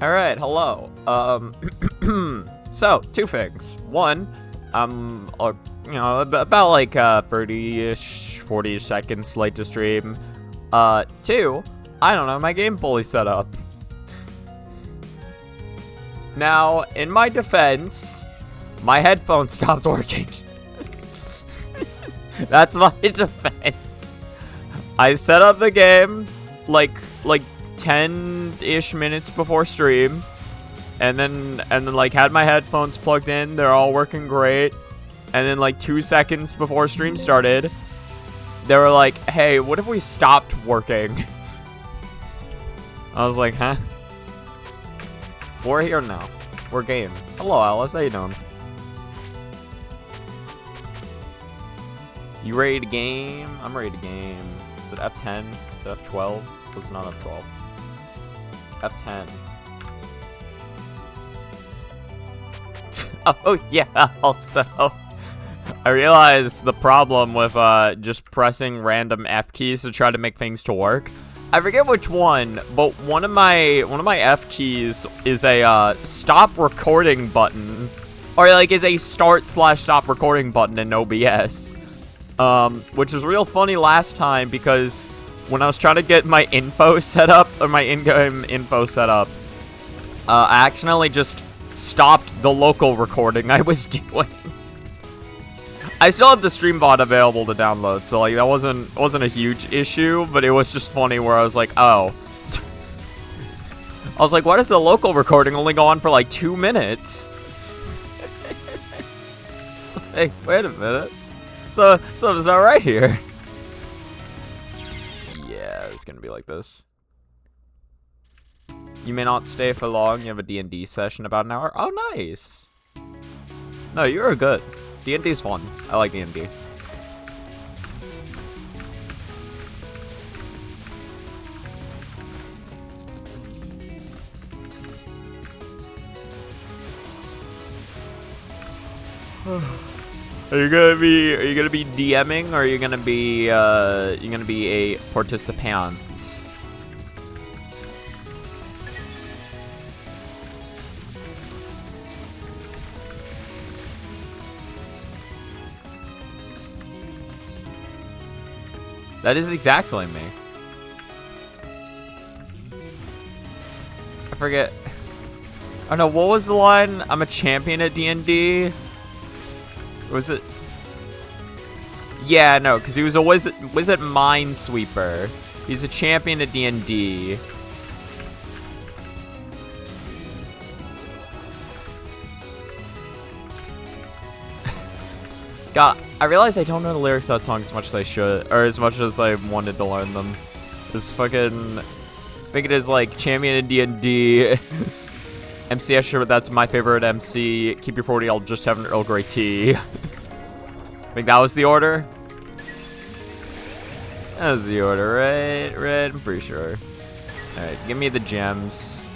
Alright, hello. So, two things. One, about like 30-ish, 40 seconds late to stream. Two, I don't know, my game fully set up. Now, in my defense, my headphones stopped working. That's my defense. I set up the game like 10-ish minutes before stream, and then like had my headphones plugged in. They're all working great. And then like 2 seconds before stream started, they were like, "Hey, what if we stopped working?" I was like, "Huh?" We're here now. We're game. Hello, Alice. How you doing? You ready to game? I'm ready to game. Is it F10? Is it F12? It's not F12. F10. Oh, yeah, also, I realized the problem with just pressing random F keys to try to make things to work. I forget which one, but one of my F keys is a stop recording button, or like is a start/stop recording button in OBS. Which was real funny last time because when I was trying to get my info set up, or my in-game info set up, I accidentally just stopped the local recording I was doing. I still have the stream bot available to download, so like that wasn't a huge issue, but it was just funny where I was like, oh. I was like, why does the local recording only go on for like 2 minutes? Hey, wait a minute. So something's not right here. Yeah, it's gonna be like this. You may not stay for long. You have a D&D session about an hour. Oh, nice. No, you're good. D&D's fun. I like D&D. Are you gonna be DMing, or are you gonna be a participant? That is exactly me. I forget. Oh no, what was the line? I'm a champion at D&D. Was it? Yeah, no, because he was a wizard minesweeper. He's a champion at D&D. God, I realize I don't know the lyrics to that song as much as I should, or as much as I wanted to learn them. This fucking, I think it is like champion in D&D. MC Escher, that's my favorite MC. Keep your 40, I'll just have an Earl Grey tea. I think that was the order. That was the order, right? Right, I'm pretty sure. Alright, give me the gems.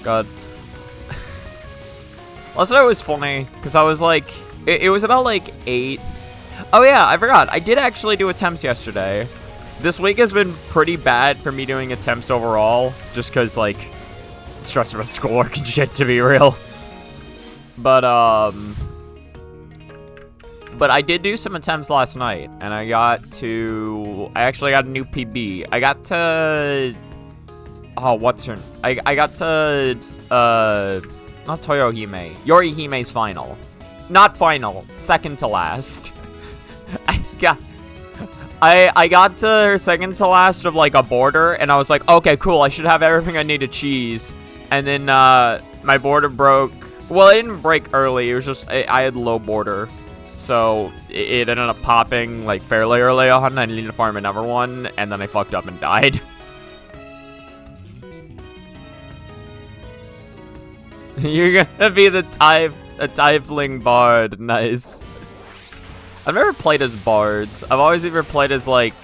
God. Last night was funny, because I was like, it was about like 8. Oh yeah, I forgot. I did actually do attempts yesterday. This week has been pretty bad for me doing attempts overall, just because like, stress about schoolwork and shit, to be real. But I did do some attempts last night, and I actually got a new PB. I got to, oh, what's her, I got to, not Toyohime. Yorihime's final. Not final. Second to last. I got to her second to last of like a border, and I was like, okay, cool. I should have everything I need to cheese. And then my border broke. Well, it didn't break early. It was just I had low border, so it ended up popping like fairly early on. I needed to farm another one, and then I fucked up and died. You're gonna be a tiefling bard. Nice. I've never played as bards. I've always either played as like,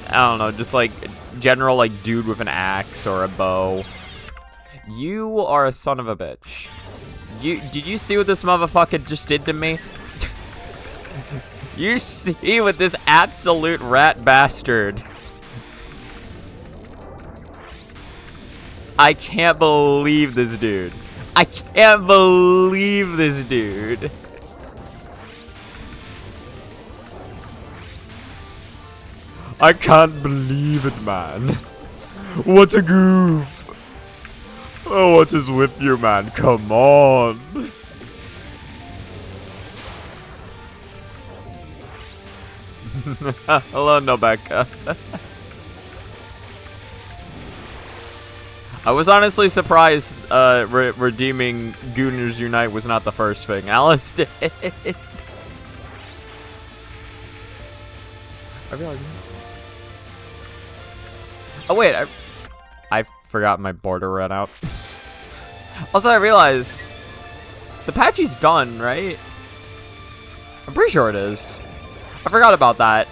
I don't know, just like general like dude with an axe or a bow. You are a son of a bitch. you see what this motherfucker just did to me? You see what this absolute rat bastard. I can't believe this dude. I can't believe this dude. I can't believe it, man. What a goof. Oh, what is with you, man? Come on. Hello, Nobeka. I was honestly surprised redeeming Gooners Unite was not the first thing Alice did. I realized. Oh wait, I forgot my border ran out. Also, I realized the patchy's done, right? I'm pretty sure it is. I forgot about that.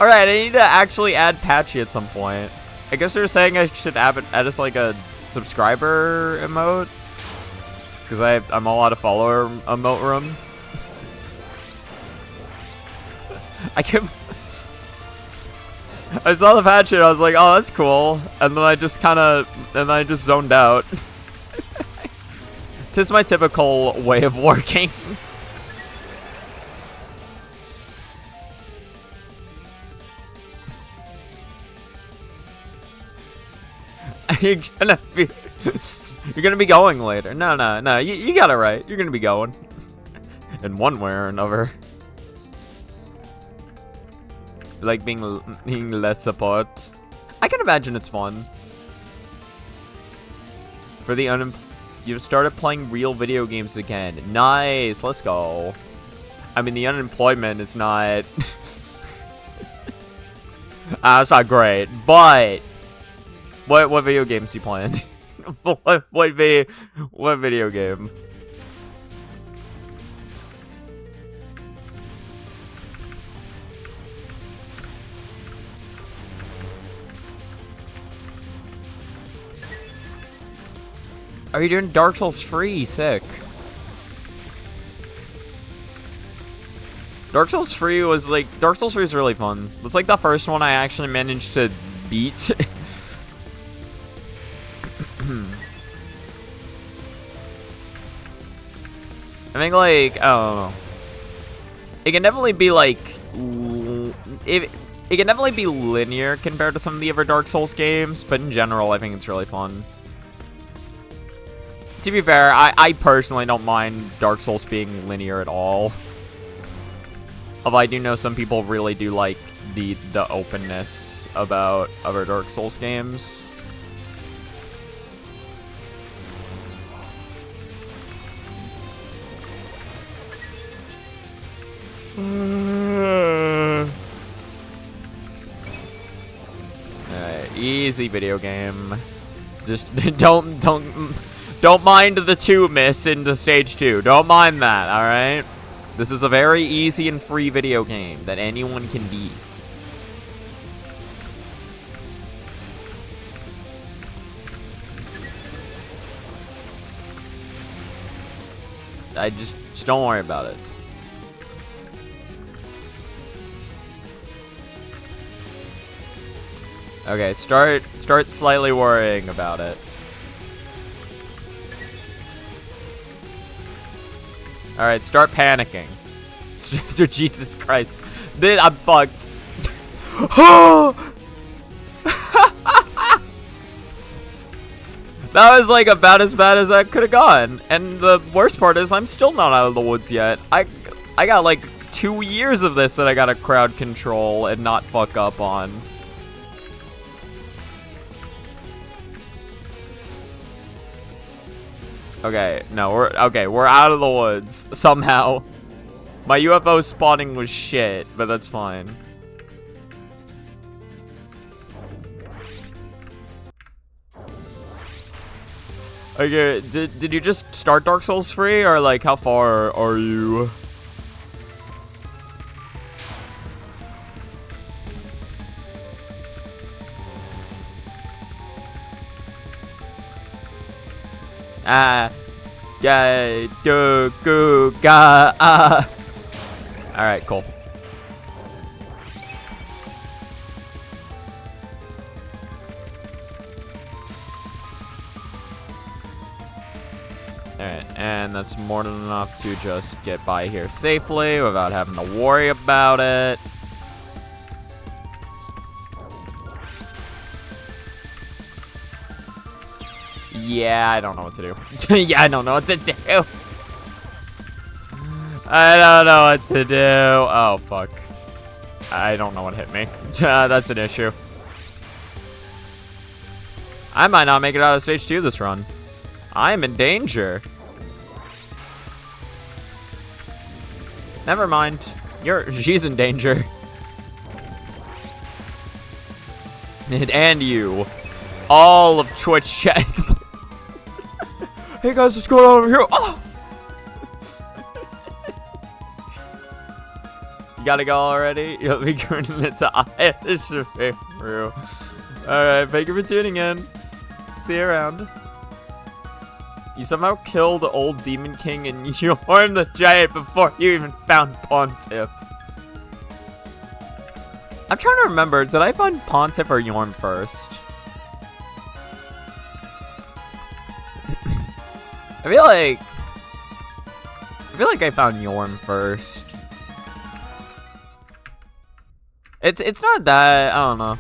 Alright, I need to actually add patchy at some point. I guess they're saying I should add us like a subscriber emote. Because I'm all out of follower emote room. I saw the patch and I was like, oh, that's cool. And then I just zoned out. Tis my typical way of working. You're gonna be going later. No. You got it right. You're gonna be going. In one way or another. Like being less support. I can imagine it's fun. For the you've started playing real video games again. Nice, let's go. I mean, the unemployment is not... it's not great, but... What video games you playing? what video game? Are you doing Dark Souls free? Sick. Dark Souls 3 was like... Dark Souls 3 is really fun. It's like the first one I actually managed to beat. I think, like, I don't know. It can definitely be, like... It can definitely be linear compared to some of the other Dark Souls games, but in general, I think it's really fun. To be fair, I personally don't mind Dark Souls being linear at all. Although I do know some people really do like the openness about other Dark Souls games. Easy video game. Just don't mind the 2 miss into stage 2. Don't mind that, alright? This is a very easy and free video game that anyone can beat. Just don't worry about it. Okay, start slightly worrying about it. Alright, start panicking. Jesus Christ. I'm fucked. That was like about as bad as that could have gone. And the worst part is I'm still not out of the woods yet. I got like 2 years of this that I gotta crowd control and not fuck up on. Okay, no, we're out of the woods somehow. My UFO spawning was shit, but that's fine. Okay, did you just start Dark Souls 3 or like how far are you? Yeah, do, goo, ga, Alright, cool. Alright, and that's more than enough to just get by here safely without having to worry about it. Yeah, I don't know what to do. Yeah, I don't know what to do. I don't know what to do. Oh, fuck. I don't know what hit me. That's an issue. I might not make it out of stage 2 this run. I am in danger. Never mind. She's in danger. And you. All of Twitch chat. Hey guys, what's going on over here? Oh! You gotta go already? You'll be turning it to this should be true. Alright, thank you for tuning in. See you around. You somehow killed the old Demon King and you harmed the giant before you even found Pontiff. I'm trying to remember, did I find Pontiff or Yorn first? I feel like I found Yorn first. It's not that, I don't know.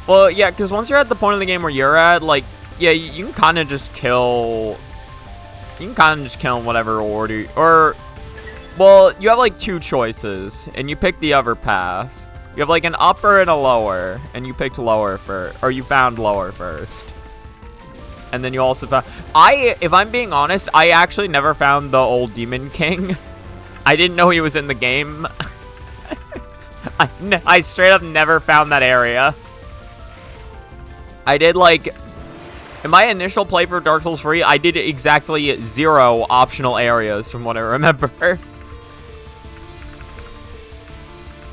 Well, yeah, because once you're at the point of the game where you're at, like, yeah, you can kind of just kill... You can kind of just kill in whatever order, or... Well, you have, like, 2 choices, and you pick the other path. You have, like, an upper and a lower, and you picked lower first, or you found lower first. And then you also found... if I'm being honest, I actually never found the old Demon King. I didn't know he was in the game. I straight up never found that area. I did, like... In my initial playthrough of Dark Souls 3, I did exactly 0 optional areas from what I remember.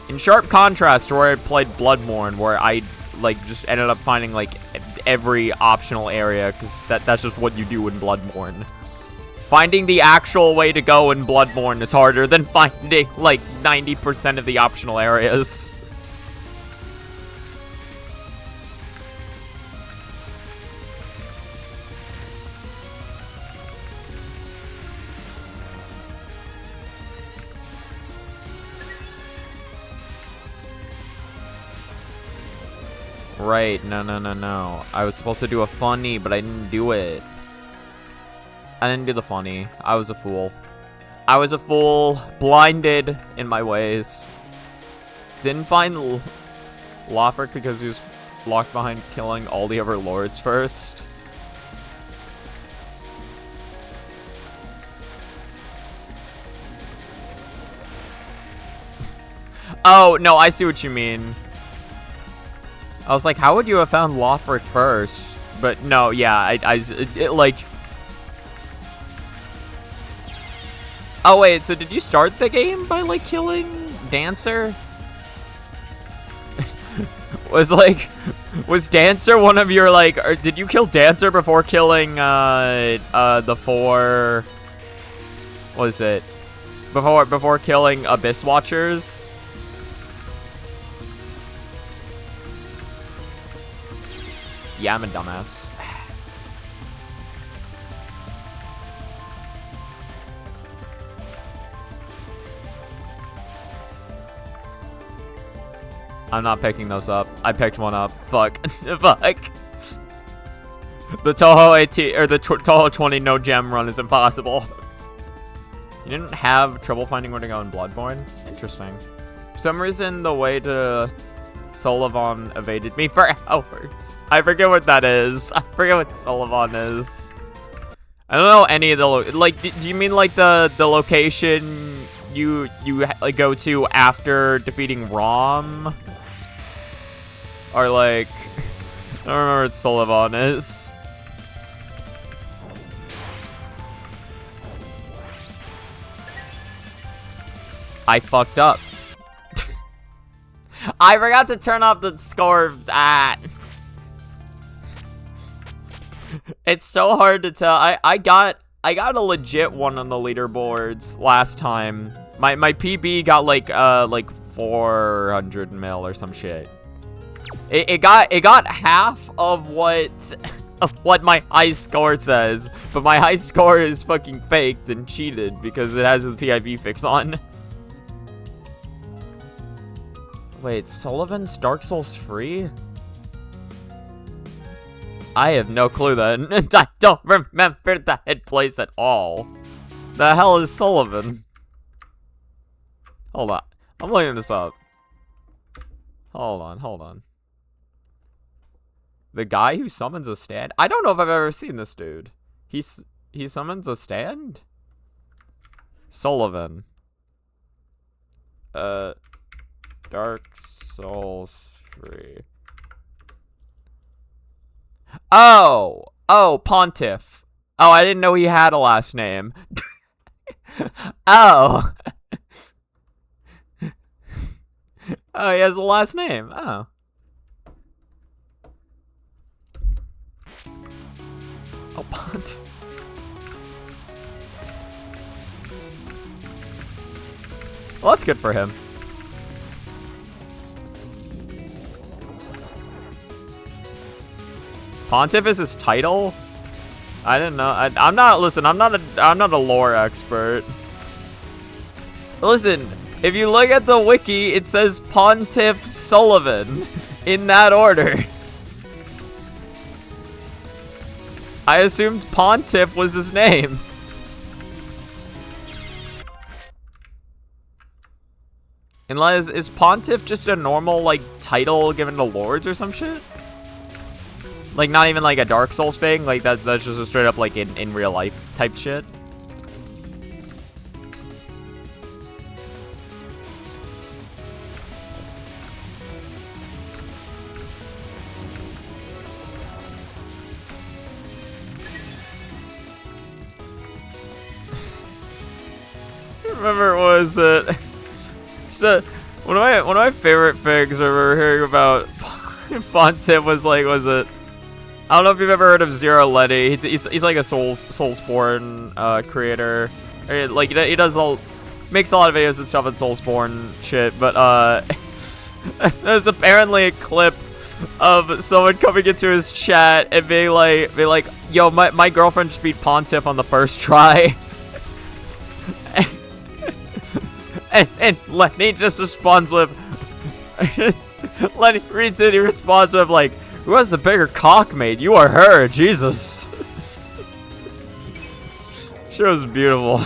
In sharp contrast to where I played Bloodborne, where I, like, just ended up finding, like, every optional area, because that's just what you do in Bloodborne. Finding the actual way to go in Bloodborne is harder than finding, like, 90% of the optional areas. Right, no. I was supposed to do a funny, but I didn't do it. I didn't do the funny. I was a fool. I was a fool, blinded in my ways. Didn't find Lothric because he was locked behind killing all the other lords first. Oh, no, I see what you mean. I was like, how would you have found Lothric first? But no, yeah, like... Oh, wait, so did you start the game by, like, killing Dancer? Was Dancer one of your, like... Or did you kill Dancer before killing, the 4... What is it? Before killing Abyss Watchers? Yeah, I'm a dumbass. I'm not picking those up. I picked one up. Fuck. Fuck. The Touhou 18 or the Touhou 20 no gem run is impossible. You didn't have trouble finding where to go in Bloodborne? Interesting. For some reason, the way to Solavon evaded me for hours. I forget what that is. I forget what Solavon is. I don't know any of the like. Do you mean like the location you like go to after defeating Rom? Or like, I don't remember what Solavon is. I fucked up. I forgot to turn off the score of that. It's so hard to tell. I got a legit one on the leaderboards last time. My PB got like 400 mil or some shit. It got half of what my high score says, but my high score is fucking faked and cheated because it has the PIV fix on. Wait, Sullivan's Dark Souls free? I have no clue then. I don't remember that place at all. The hell is Sullivan? Hold on. I'm looking this up. Hold on. The guy who summons a stand? I don't know if I've ever seen this dude. He summons a stand? Sullivan. Dark Souls free. Oh, Pontiff. Oh, I didn't know he had a last name. Oh. Oh, he has a last name. Oh. Oh, Pontiff. Well, that's good for him. Pontiff is his title? I didn't know. I'm not a lore expert. Listen, if you look at the wiki, it says Pontiff Sullivan in that order. I assumed Pontiff was his name. Unless, is Pontiff just a normal, like, title given to lords or some shit? Like, not even like a Dark Souls thing? Like, that's just a straight up, like, in real life type shit? Remember, what was it? It's the one of my favorite things I remember hearing about Pontiff was it? I don't know if you've ever heard of Zero Letty. He's like a Soulsborne creator. Like he makes a lot of videos and stuff on Soulsborne shit. But there's apparently a clip of someone coming into his chat and being like, "Yo, my girlfriend just beat Pontiff on the first try." and Lenny just responds with, Lenny reads it, he responds with like, "Who has the bigger cock, mate? You or her? Jesus." She was beautiful.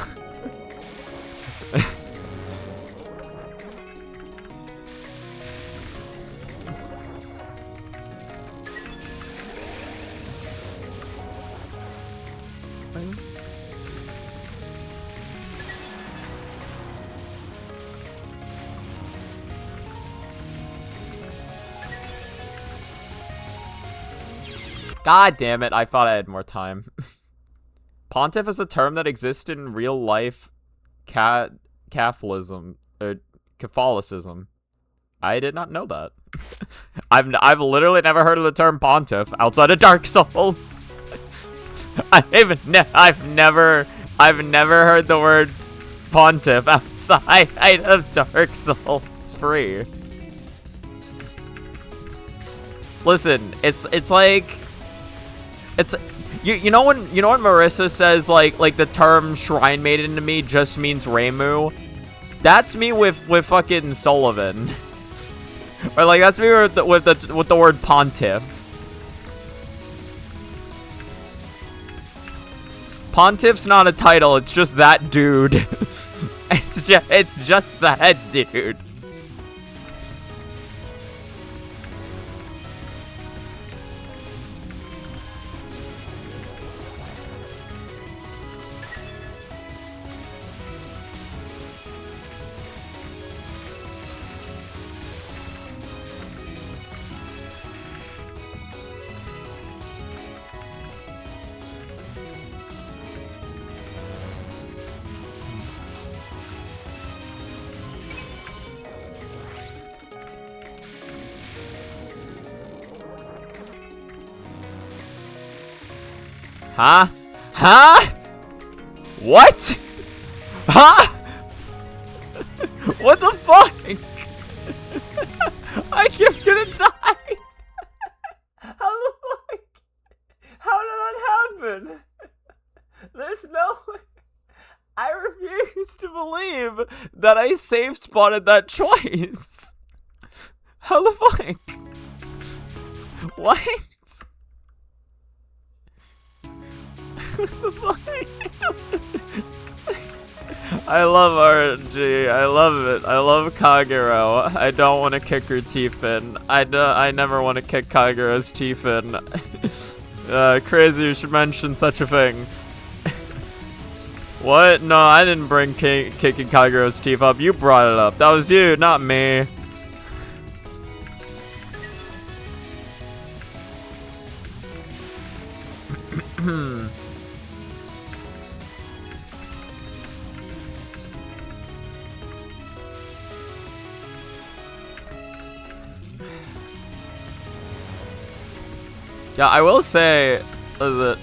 God damn it, I thought I had more time. Pontiff is a term that exists in real life Catholicism. Catholicism. I did not know that. I've literally never heard of the term Pontiff outside of Dark Souls. I've never heard the word Pontiff outside of Dark Souls 3. Listen, it's like, you know when Marissa says like the term Shrine Maiden to me just means Reimu? That's me with fucking Sullivan. Or like that's me with the word Pontiff. Pontiff's not a title, it's just that dude. it's just that dude. Huh? Huh? What? Huh? What the fuck? I'm gonna die. How did that happen? There's no way. I refuse to believe that I save spotted that twice. How the fuck? What? I love RNG. I love it. I love Kagero. I don't want to kick her teeth in. I never want to kick Kagero's teeth in. Crazy you should mention such a thing. What? No, I didn't bring kicking Kagero's teeth up. You brought it up. That was you, not me. Yeah, I will say that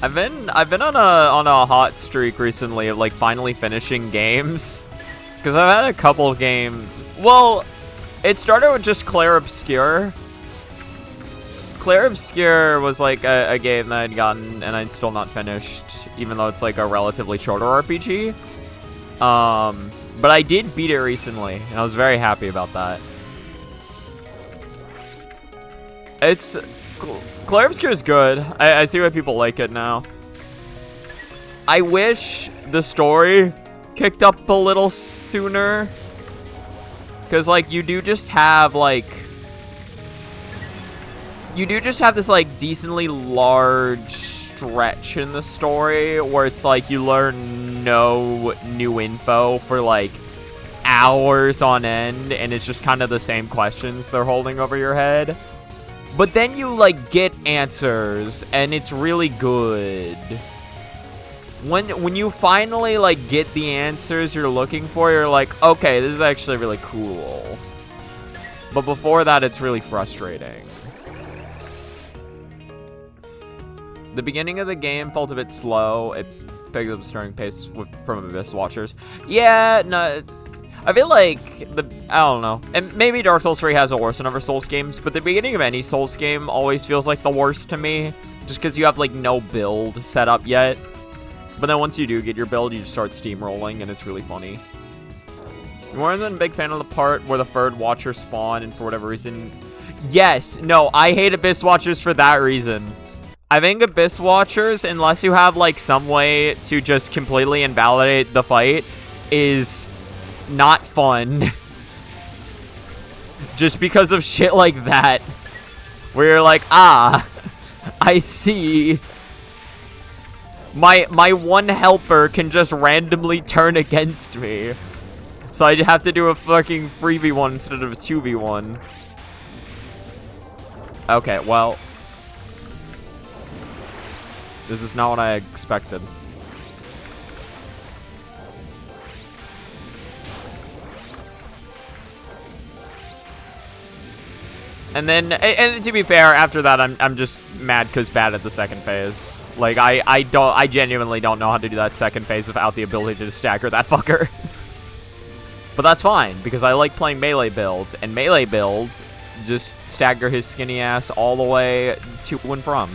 I've been on a hot streak recently of like finally finishing games, because I've had a couple of games. Well, it started with just Clair Obscur. Clair Obscur was like a game that I'd gotten and I'd still not finished, even though it's like a relatively shorter RPG. But I did beat it recently, and I was very happy about that. It's cool. Clair Obscur is good. I see why people like it now. I wish the story kicked up a little sooner. Because, like, you do just have, this, like, decently large stretch in the story where it's, like, you learn no new info for, like, hours on end. And it's just kind of the same questions they're holding over your head. But then you, like, get answers, and it's really good. When you finally, like, get the answers you're looking for, you're like, okay, this is actually really cool. But before that, it's really frustrating. The beginning of the game felt a bit slow. It picked up a stirring pace from Abyss Watchers. Yeah, no... I feel like, I don't know, and maybe Dark Souls 3 has it worse than other Souls games, but the beginning of any Souls game always feels like the worst to me, just because you have, like, no build set up yet. But then once you do get your build, you just start steamrolling, and it's really funny. You weren't a big fan of the part where the third Watcher spawned, and for whatever reason... Yes, no, I hate Abyss Watchers for that reason. I think Abyss Watchers, unless you have, like, some way to just completely invalidate the fight, is... not fun. Just because of shit like that. Where you're like, ah, I see. My one helper can just randomly turn against me. So I'd have to do a fucking 3v1 instead of a 2v1. Okay, well. This is not what I expected. And then, and to be fair, after that, I'm just mad because bad at the second phase. Like, I genuinely don't know how to do that second phase without the ability to stagger that fucker. But that's fine, because I like playing melee builds, and melee builds just stagger his skinny ass all the way to and from.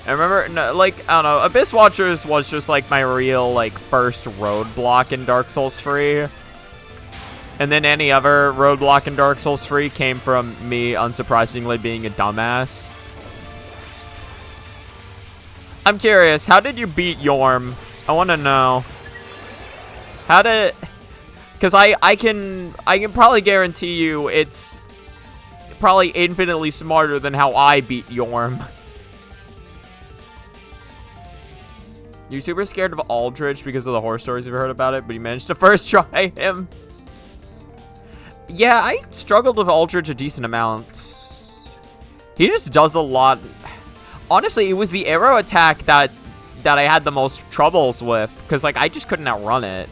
I remember, no, like, I don't know, Abyss Watchers was just, like, my real, like, first roadblock in Dark Souls 3. And then any other roadblock in Dark Souls 3 came from me, unsurprisingly, being a dumbass. I'm curious, how did you beat Yorm? I want to know. How did... Because I can probably guarantee you it's probably infinitely smarter than how I beat Yorm. You're super scared of Aldrich because of the horror stories you've heard about it, but you managed to first try him. Yeah, I struggled with Aldridge a decent amount. He just does a lot. Honestly, it was the arrow attack that I had the most troubles with, because, like, I just couldn't outrun it.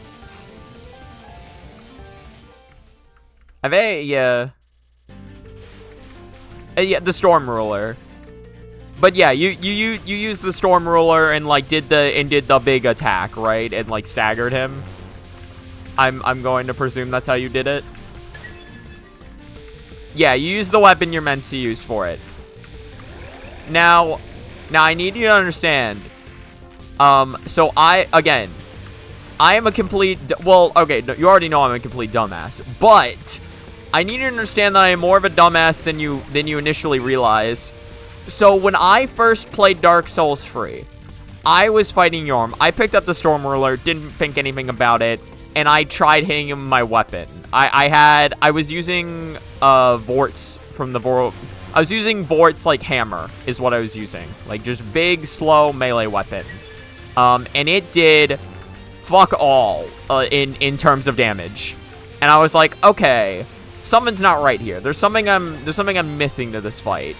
Yeah. Yeah, the Storm Ruler. But yeah, you used the Storm Ruler and, like, did the big attack, right? And, like, staggered him. I'm going to presume that's how you did it. Yeah, you use the weapon you're meant to use for it. Now I need you to understand. So I am a complete, well, okay, you already know I'm a complete dumbass, but I need you to understand that I am more of a dumbass than you initially realize. So when I first played Dark Souls 3, I was fighting Yorm. I picked up the Storm Ruler, didn't think anything about it, and I tried hitting him with my weapon. I was using Vort's from the Vor. I was using Vort's, like, hammer is what I was using. Like, just big, slow melee weapon. And it did fuck all in terms of damage. And I was like, okay, something's not right here. There's something I'm missing to this fight.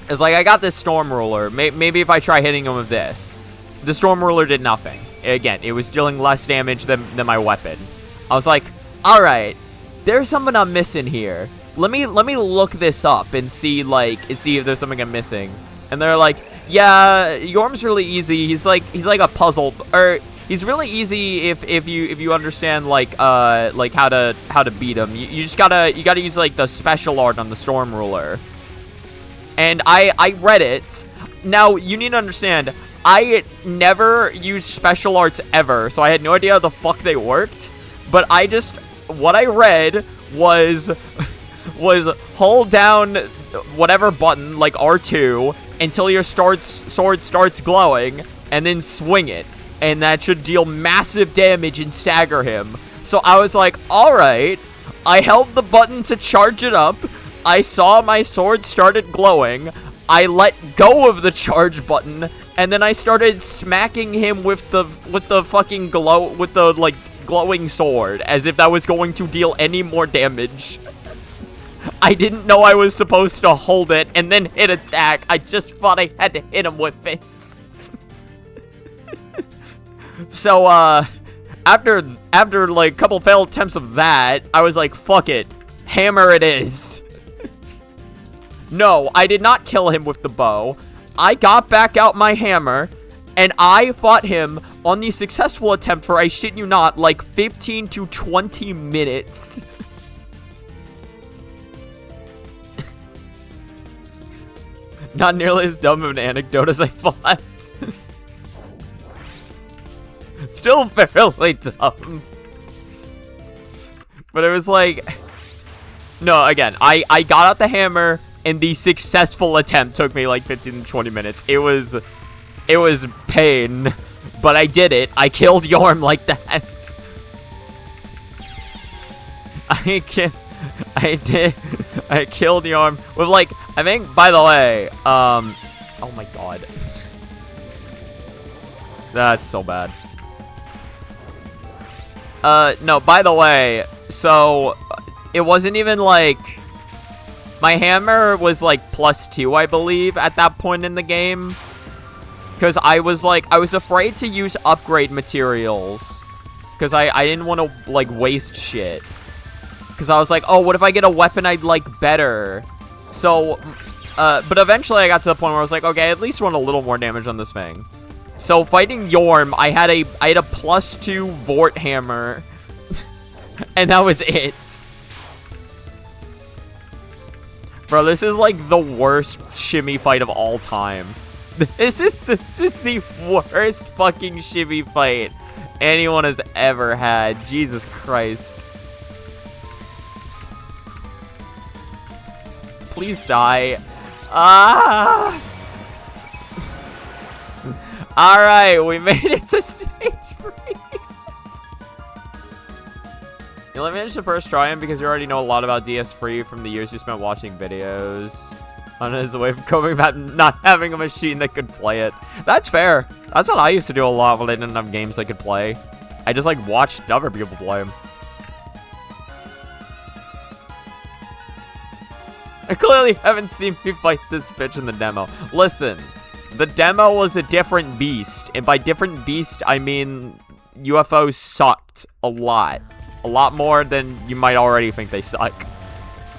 It's like, I got this Storm Ruler. Maybe if I try hitting him with this. The Storm Ruler did nothing. Again, it was dealing less damage than my weapon. I was like, alright, there's something I'm missing here. Let me look this up and see if there's something I'm missing. And they're like, yeah, Yorm's really easy. He's like a puzzle, or he's really easy if you understand like how to beat him. You gotta use like the special art on the Storm Ruler. And I read it. Now you need to understand, I never used special arts ever, so I had no idea how the fuck they worked. But what I read was hold down whatever button, like R2, until your sword starts glowing, and then swing it. And that should deal massive damage and stagger him. So I was like, alright. I held the button to charge it up. I saw my sword started glowing. I let go of the charge button, and then I started smacking him with the fucking glowing sword, as if that was going to deal any more damage. I didn't know I was supposed to hold it and then hit attack. I just thought I had to hit him with it. So, after like a couple failed attempts of that, I was like, fuck it. Hammer it is. No, I did not kill him with the bow. I got back out my hammer, and I fought him on the successful attempt for, I shit you not, like 15 to 20 minutes. Not nearly as dumb of an anecdote as I thought. Still fairly dumb. But it was like... No, again, I got out the hammer, and the successful attempt took me like 15 to 20 minutes. It was pain, but I did it. I killed Yorm like that. I killed Yorm with, like, I think, by the way, oh my god. That's so bad. No, by the way, so, it wasn't even, like, my hammer was, like, +2, I believe, at that point in the game. Because I was afraid to use upgrade materials. Because I didn't want to, like, waste shit. Because I was like, oh, what if I get a weapon I'd like better? So, but eventually I got to the point where I was like, okay, I at least want a little more damage on this thing. So, fighting Yorm, I had a +2 Vort hammer. And that was it. Bro, this is like the worst shimmy fight of all time. This is the worst fucking shimmy fight anyone has ever had. Jesus Christ. Please die. Ah! Alright, we made it to stage 3. You let me finish the first try-in because you already know a lot about DS3 from the years you spent watching videos. On his way from coping about not having a machine that could play it. That's fair. That's what I used to do a lot when I didn't have games I could play. I just, like, watched other people play them. I clearly haven't seen me fight this bitch in the demo. Listen, the demo was a different beast. And by different beast, I mean UFOs sucked a lot. A lot more than you might already think they suck.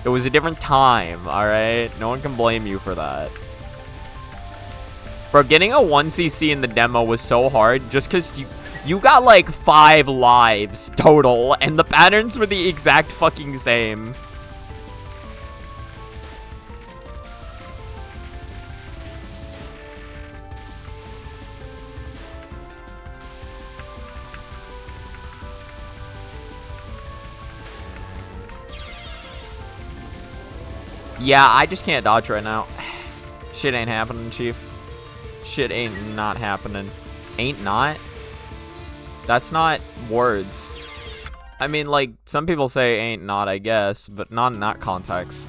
It was a different time, alright? No one can blame you for that. Bro, getting a 1cc in the demo was so hard just because you got like 5 lives total, and the patterns were the exact fucking same. Yeah, I just can't dodge right now. Shit ain't happening, Chief. Shit ain't not happening. Ain't not? That's not words. I mean, like, some people say ain't not, I guess, but not in that context.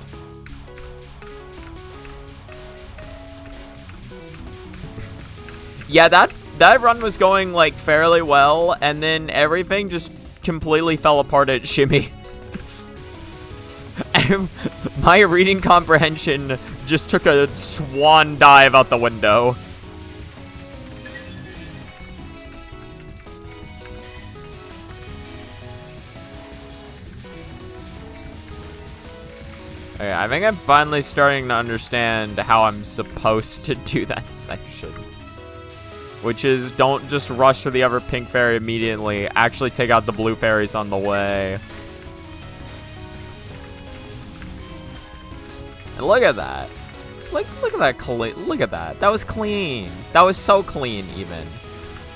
Yeah, that run was going, like, fairly well, and then everything just completely fell apart at Shimmy. My reading comprehension just took a swan dive out the window. Okay, I think I'm finally starting to understand how I'm supposed to do that section. Which is, don't just rush to the other pink fairy immediately. Actually take out the blue fairies on the way. And look at that. Look at that clean. Look at that. That was clean. That was so clean, even.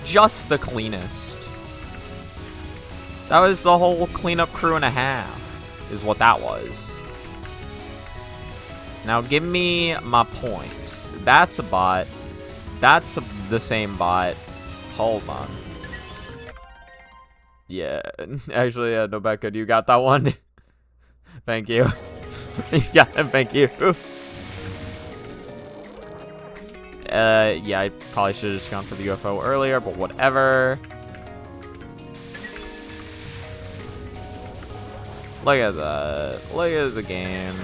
Just the cleanest. That was the whole cleanup crew and a half, is what that was. Now give me my points. That's a bot. That's the same bot. Hold on. Yeah. Actually, Nobeka, you got that one? Thank you. Yeah, thank you. Yeah, I probably should have just gone for the UFO earlier, but whatever. Look at that. Look at the game.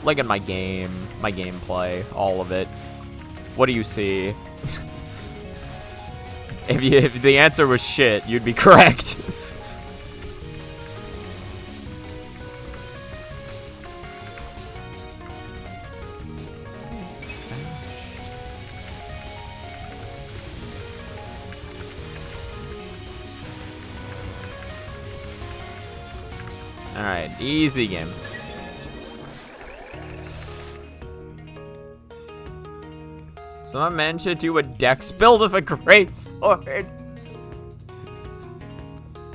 Look at my game. My gameplay. All of it. What do you see? If the answer was shit, you'd be correct. Alright, easy game. Someone mentioned to do a dex build with a great sword.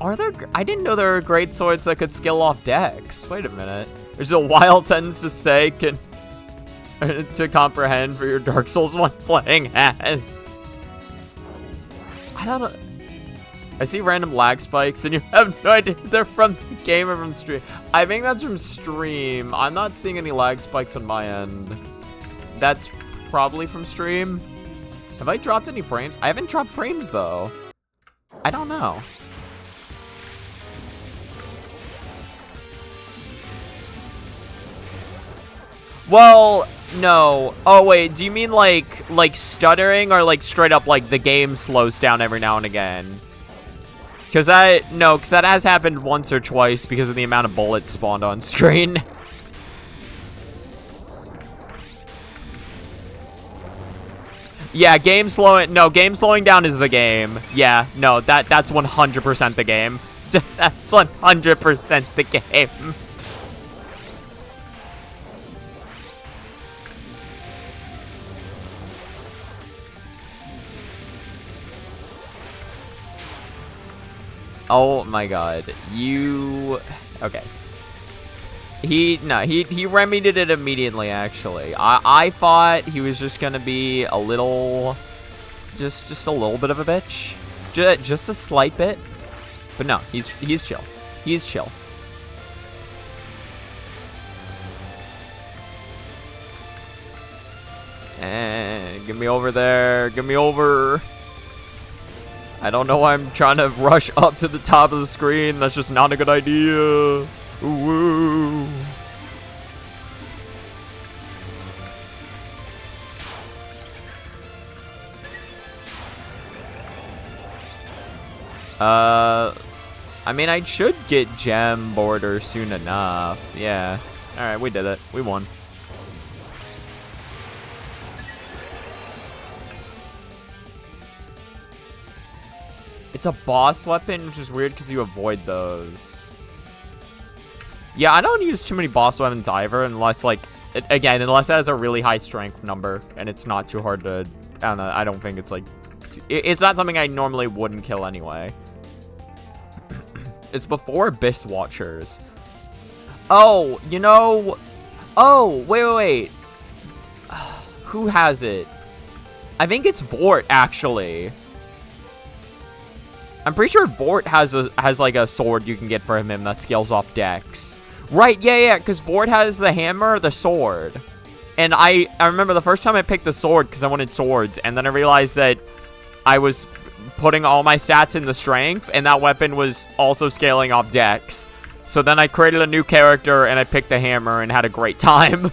Are there? I didn't know there were great swords that could skill off dex. Wait a minute. There's a wild sentence to say to comprehend for your Dark Souls 1 playing as. I don't know. I see random lag spikes, and you have no idea if they're from the game or from stream. I think that's from stream. I'm not seeing any lag spikes on my end. That's probably from stream. Have I dropped any frames? I haven't dropped frames, though. I don't know. Well, no. Oh, wait. Do you mean, like stuttering, or, like, straight up, like, the game slows down every now and again? Because that has happened once or twice because of the amount of bullets spawned on screen. Yeah, game slowing down is the game. Yeah, no, that's 100% the game. That's 100% the game. Oh my god. Okay. He remedied it immediately, actually. I thought he was just gonna be a little, just a little bit of a bitch. Just a slight bit. But no, he's chill. He's chill. And get me over there. Get me over. I don't know why I'm trying to rush up to the top of the screen. That's just not a good idea. Ooh. I mean, I should get gem border soon enough. Yeah. Alright, we did it. We won. It's a boss weapon, which is weird because you avoid those. Yeah, I don't use too many boss weapons either, unless, like, again, unless it has a really high strength number, and it's not too hard to, I don't know, I don't think it's, like, it's not something I normally wouldn't kill anyway. It's before Abyss Watchers. Oh, you know, oh, wait. Who has it? I think it's Vort, actually. I'm pretty sure Vort has like a sword you can get for him that scales off Dex. Right, yeah, because Vort has the hammer, the sword. And I remember the first time I picked the sword because I wanted swords, and then I realized that I was putting all my stats in the strength, and that weapon was also scaling off Dex. So then I created a new character, and I picked the hammer and had a great time.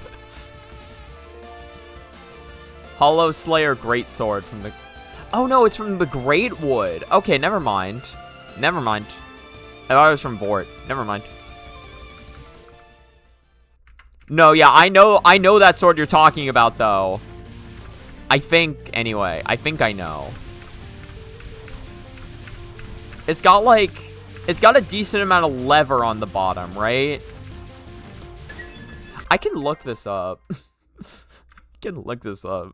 Hollow Slayer Greatsword from the... Oh, no, it's from the Great Wood. Okay, never mind. Never mind. I thought it was from Vort. Never mind. No, yeah, I know that sword you're talking about, though. I think, anyway. I think I know. It's got, like... It's got a decent amount of lever on the bottom, right? I can look this up. I can look this up.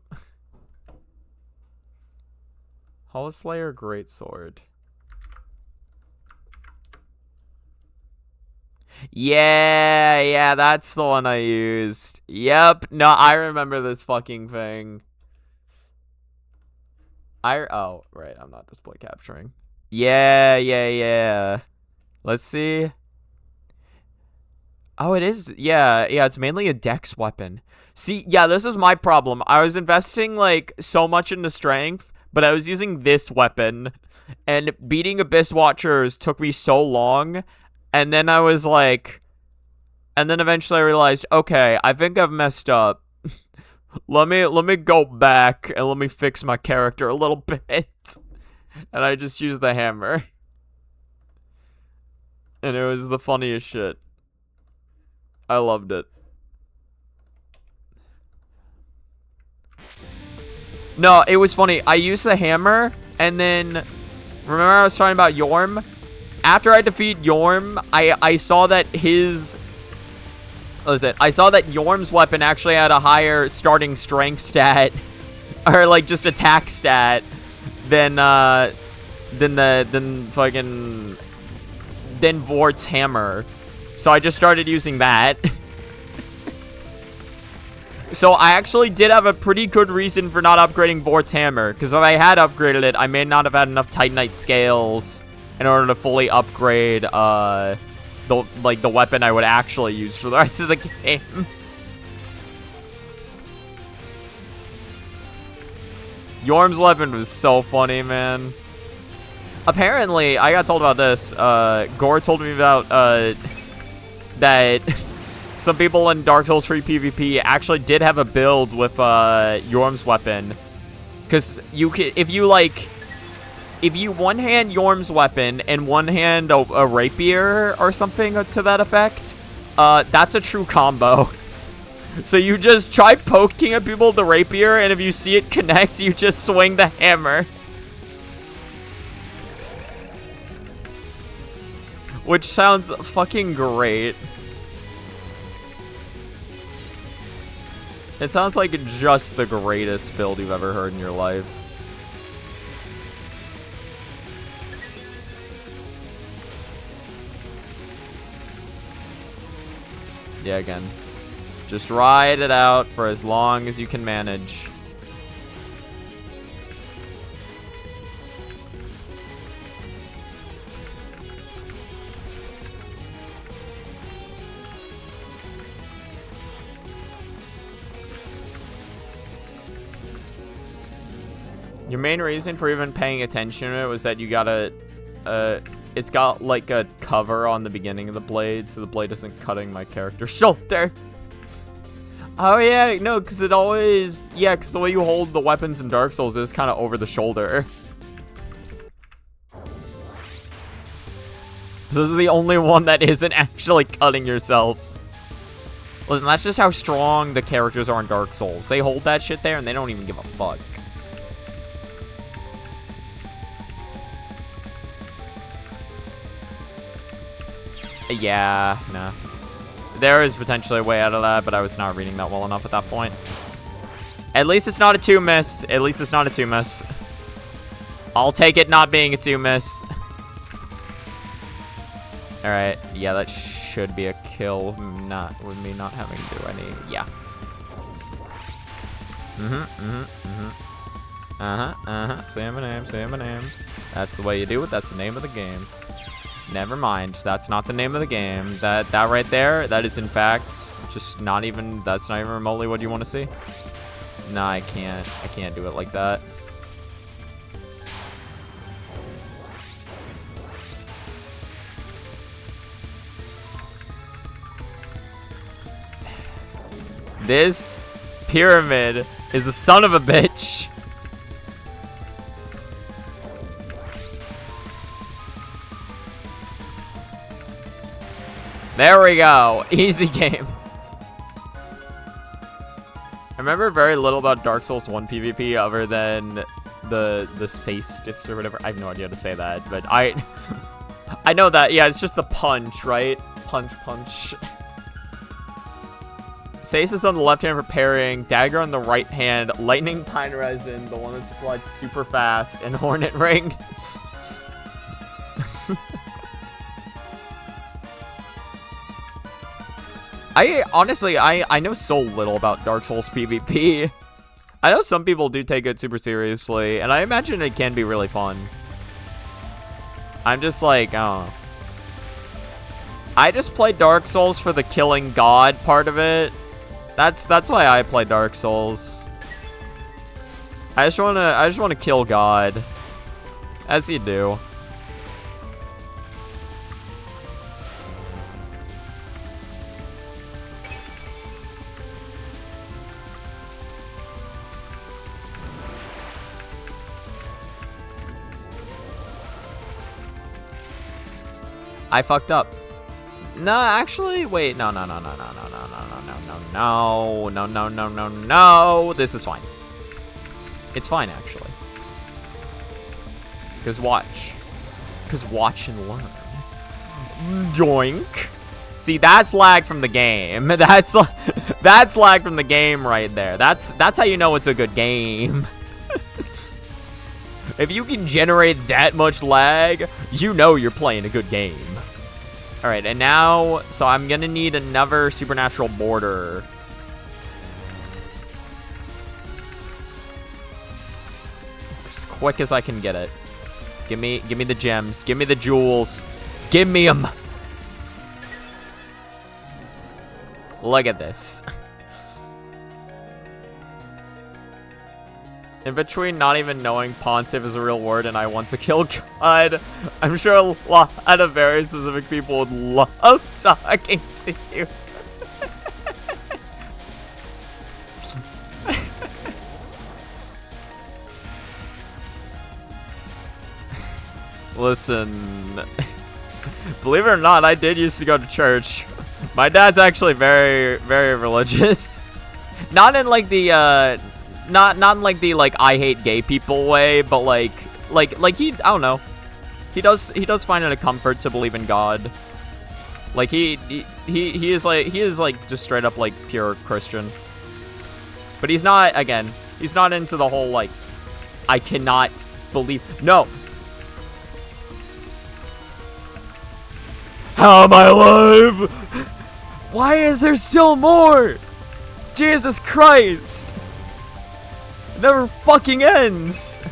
Hollow Slayer Greatsword. Yeah, that's the one I used. Yep. No, I remember this fucking thing. Oh, right. I'm not display capturing. Yeah. Let's see. Oh, it is. Yeah, it's mainly a dex weapon. See, yeah, this is my problem. I was investing, like, so much into strength, but I was using this weapon, and beating Abyss Watchers took me so long, and then I was like... And then eventually I realized, okay, I think I've messed up. Let me go back, and let me fix my character a little bit. And I just used the hammer. And it was the funniest shit. I loved it. No, it was funny. I used the hammer, and then... Remember I was talking about Yorm? After I defeat Yorm, I saw that his... What was it? I saw that Yorm's weapon actually had a higher starting strength stat. Or, like, just attack stat. Than Vort's hammer. So I just started using that. So I actually did have a pretty good reason for not upgrading Vort's hammer, because if I had upgraded it, I may not have had enough Titanite scales in order to fully upgrade the weapon I would actually use for the rest of the game. Yorm's weapon was so funny, man. Apparently, I got told about this. Gore told me about that some people in Dark Souls 3 PvP actually did have a build with Yorm's weapon. Because if you one-hand Yorm's weapon and one-hand a rapier or something to that effect, that's a true combo. So you just try poking at people with the rapier, and if you see it connect, you just swing the hammer. Which sounds fucking great. It sounds like just the greatest build you've ever heard in your life. Yeah, again. Just ride it out for as long as you can manage. Your main reason for even paying attention to it was that you gotta, it's got like a cover on the beginning of the blade, so the blade isn't cutting my character's shoulder. Oh yeah, no, because it always, yeah, because the way you hold the weapons in Dark Souls is kind of over the shoulder. This is the only one that isn't actually cutting yourself. Listen, that's just how strong the characters are in Dark Souls. They hold that shit there and they don't even give a fuck. Yeah, nah. There is potentially a way out of that, but I was not reading that well enough at that point. At least it's not a 2-miss. At least it's not a 2-miss. I'll take it not being a 2-miss. Alright, yeah, that should be a kill. With me not having to do any. Yeah. Say my name, say my name. That's the way you do it. That's the name of the game. Never mind. That's not the name of the game. That right there, that is in fact just not even, that's not even remotely what you want to see. Nah, I can't do it like that. This pyramid is a son of a bitch. There we go. Easy game. I remember very little about Dark Souls 1 PvP other than the sastis or whatever. I have no idea how to say that, but I know that. Yeah, it's just the punch, right? Punch. Stasis on the left hand for parrying, dagger on the right hand, lightning pine resin, the one that's applied super fast, and hornet ring. Honestly, I know so little about Dark Souls PvP. I know some people do take it super seriously, and I imagine it can be really fun. I'm just like, oh. I just play Dark Souls for the killing God part of it. That's why I play Dark Souls. I just wanna kill God. As you do. I fucked up. No, actually, wait, no. This is fine. It's fine, actually. Because watch and learn. Joink. See, that's lag from the game. That's lag from the game right there. That's how you know it's a good game. If you can generate that much lag, you know you're playing a good game. Alright, and now, so I'm gonna need another supernatural border. As quick as I can get it. Give me the gems. Give me the jewels. Give me them. Look at this. In between not even knowing Pontiff is a real word and I want to kill God, I'm sure a lot of very specific people would love talking to you. Listen, believe it or not, I did used to go to church. My dad's actually very, very religious. Not in like the, not in like the I hate gay people way, but like he, I don't know. He does find it a comfort to believe in God. Like he is like just straight up like pure Christian. But he's not, again, he's not into the whole like I cannot believe. No. How am I alive? Why is there still more? Jesus Christ. It never fucking ends.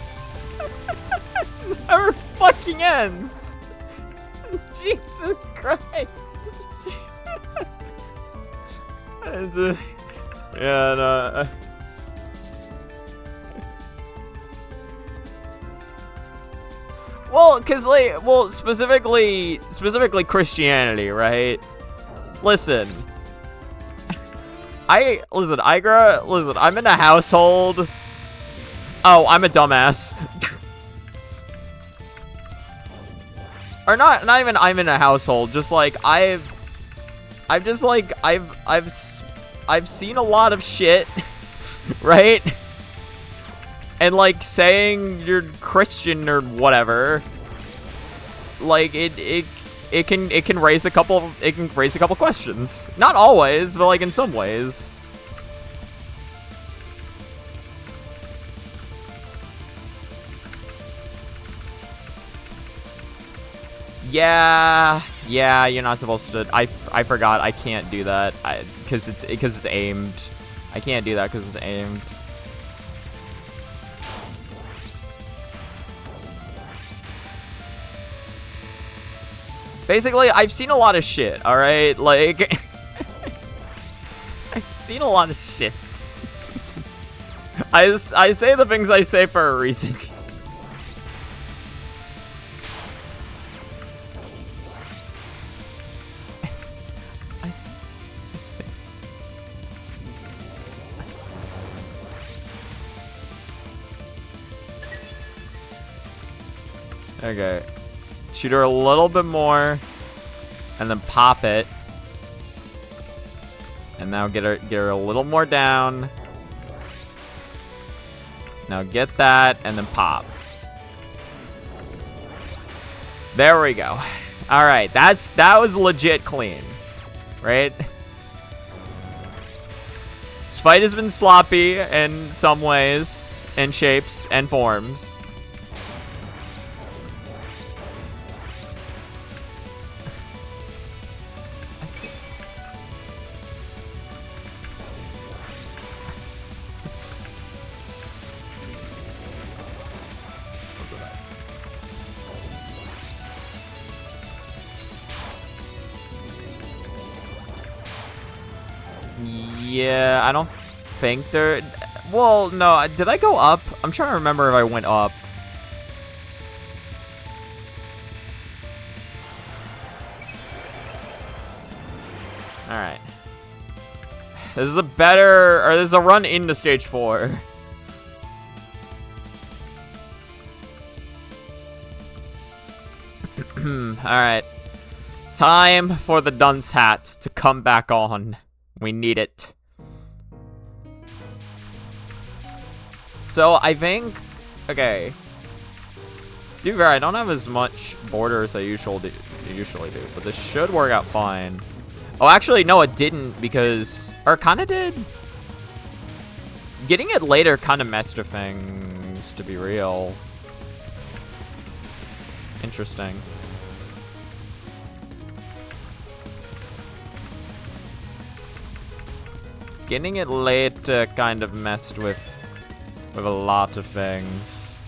It never fucking ends. Jesus Christ. And, yeah, no. Well, cause like, well, specifically Christianity, right? Listen, I'm in a household. Oh, I'm a dumbass. Or not even I'm in a household, just like I've seen a lot of shit, right? And like saying you're Christian or whatever, like it can raise a couple questions. Not always, but like in some ways. Yeah, you're not supposed to. I forgot. I can't do that. Because it's aimed. I can't do that because it's aimed. Basically, I've seen a lot of shit. All right, like I've seen a lot of shit. I say the things I say for a reason. Okay. Shoot her a little bit more. And then pop it. And now get her a little more down. Now get that and then pop. There we go. Alright, that was legit clean. Right? This fight has been sloppy in some ways, and shapes, and forms. Yeah, I don't think there... Well, no, did I go up? I'm trying to remember if I went up. Alright. This is a better... Or this is a run into stage 4. Alright. Time for the dunce hat to come back on. We need it. So, I think... Okay. To be fair, I don't have as much border as I usually do, but this should work out fine. Oh, actually, no, it didn't, because... Or, it kind of did. Getting it later kind of messed with things, to be real. Interesting. Getting it late kind of messed with a lot of things.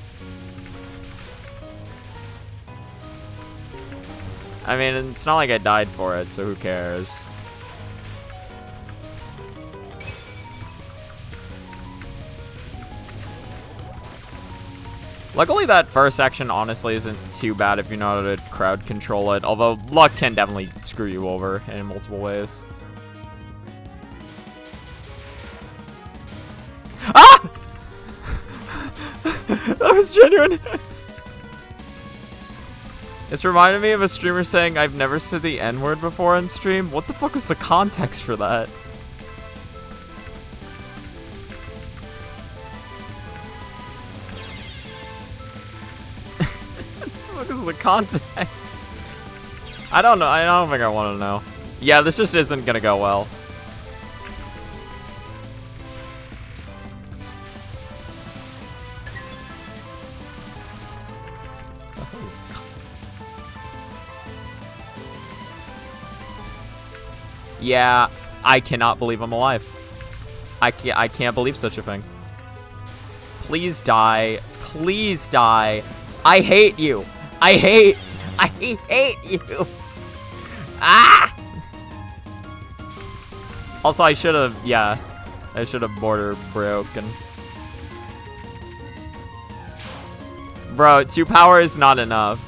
I mean, it's not like I died for it, so who cares? Luckily, that first section honestly isn't too bad if you know how to crowd control it, although luck can definitely screw you over in multiple ways. Ah! That was genuine. It's reminded me of a streamer saying, "I've never said the N-word before on stream." What the fuck was the context for that? What was the context? I don't know. I don't think I want to know. Yeah, this just isn't gonna go well. Yeah, I cannot believe I'm alive. I can't believe such a thing. Please die. Please die. I hate you. I hate you. Ah! Also, I should have, yeah. I should have border broken. Bro, 2 power is not enough.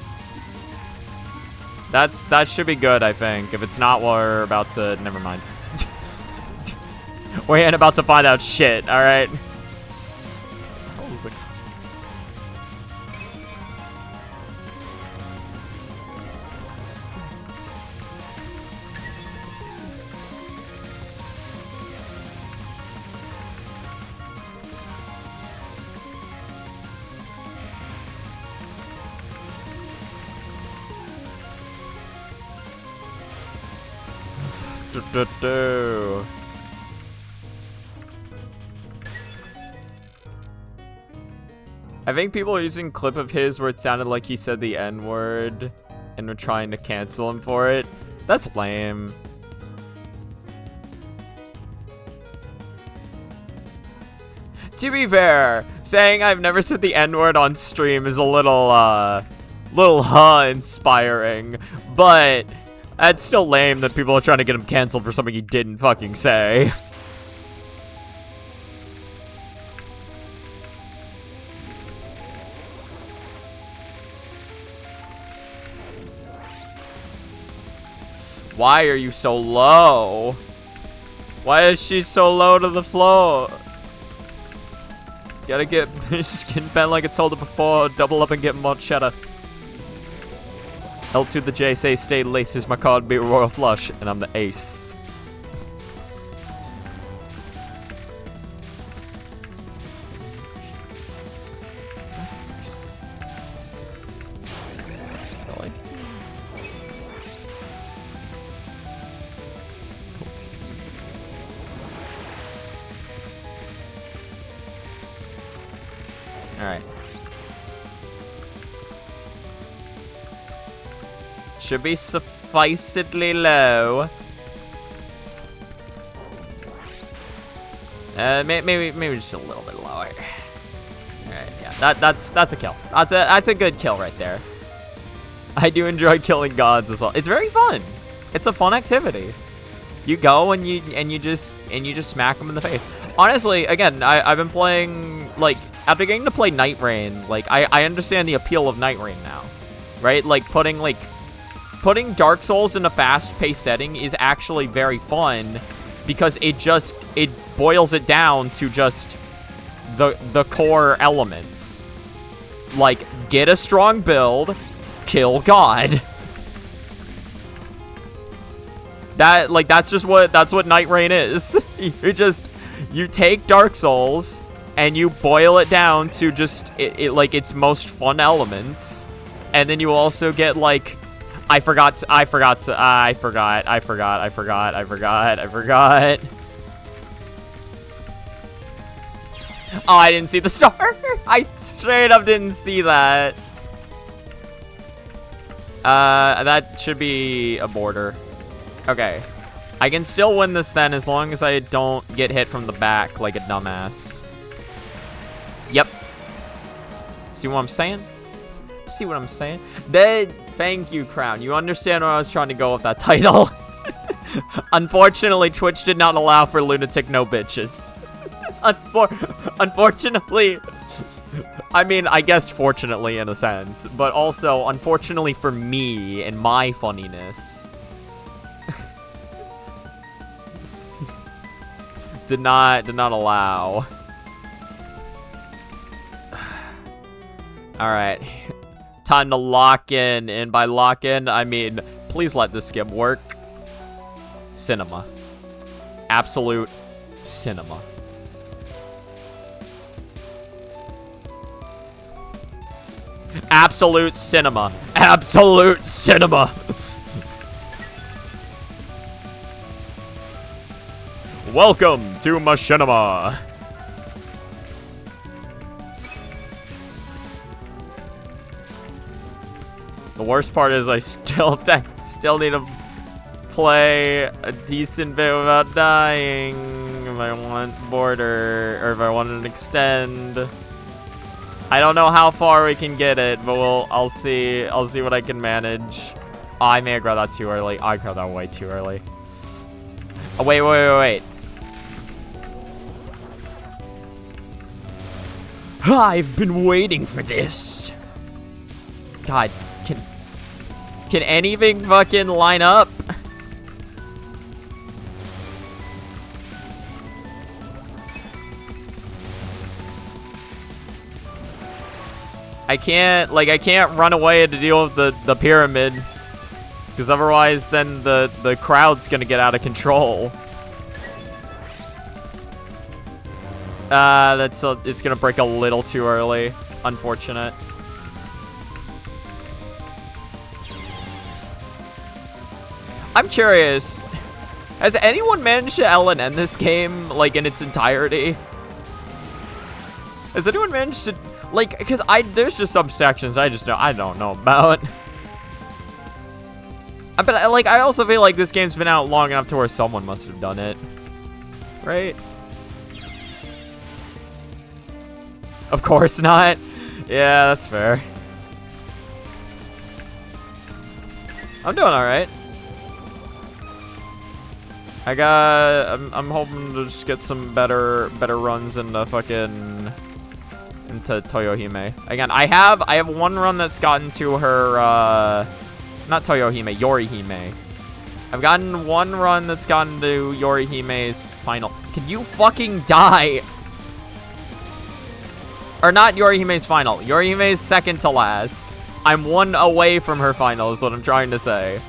That should be good, I think. If it's not, we're about to... Never mind. We ain't about to find out shit, alright? I think people are using a clip of his where it sounded like he said the N-word and were trying to cancel him for it. That's lame. To be fair, saying I've never said the N-word on stream is a little inspiring, but it's still lame that people are trying to get him canceled for something he didn't fucking say. Why are you so low? Why is she so low to the floor? Gotta get, she's getting bent like I told her before. Double up and get more cheddar. L to the J, say stay laces. My card be royal flush, and I'm the ace. Silly. Alright. Should be sufficedly low. Maybe just a little bit lower. Alright, yeah. That's a kill. That's a good kill right there. I do enjoy killing gods as well. It's very fun. It's a fun activity. You go and you just smack them in the face. Honestly, again, I've been playing, like, after getting to play Night Rain, like, I understand the appeal of Night Rain now, right? Like, putting Dark Souls in a fast-paced setting is actually very fun because it boils it down to just the core elements. Like, get a strong build, kill God. That's what Night Rain is. You take Dark Souls and you boil it down to just its most fun elements, and then you also get, like, I forgot. Oh, I didn't see the star. I straight up didn't see that. That should be a border. Okay. I can still win this then as long as I don't get hit from the back like a dumbass. Yep. See what I'm saying? See what I'm saying? Thank you, Crown. You understand where I was trying to go with that title. Unfortunately, Twitch did not allow for lunatic no bitches. Unfortunately. I mean, I guess fortunately in a sense, but also unfortunately for me and my funniness. did not allow. All right. Time to lock in, and by lock in, I mean, please let this skip work. Cinema. Absolute cinema. Absolute cinema. Absolute cinema. Welcome to Machinima. The worst part is I still need to play a decent bit without dying if I want border, or if I want to extend. I don't know how far we can get it, but I'll see what I can manage. Oh, I may have grabbed that too early. I grabbed that way too early. Oh, wait. I've been waiting for this. God, can anything fucking line up? I can't run away to deal with the pyramid, because otherwise then the crowd's gonna get out of control. It's gonna break a little too early. Unfortunate. I'm curious. Has anyone managed to LNN this game, like, in its entirety? Has anyone managed to, like, because there's just some sections I don't know about. But, like, I also feel like this game's been out long enough to where someone must have done it. Right? Of course not. Yeah, that's fair. I'm doing alright. I'm hoping to just get some better runs in the fucking into Toyohime. Again, I have one run that's gotten to her not Toyohime, Yorihime. I've gotten one run that's gotten to Yorihime's final. Can you fucking die? Or not Yorihime's final. Yorihime's second to last. I'm one away from her final is what I'm trying to say.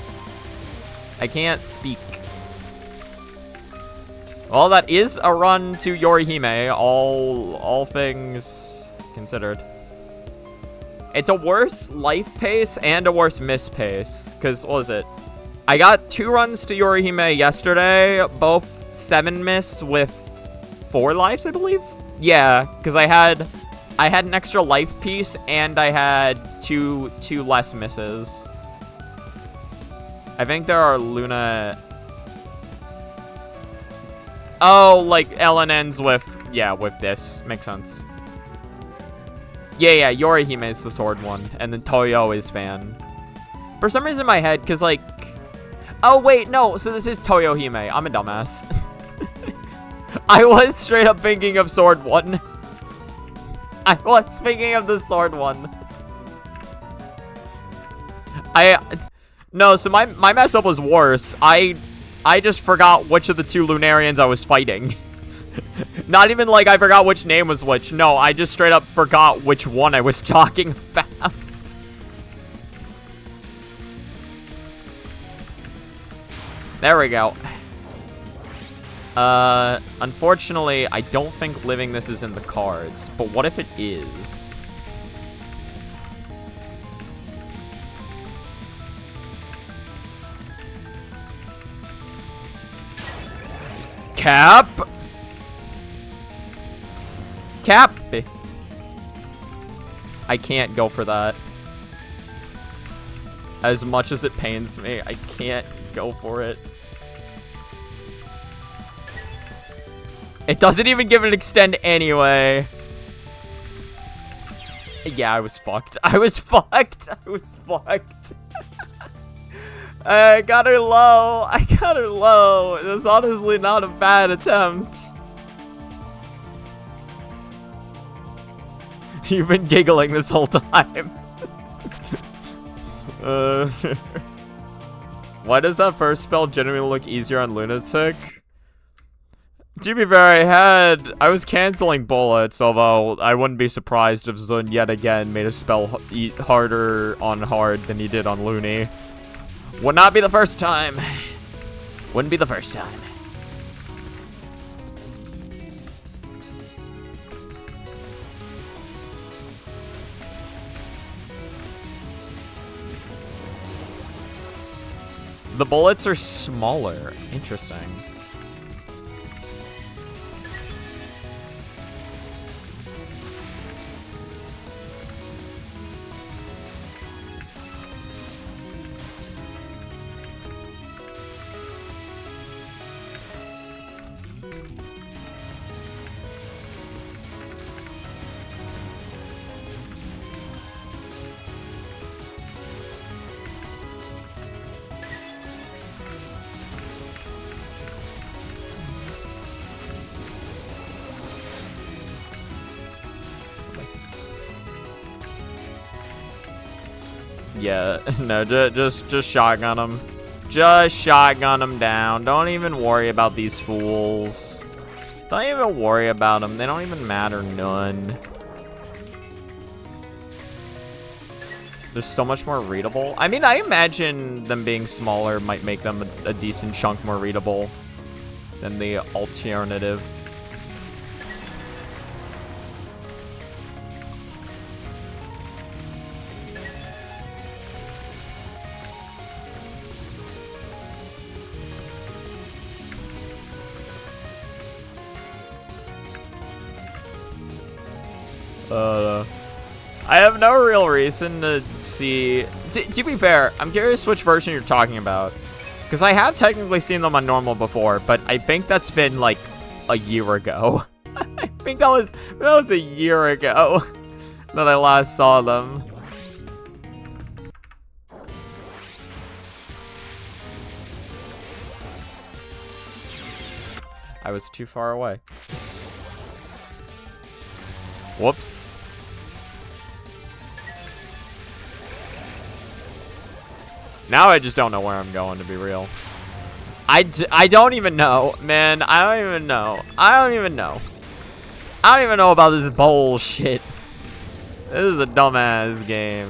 I can't speak. Well, that is a run to Yorihime, all things considered. It's a worse life pace and a worse miss pace. Because, what was it? I got 2 runs to Yorihime yesterday. Both 7 miss with 4 lives, I believe? Yeah, because I had an extra life piece and I had two less misses. I think there are Luna... Oh, like LNNs with... Yeah, with this. Makes sense. Yeah, Yorihime is the sword one. And then Toyo is Fan. For some reason in my head, because like... Oh, wait, no. So this is Toyohime. I'm a dumbass. I was straight up thinking of sword one. I was thinking of the sword one. No, so my mess up was worse. I just forgot which of the 2 Lunarians I was fighting. Not even like I forgot which name was which. No, I just straight up forgot which one I was talking about. There we go. Unfortunately, I don't think living this is in the cards. But what if it is? Cap! I can't go for that. As much as it pains me, I can't go for it. It doesn't even give it an extend anyway. Yeah, I was fucked. I was fucked. I got her low. It was honestly not a bad attempt. You've been giggling this whole time. Why does that first spell genuinely look easier on Lunatic? To be fair, I was canceling bullets, although I wouldn't be surprised if Zun yet again made a spell eat harder on hard than he did on Looney. Would not be the first time. Wouldn't be the first time. The bullets are smaller. Interesting. Yeah, no, just shotgun them. Just shotgun them down. Don't even worry about these fools. Don't even worry about them. They don't even matter none. They're so much more readable. I mean, I imagine them being smaller might make them a decent chunk more readable than the alternative. I have no real reason to see. To be fair, I'm curious which version you're talking about. Because I have technically seen them on normal before, but I think that's been like a year ago. I think that was a year ago that I last saw them. I was too far away. Whoops. Now I just don't know where I'm going, to be real. I don't even know, man. I don't even know. I don't even know about this bullshit. This is a dumbass game.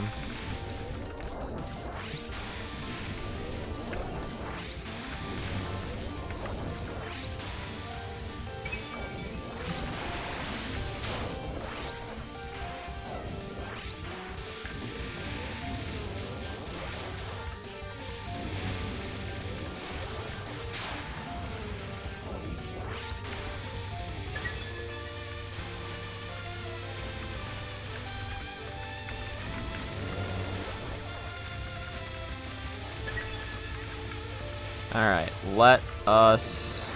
Alright, let us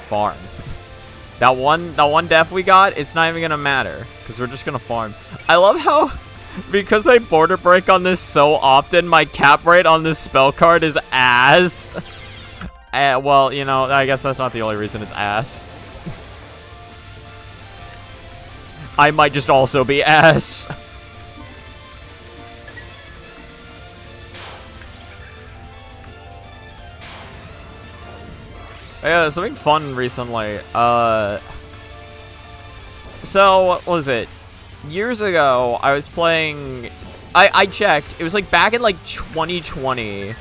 farm. That one def we got, it's not even gonna matter, because we're just gonna farm. I love how, because I border break on this so often, my cap rate on this spell card is ass. Well, you know, I guess that's not the only reason it's ass. I might just also be ass. Yeah, something fun recently. So, what was it? Years ago, I was playing... I checked. It was like back in like 2020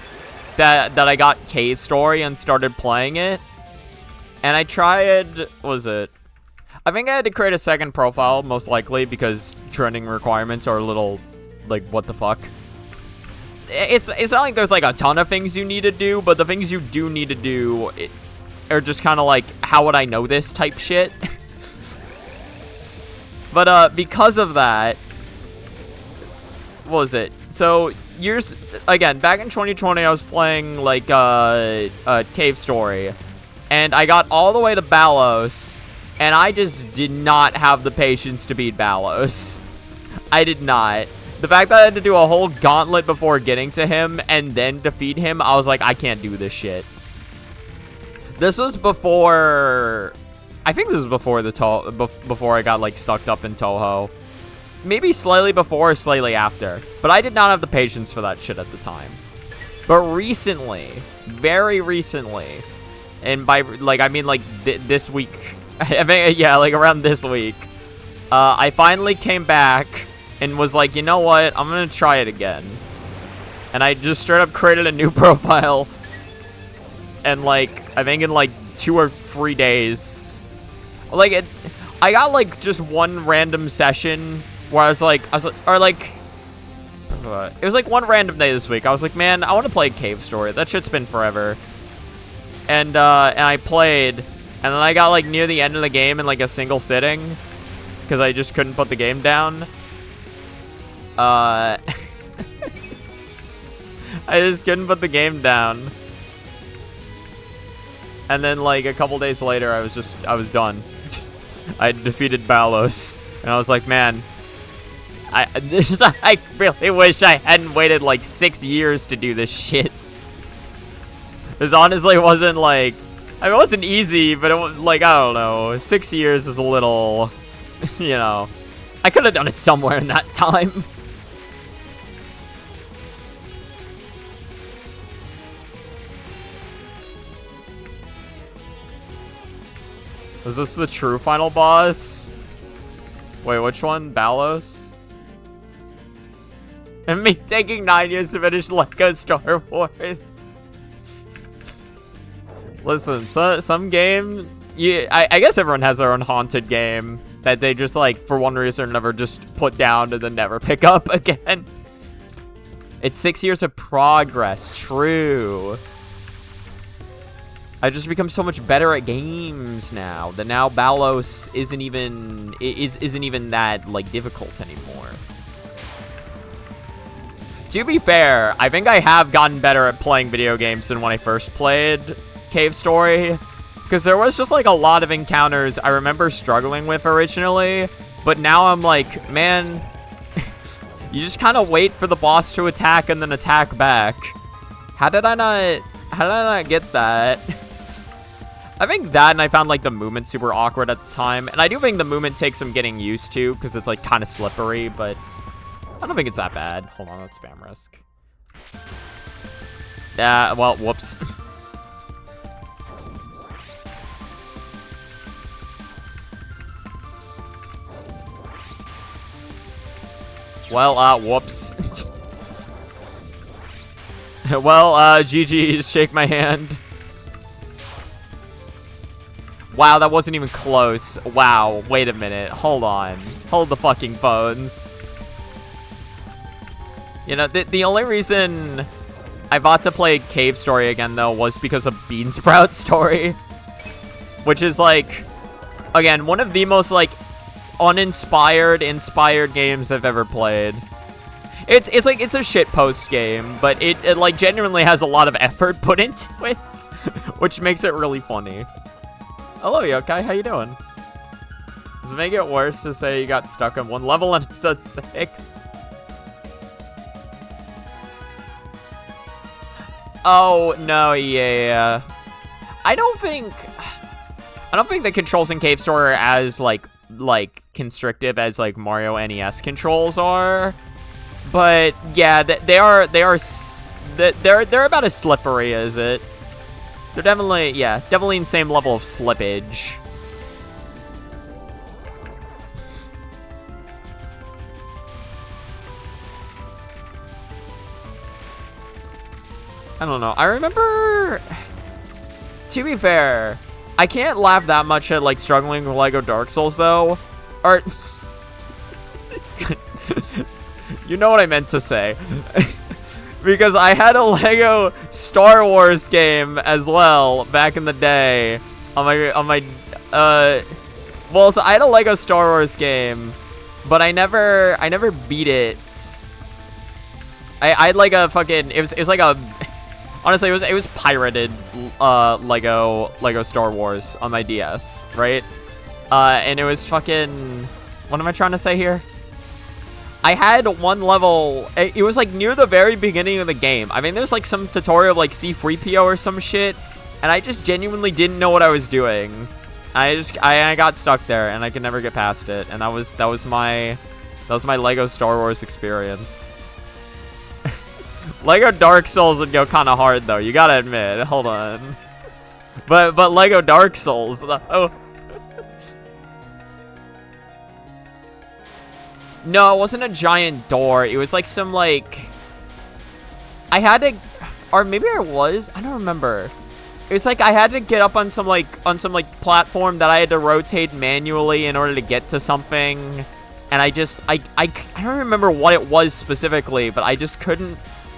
that I got Cave Story and started playing it. And I tried... What was it? I think I had to create a second profile, most likely, because trending requirements are a little... like, what the fuck? It's not like there's like a ton of things you need to do, but the things you do need to do... Or just kind of like, how would I know this type shit? But, because of that, what was it? So, again, back in 2020, I was playing, like, Cave Story. And I got all the way to Balos, and I just did not have the patience to beat Balos. I did not. The fact that I had to do a whole gauntlet before getting to him, and then defeat him, I was like, I can't do this shit. This was before... I think this was before before I got, like, sucked up in Touhou. Maybe slightly before or slightly after. But I did not have the patience for that shit at the time. But recently, very recently, and by, like, I mean, like, this week. I mean, yeah, like, around this week. I finally came back and was like, you know what? I'm gonna try it again. And I just straight up created a new profile. And, like, I think in, like, 2 or 3 days, like, I got, like, just one random session where it was like, it was, like, one random day this week. I was like, man, I want to play Cave Story. That shit's been forever. And I played, and then I got, like, near the end of the game in, like, a single sitting, because I just couldn't put the game down. I just couldn't put the game down. And then, like, a couple days later, I was done. I defeated Balos. And I was like, man, I really wish I hadn't waited, like, 6 years to do this shit. This honestly wasn't, like, I mean, it wasn't easy, but it was, like, I don't know. 6 years is a little, you know. I could have done it somewhere in that time. Is this the true final boss? Wait, which one? Balos? And me taking 9 years to finish Lego Star Wars. Listen, some game... I guess everyone has their own haunted game that they just, like, for one reason or another, just put down and then never pick up again. It's 6 years of progress. True. I've just become so much better at games now that now Balos isn't even that like difficult anymore. To be fair, I think I have gotten better at playing video games than when I first played Cave Story, because there was just like a lot of encounters I remember struggling with originally, but now I'm like, man, you just kind of wait for the boss to attack and then attack back. How did I not get that? I think that, and I found like the movement super awkward at the time, and I do think the movement takes some getting used to because it's like kind of slippery, but I don't think it's that bad. Hold on, let's spam risk. Well, whoops. Well, whoops. Well, GG's, shake my hand. Wow, that wasn't even close. Wow, wait a minute. Hold on. Hold the fucking phones. You know, the only reason I bought to play Cave Story again, though, was because of Bean Sprout Story. Which is, like, again, one of the most, like, uninspired, inspired games I've ever played. It's like, it's a shitpost game, but it, like, genuinely has a lot of effort put into it. Which makes it really funny. Hello, Yokai, how you doing? Does it make it worse to say you got stuck on one level in episode 6? Oh, no, yeah. I don't think the controls in Cave Story are as, like constrictive as, like, Mario NES controls are. But, yeah, they're about as slippery as it. They're definitely in the same level of slippage. I don't know. I remember, to be fair, I can't laugh that much at, like, struggling with Lego Dark Souls, though. Or, you know what I meant to say. Because I had a Lego Star Wars game as well back in the day on my well, so I had a Lego Star Wars game, but I never beat it. I had like a fucking it was like a honestly it was pirated Lego Star Wars on my DS, right? And it was fucking, what am I trying to say here? I had one level, it was like near the very beginning of the game. I mean, there's like some tutorial of like C-3PO or some shit, and I just genuinely didn't know what I was doing. I got stuck there, and I could never get past it, and that was my Lego Star Wars experience. Lego Dark Souls would go kind of hard though, you gotta admit. Hold on, but Lego Dark Souls, oh. No, it wasn't a giant door. It was like some like, I had to, or maybe I don't remember. It was like I had to get up on some platform that I had to rotate manually in order to get to something. And I don't remember what it was specifically, but I just couldn't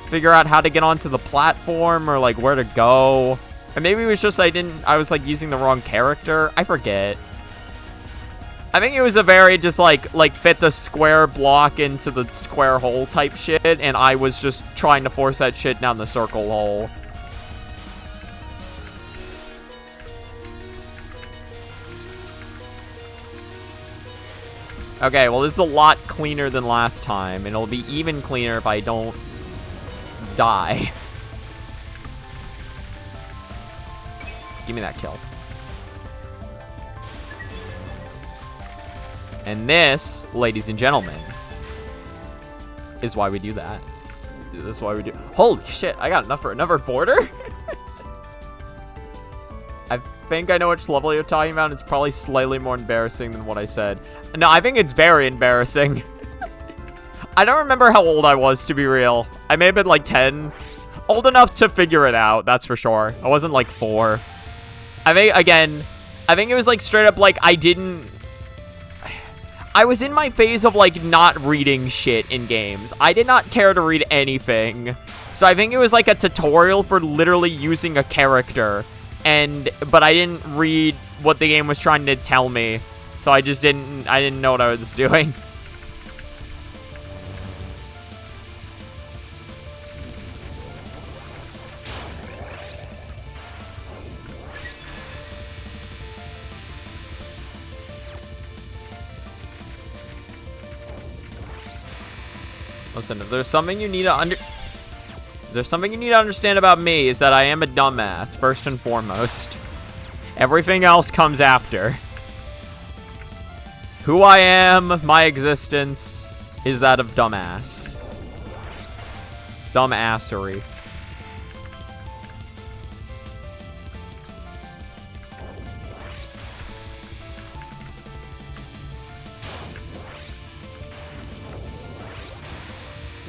figure out how to get onto the platform or like where to go. And maybe it was just I was like using the wrong character. I forget. I think it was a very just like fit the square block into the square hole type shit, and I was just trying to force that shit down the circle hole. Okay, well, this is a lot cleaner than last time, and it'll be even cleaner if I don't die. Give me that kill. And this, ladies and gentlemen, is why we do that. This is why we do. Holy shit, I got enough for another border? I think I know which level you're talking about. It's probably slightly more embarrassing than what I said. No, I think it's very embarrassing. I don't remember how old I was, to be real. I may have been like 10. Old enough to figure it out, that's for sure. I wasn't like 4. I think it was like straight up like I was in my phase of like not reading shit in games. I did not care to read anything. So I think it was like a tutorial for literally using a character. but I didn't read what the game was trying to tell me, so I didn't know what I was doing. Listen, if there's something you need to understand about me, is that I am a dumbass, first and foremost. Everything else comes after. Who I am, my existence, is that of dumbass. Dumbassery.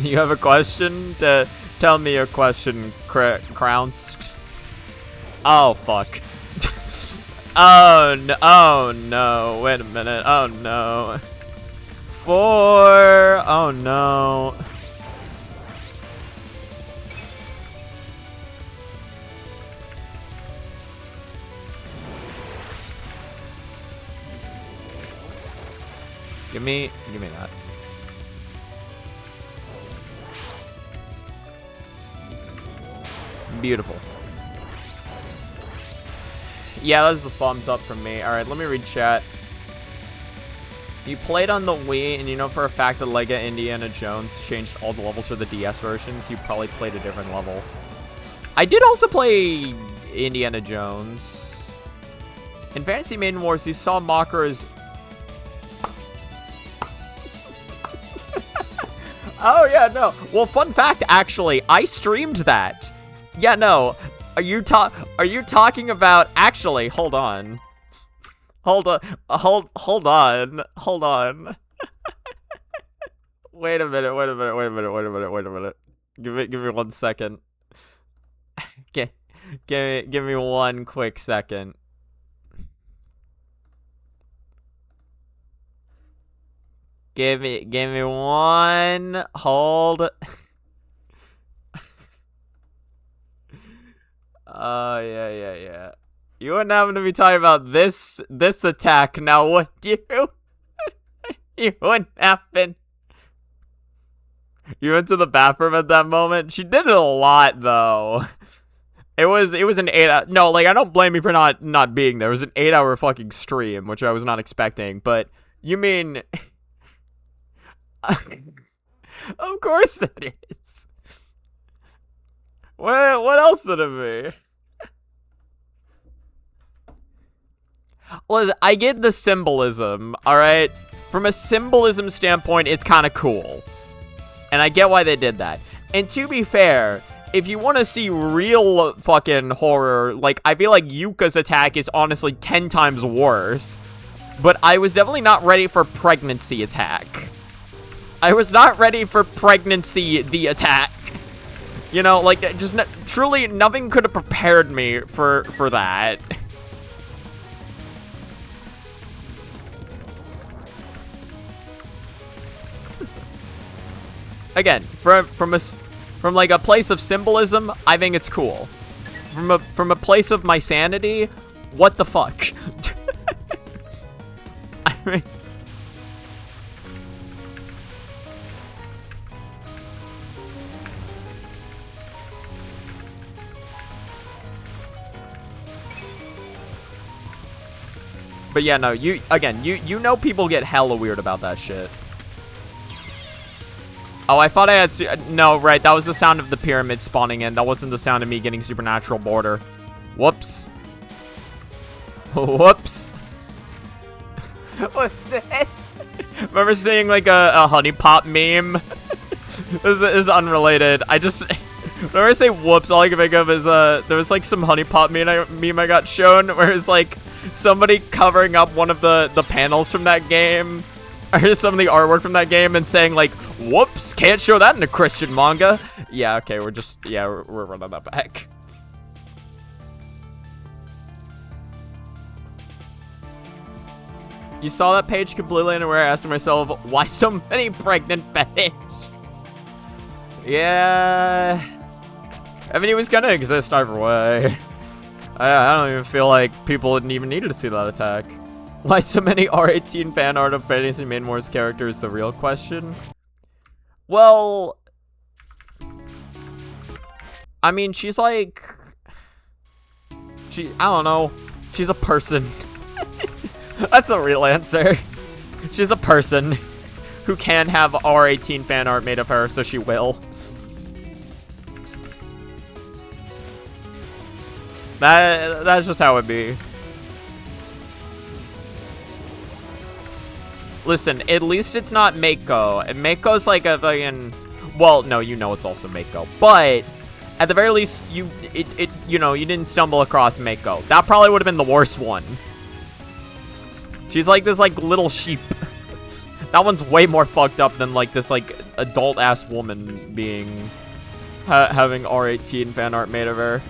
You have a question? Tell me your question, Crownst. Oh, fuck. Oh, no. Wait a minute. Oh, no. 4. Oh, no. Give me that. Beautiful. Yeah, that's the thumbs up from me. Alright, let me read chat. You played on the Wii, and you know for a fact that Lego Indiana Jones changed all the levels for the DS versions. You probably played a different level. I did also play Indiana Jones. In Fantasy Maiden Wars, you saw mockers... Oh, yeah, no. Well, fun fact, actually, I streamed that. Yeah, no. Are you talking about... Actually, hold on. Hold on. Wait a minute. Give me 1 second. Give me 1 quick second. Give me one. Hold. Yeah. You wouldn't happen to be talking about this attack now, would you? You wouldn't happen. You went to the bathroom at that moment? She did it a lot, though. It was an 8-hour... No, like, I don't blame you for not being there. It was an 8-hour fucking stream, which I was not expecting. But, you mean... Of course it is. What else would it be? Listen, I get the symbolism, alright? From a symbolism standpoint, it's kind of cool. And I get why they did that. And to be fair, if you want to see real fucking horror, like, I feel like Yuka's attack is honestly 10 times worse. But I was definitely not ready for pregnancy attack. I was not ready for pregnancy the attack. You know, like, just truly nothing could have prepared me for that. Again, from like a place of symbolism, I think it's cool. From a place of my sanity, what the fuck? I mean, but yeah, no, you know people get hella weird about that shit. Oh, I thought I had... No, right, that was the sound of the pyramid spawning in. That wasn't the sound of me getting supernatural border. Whoops. Whoops. What's it? Remember seeing, like, a honey pop meme? This is unrelated. I just... Whenever I say whoops, all I can think of is, there was, like, some honey pop meme I got shown, where it's, like, somebody covering up one of the panels from that game, or some of the artwork from that game, and saying, like, whoops, can't show that in a Christian manga. Yeah, okay, we're running that back. You saw that page completely unaware, asking myself, why so many pregnant fish? Yeah. I mean, he was gonna exist either way. I don't even feel like people didn't even need to see that attack. Why so many R18 fan art of Fantasy Main Wars character is the real question. Well, I mean, she's like, I don't know. She's a person. That's the real answer. She's a person who can have R18 fan art made of her, so she will. That's just how it be. Listen, at least it's not Mako. And Mako's like a fucking... Well, no, you know it's also Mako. But, at the very least, you know, you didn't stumble across Mako. That probably would have been the worst one. She's like this, like, little sheep. That one's way more fucked up than, like, this, like, adult-ass woman being... having R18 fan art made of her.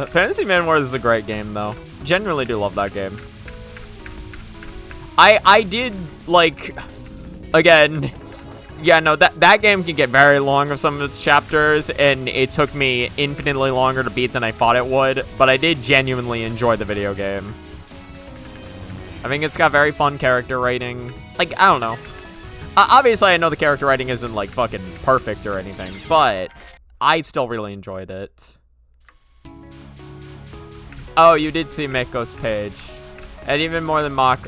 Fantasy Man Wars is a great game, though. Genuinely do love that game. I did, like, again, yeah, no, that game can get very long of some of its chapters, and it took me infinitely longer to beat than I thought it would, but I did genuinely enjoy the video game. I think it's got very fun character writing. Like, I don't know. Obviously, I know the character writing isn't, like, fucking perfect or anything, but I still really enjoyed it. Oh, you did see Mako's page. And even more than Mock.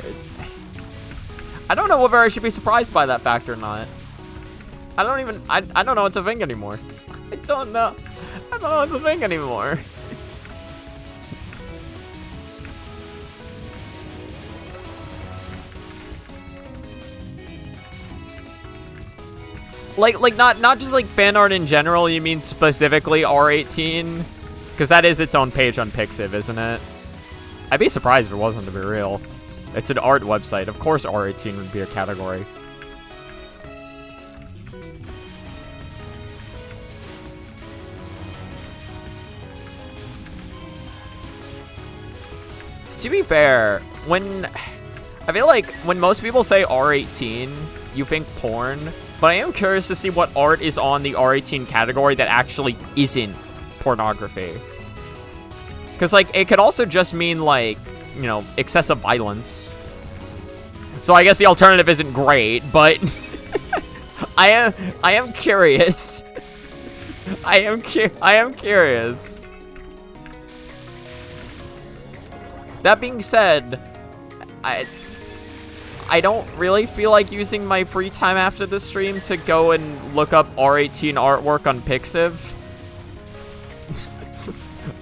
I don't know whether I should be surprised by that fact or not. I don't know what to think anymore. I don't know what to think anymore. Like not just like fan art in general, you mean specifically R18? Because that is its own page on Pixiv, isn't it? I'd be surprised if it wasn't, to be real. It's an art website. Of course R18 would be a category. To be fair, I feel like when most people say R18, you think porn. But I am curious to see what art is on the R18 category that actually isn't pornography. Because, like, it could also just mean, like, you know, excessive violence. So I guess the alternative isn't great, but I am curious. I am curious. That being said, I don't really feel like using my free time after the stream to go and look up R18 artwork on Pixiv.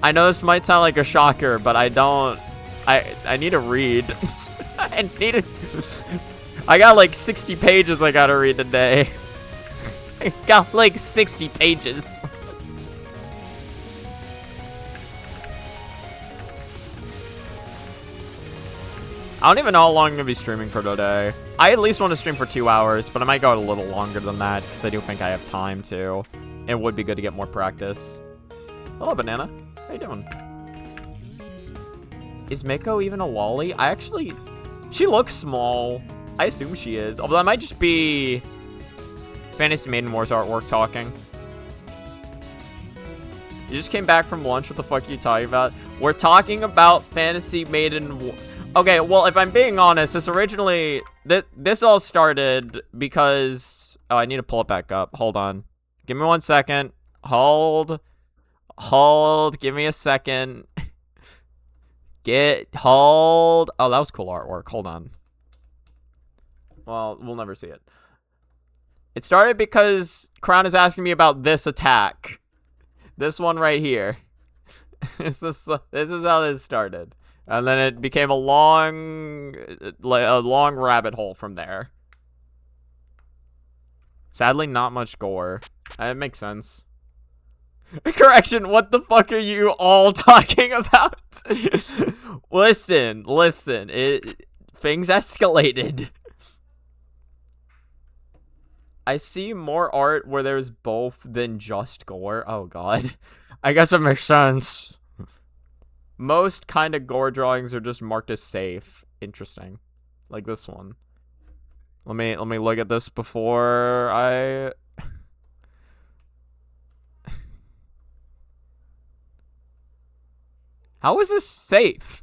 I know this might sound like a shocker, but I need to read. I got like 60 pages I gotta read today. I got like 60 pages. I don't even know how long I'm going to be streaming for today. I at least want to stream for 2 hours, but I might go a little longer than that, because I do think I have time to. It would be good to get more practice. Hello, Banana. How you doing? Is Miko even a lolly? She looks small. I assume she is. Although that might just be Fantasy Maiden Wars artwork talking. You just came back from lunch. What the fuck are you talking about? We're talking about Fantasy Maiden Wars. Okay, well, if I'm being honest, this all started because... Oh, I need to pull it back up. Hold on. Give me 1 second. Hold. Give me a second. Hold. Oh, that was cool artwork. Hold on. Well, we'll never see it. It started because Crown is asking me about this attack. This one right here. This is how this started. And then it became a long rabbit hole from there. Sadly, not much gore. It makes sense. Correction, what the fuck are you all talking about? Listen. Things escalated. I see more art where there's both than just gore. Oh god. I guess it makes sense. Most kind of gore drawings are just marked as safe. Interesting. Like this one. Let me look at this before I... How is this safe?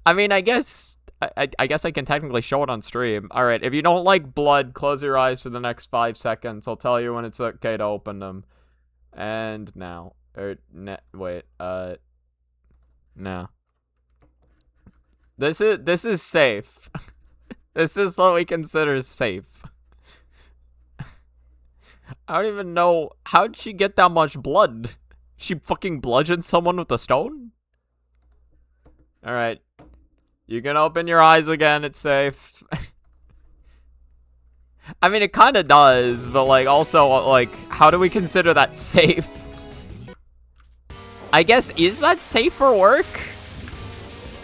I mean, I guess I guess I can technically show it on stream. All right, if you don't like blood, close your eyes for the next 5 seconds. I'll tell you when it's okay to open them. And now, wait, no. This is safe. This is what we consider safe. I don't even know, how'd she get that much blood? She fucking bludgeoned someone with a stone? Alright. You can open your eyes again, it's safe. I mean, it kind of does, but, like, also, like, how do we consider that safe? I guess, is that safe for work?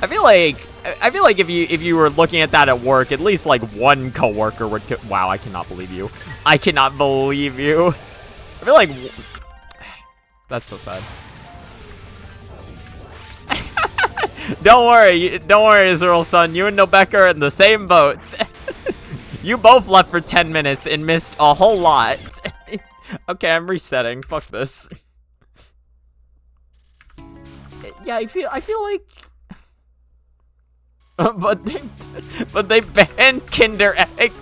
I feel like if you were looking at that at work, at least, like, one coworker would... Wow, I cannot believe you. I cannot believe you. I feel like... That's so sad. Don't worry, Israel-san. You and Nobeka are in the same boat. You both left for 10 minutes and missed a whole lot. Okay, I'm resetting. Fuck this. Yeah, I feel like... but they banned Kinder eggs.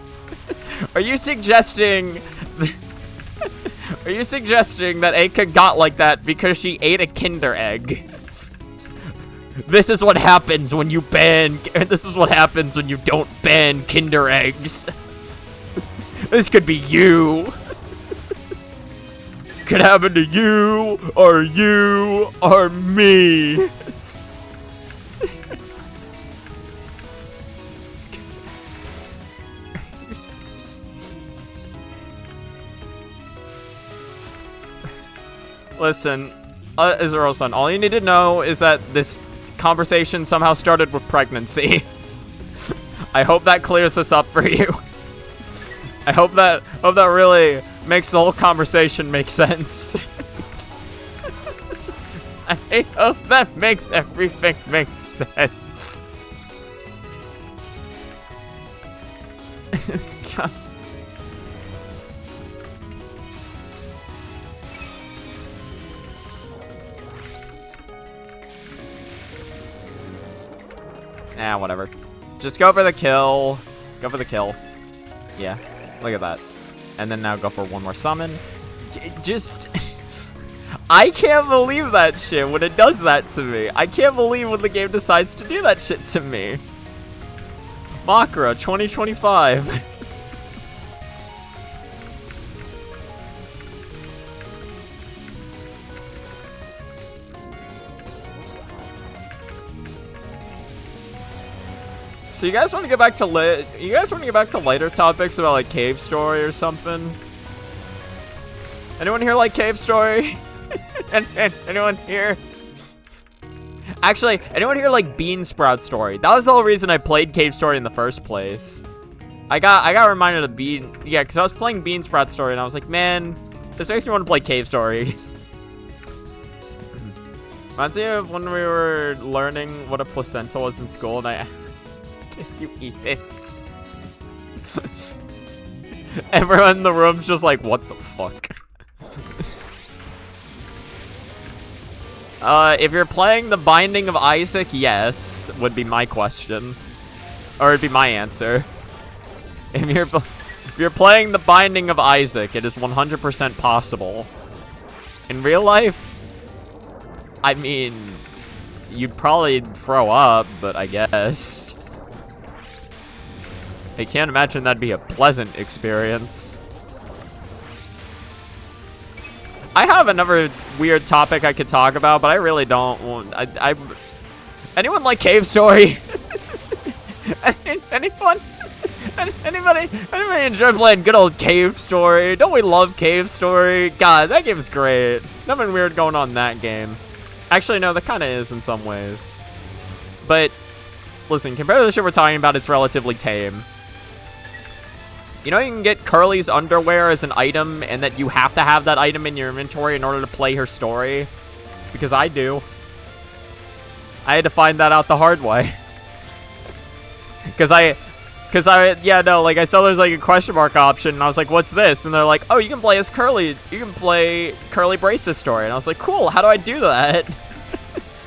Are you suggesting... Are you suggesting that Aika got like that because she ate a Kinder egg? This is what happens when you ban... This is what happens when you don't ban Kinder eggs. This could be you. Could happen to you, or me. Listen, Izuru-san, all you need to know is that this conversation somehow started with pregnancy. I hope that clears this up for you. I hope that really makes the whole conversation make sense. I hope that makes everything make sense. God. Nah, whatever. Just go for the kill. Go for the kill. Yeah, look at that. And then now go for one more summon. Just... I can't believe that shit when it does that to me. I can't believe when the game decides to do that shit to me. Makara 2025. So you guys want to get back to later topics about like Cave Story or something? Anyone here like Cave Story? Anyone here? Actually, anyone here like Bean Sprout Story? That was the whole reason I played Cave Story in the first place. I got reminded of Bean, yeah, because I was playing Bean Sprout Story and I was like, man, this makes me want to play Cave Story. Reminds me of when we were learning what a placenta was in school and I... You eat it. Everyone in the room's just like, what the fuck? If you're playing The Binding of Isaac, yes, would be my question. Or it'd be my answer. If you're playing The Binding of Isaac, it is 100% possible. In real life, I mean, you'd probably throw up, but I guess. I can't imagine that'd be a pleasant experience. I have another weird topic I could talk about, but I really don't want... Anyone like Cave Story? Anyone? Anybody enjoy playing good old Cave Story? Don't we love Cave Story? God, that game is great. Nothing weird going on in that game. Actually, no, that kind of is in some ways. But, listen, compared to the shit we're talking about, it's relatively tame. You know you can get Curly's underwear as an item, and that you have to have that item in your inventory in order to play her story? Because I do. I had to find that out the hard way. Yeah, no, like, I saw there's, like, a question mark option, and I was like, what's this? And they're like, oh, you can play as Curly. You can play Curly Brace's story. And I was like, cool, how do I do that?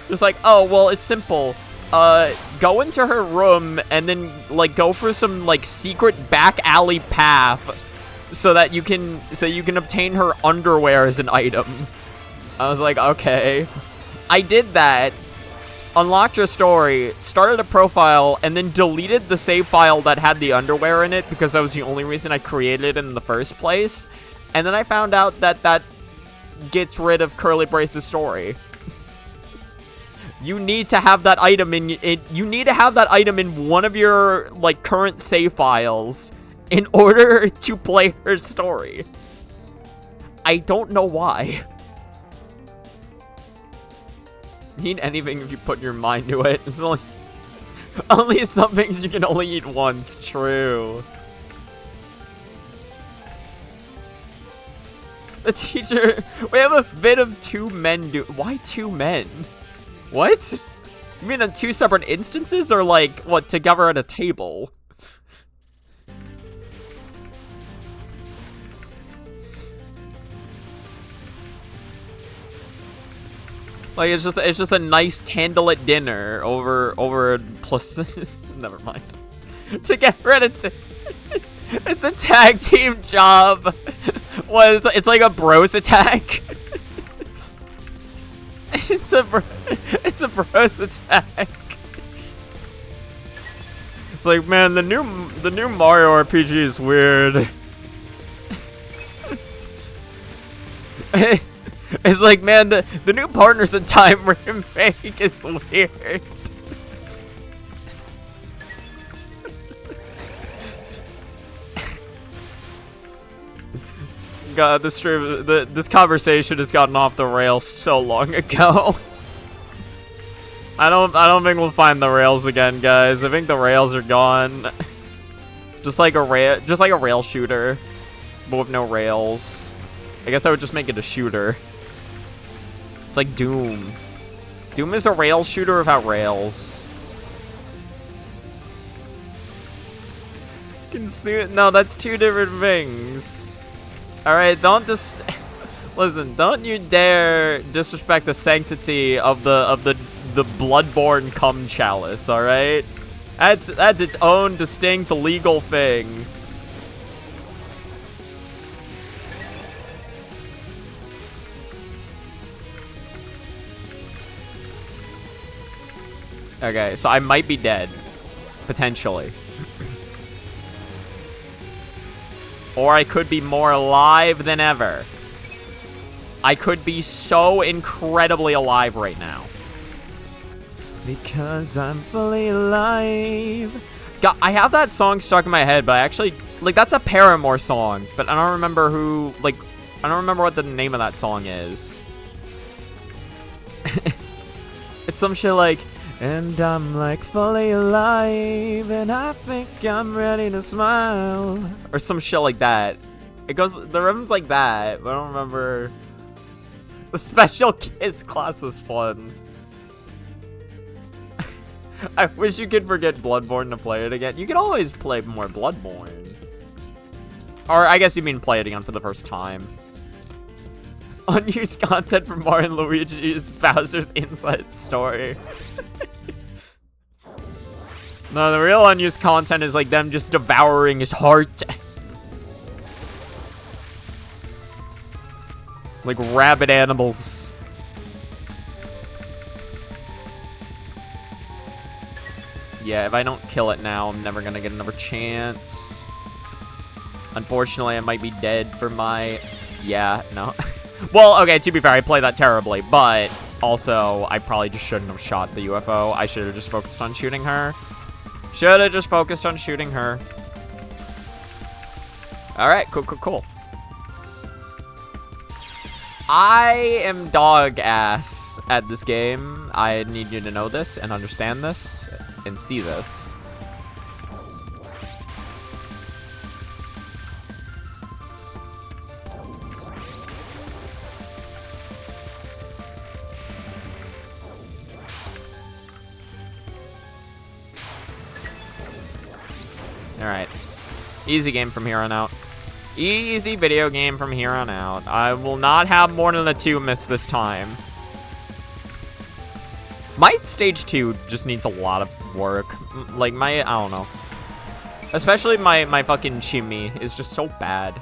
Just like, oh, well, it's simple. Go into her room, and then, like, go for some, like, secret back alley path so that you can obtain her underwear as an item. I was like, okay. I did that. Unlocked her story, started a profile, and then deleted the save file that had the underwear in it because that was the only reason I created it in the first place. And then I found out that that gets rid of Curly Brace's story. You need to have that item in it. You need to have that item in one of your, like, current save files in order to play her story. I don't know why. Eat anything if you put your mind to it. It's only some things you can only eat once. True. The teacher. We have a bit of two men do. Why two men? What? You mean in two separate instances, or like what, together at a table? Like, it's just a nice candlelit dinner over plus never mind. To get rid of it's a tag team job. What, it's like a bros attack. It's a bros attack. It's like, man, the new Mario RPG is weird. It's like, man, the new Partners in Time remake is weird. God, this conversation has gotten off the rails so long ago. I don't think we'll find the rails again, guys. I think the rails are gone. Just like a rail shooter, but with no rails. I guess I would just make it a shooter. It's like Doom. Doom is a rail shooter without rails. No, that's two different things. Alright, don't just... Listen, don't you dare disrespect the sanctity of the Bloodborne cum chalice, alright? That's its own distinct legal thing. Okay, so I might be dead. Potentially. Or I could be more alive than ever. I could be so incredibly alive right now. Because I'm fully alive. God, I have that song stuck in my head, but I actually... Like, that's a Paramore song, but I don't remember who... Like, I don't remember what the name of that song is. It's some shit like... And I'm like fully alive, and I think I'm ready to smile. Or some shit like that. It goes, the rhythm's like that, but I don't remember. The special kiss class is fun. I wish you could forget Bloodborne to play it again. You can always play more Bloodborne. Or I guess you mean play it again for the first time. Unused content from Mario and Luigi's Bowser's Inside Story. No, the real unused content is like them just devouring his heart. Like rabid animals. Yeah, if I don't kill it now, I'm never gonna get another chance. Unfortunately, I might be dead for my... Yeah, no. Well, okay, to be fair, I play that terribly, but also, I probably just shouldn't have shot the UFO. I should have just focused on shooting her. Should have just focused on shooting her. Alright, cool. I am dog ass at this game. I need you to know this and understand this and see this. Alright. Easy game from here on out. Easy video game from here on out. I will not have more than a 2 miss this time. My stage 2 just needs a lot of work. Like, I don't know. Especially my fucking chimney is just so bad.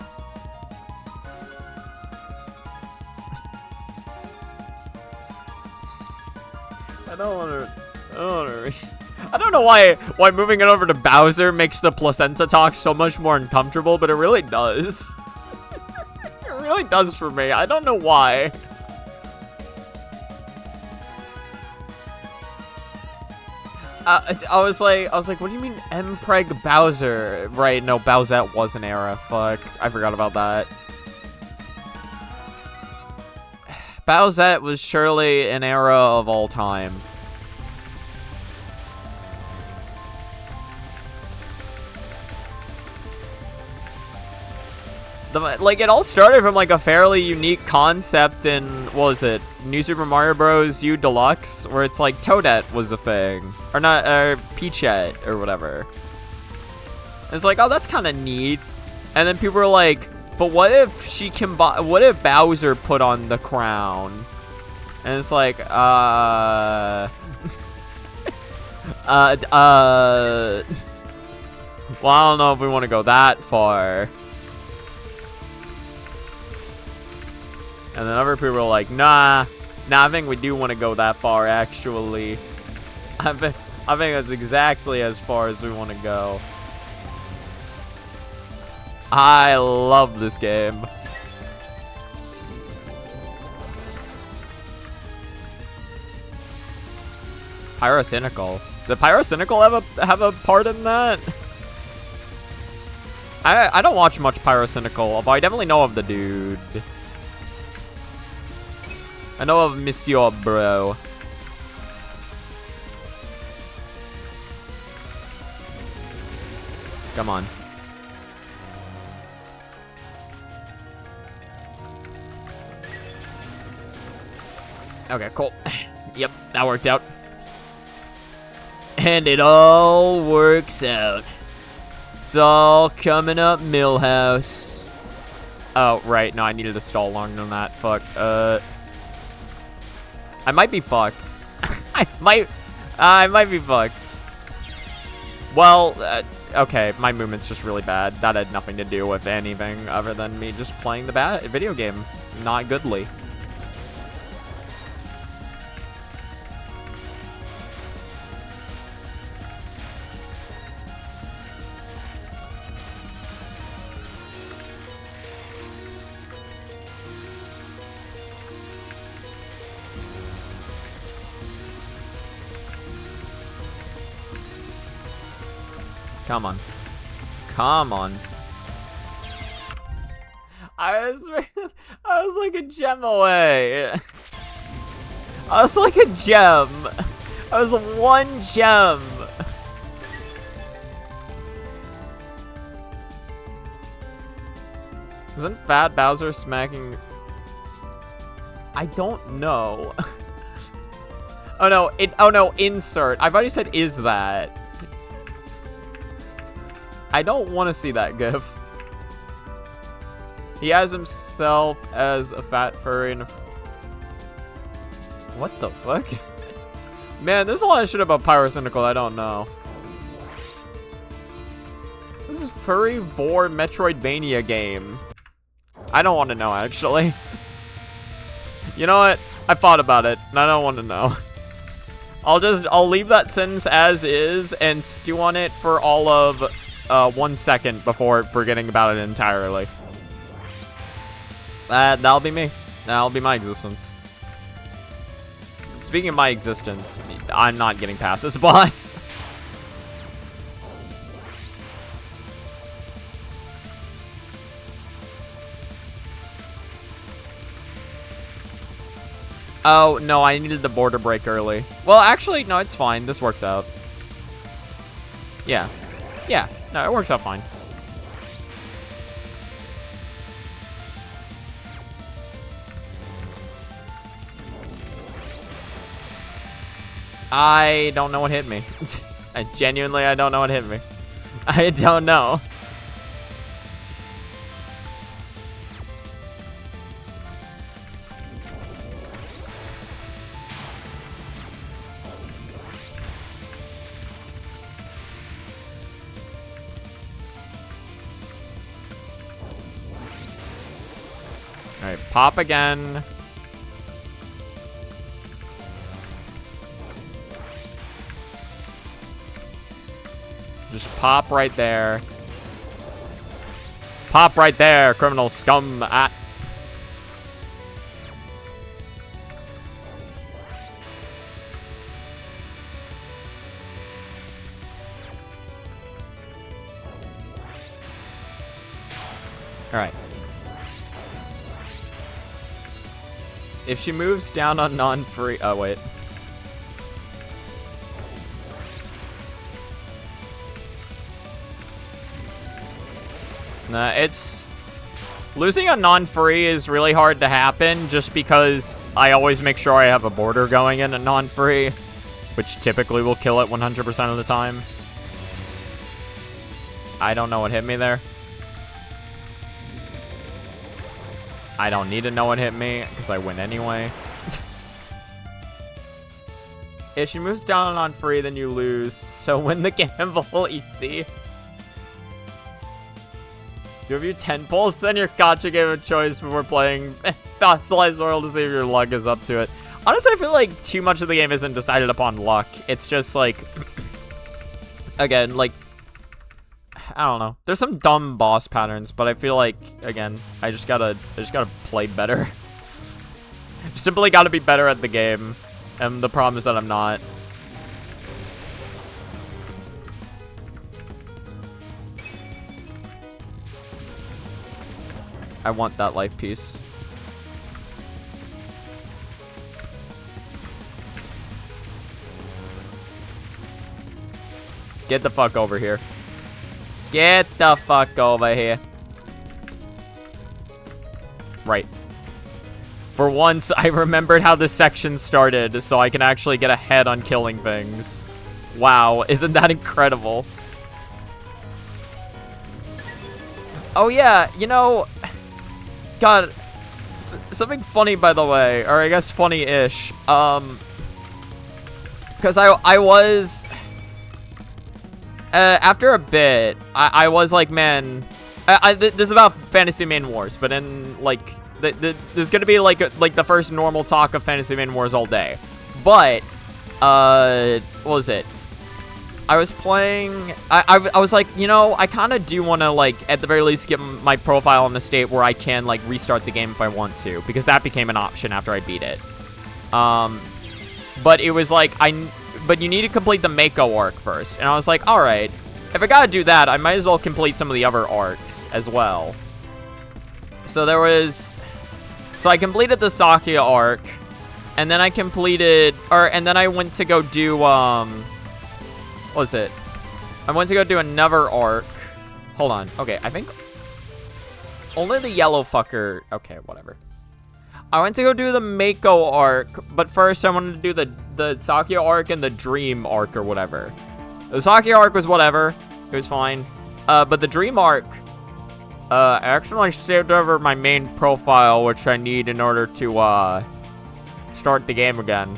I don't know why moving it over to Bowser makes the placenta talk so much more uncomfortable, but it really does. It really does for me. I don't know why. I was like, what do you mean Mpreg Bowser? Right, no, Bowsette was an era. Fuck, I forgot about that. Bowsette was surely an era of all time. Like, it all started from, like, a fairly unique concept in, what was it, New Super Mario Bros. U Deluxe, where it's like Toadette was a thing. Or not, Peachette, or whatever. And it's like, oh, that's kind of neat. And then people were like, but what if what if Bowser put on the crown? And it's like, well, I don't know if we want to go that far. And then other people were like, nah, I think we do want to go that far, actually. I think that's exactly as far as we want to go. I love this game. Pyrocynical. Did Pyrocynical have a part in that? I don't watch much Pyrocynical, but I definitely know of the dude. I know of Monsieur Bro. Come on. Okay, cool. Yep, that worked out. And it all works out. It's all coming up Millhouse. Oh, right. No, I needed to stall longer than that. Fuck. I might be fucked. I might be fucked. Well, okay, my movement's just really bad. That had nothing to do with anything other than me just playing the video game. Not goodly. Come on. Come on. I was like a gem away. I was like a gem. I was 1 gem. Isn't Fat Bowser smacking? I don't know. Oh no, insert. I've already said is that. I don't want to see that gif. He has himself as a fat furry and what the fuck? Man, there's a lot of shit about Pyrocynical I don't know. This is Furry Vor Metroidvania game. I don't want to know, actually. You know what? I thought about it, and I don't want to know. I'll leave that sentence as is and stew on it for all of 1 second before forgetting about it entirely. That'll be me. That'll be my existence. Speaking of my existence, I'm not getting past this boss. Oh, no, I needed the border break early. Well, actually, no, it's fine. This works out. Yeah. Yeah, no, it works out fine. I don't know what hit me. I don't know what hit me. I don't know. Alright, pop again. Just pop right there. Pop right there, criminal scum. Ah. Alright. If she moves down on non-free... Oh, wait. Nah, it's... Losing on non-free is really hard to happen just because I always make sure I have a border going in at non-free, which typically will kill it 100% of the time. I don't know what hit me there. I don't need to know what hit me, because I win anyway. If she moves down on free, then you lose. So win the gamble, easy. Do you have your 10 pulls? Then your gotcha game of choice before playing Fossilized World to see if your luck is up to it. Honestly, I feel like too much of the game isn't decided upon luck. It's just like... Again, like... I don't know. There's some dumb boss patterns, but I feel like, again, I just gotta play better. Simply gotta be better at the game. And the problem is that I'm not. I want that life piece. Get the fuck over here. Get the fuck over here. Right. For once, I remembered how this section started, so I can actually get ahead on killing things. Wow, isn't that incredible? Oh yeah, you know... God, something funny, by the way, or I guess funny-ish. Because I was... after a bit, I was like, man, this is about Fantasy Main Wars, but in, like, there's gonna be, like, the first normal talk of Fantasy Main Wars all day. But, what was it? I was playing, I was like, you know, I kind of do want to, like, at the very least get my profile in a state where I can, like, restart the game if I want to, because that became an option after I beat it. But it was like, but you need to complete the Mako arc first. And I was like, alright, if I gotta do that, I might as well complete some of the other arcs as well. So there was... So I completed the Sakya arc. And then I completed... and then I went to go do, what was it? I went to go do another arc. Hold on. Okay, I think... Only the yellow fucker... Okay, whatever. I went to go do the Mako arc, but first I wanted to do the Sakya arc and the Dream arc or whatever. The Sakya arc was whatever. It was fine. But the Dream arc, I actually saved over my main profile, which I need in order to, start the game again.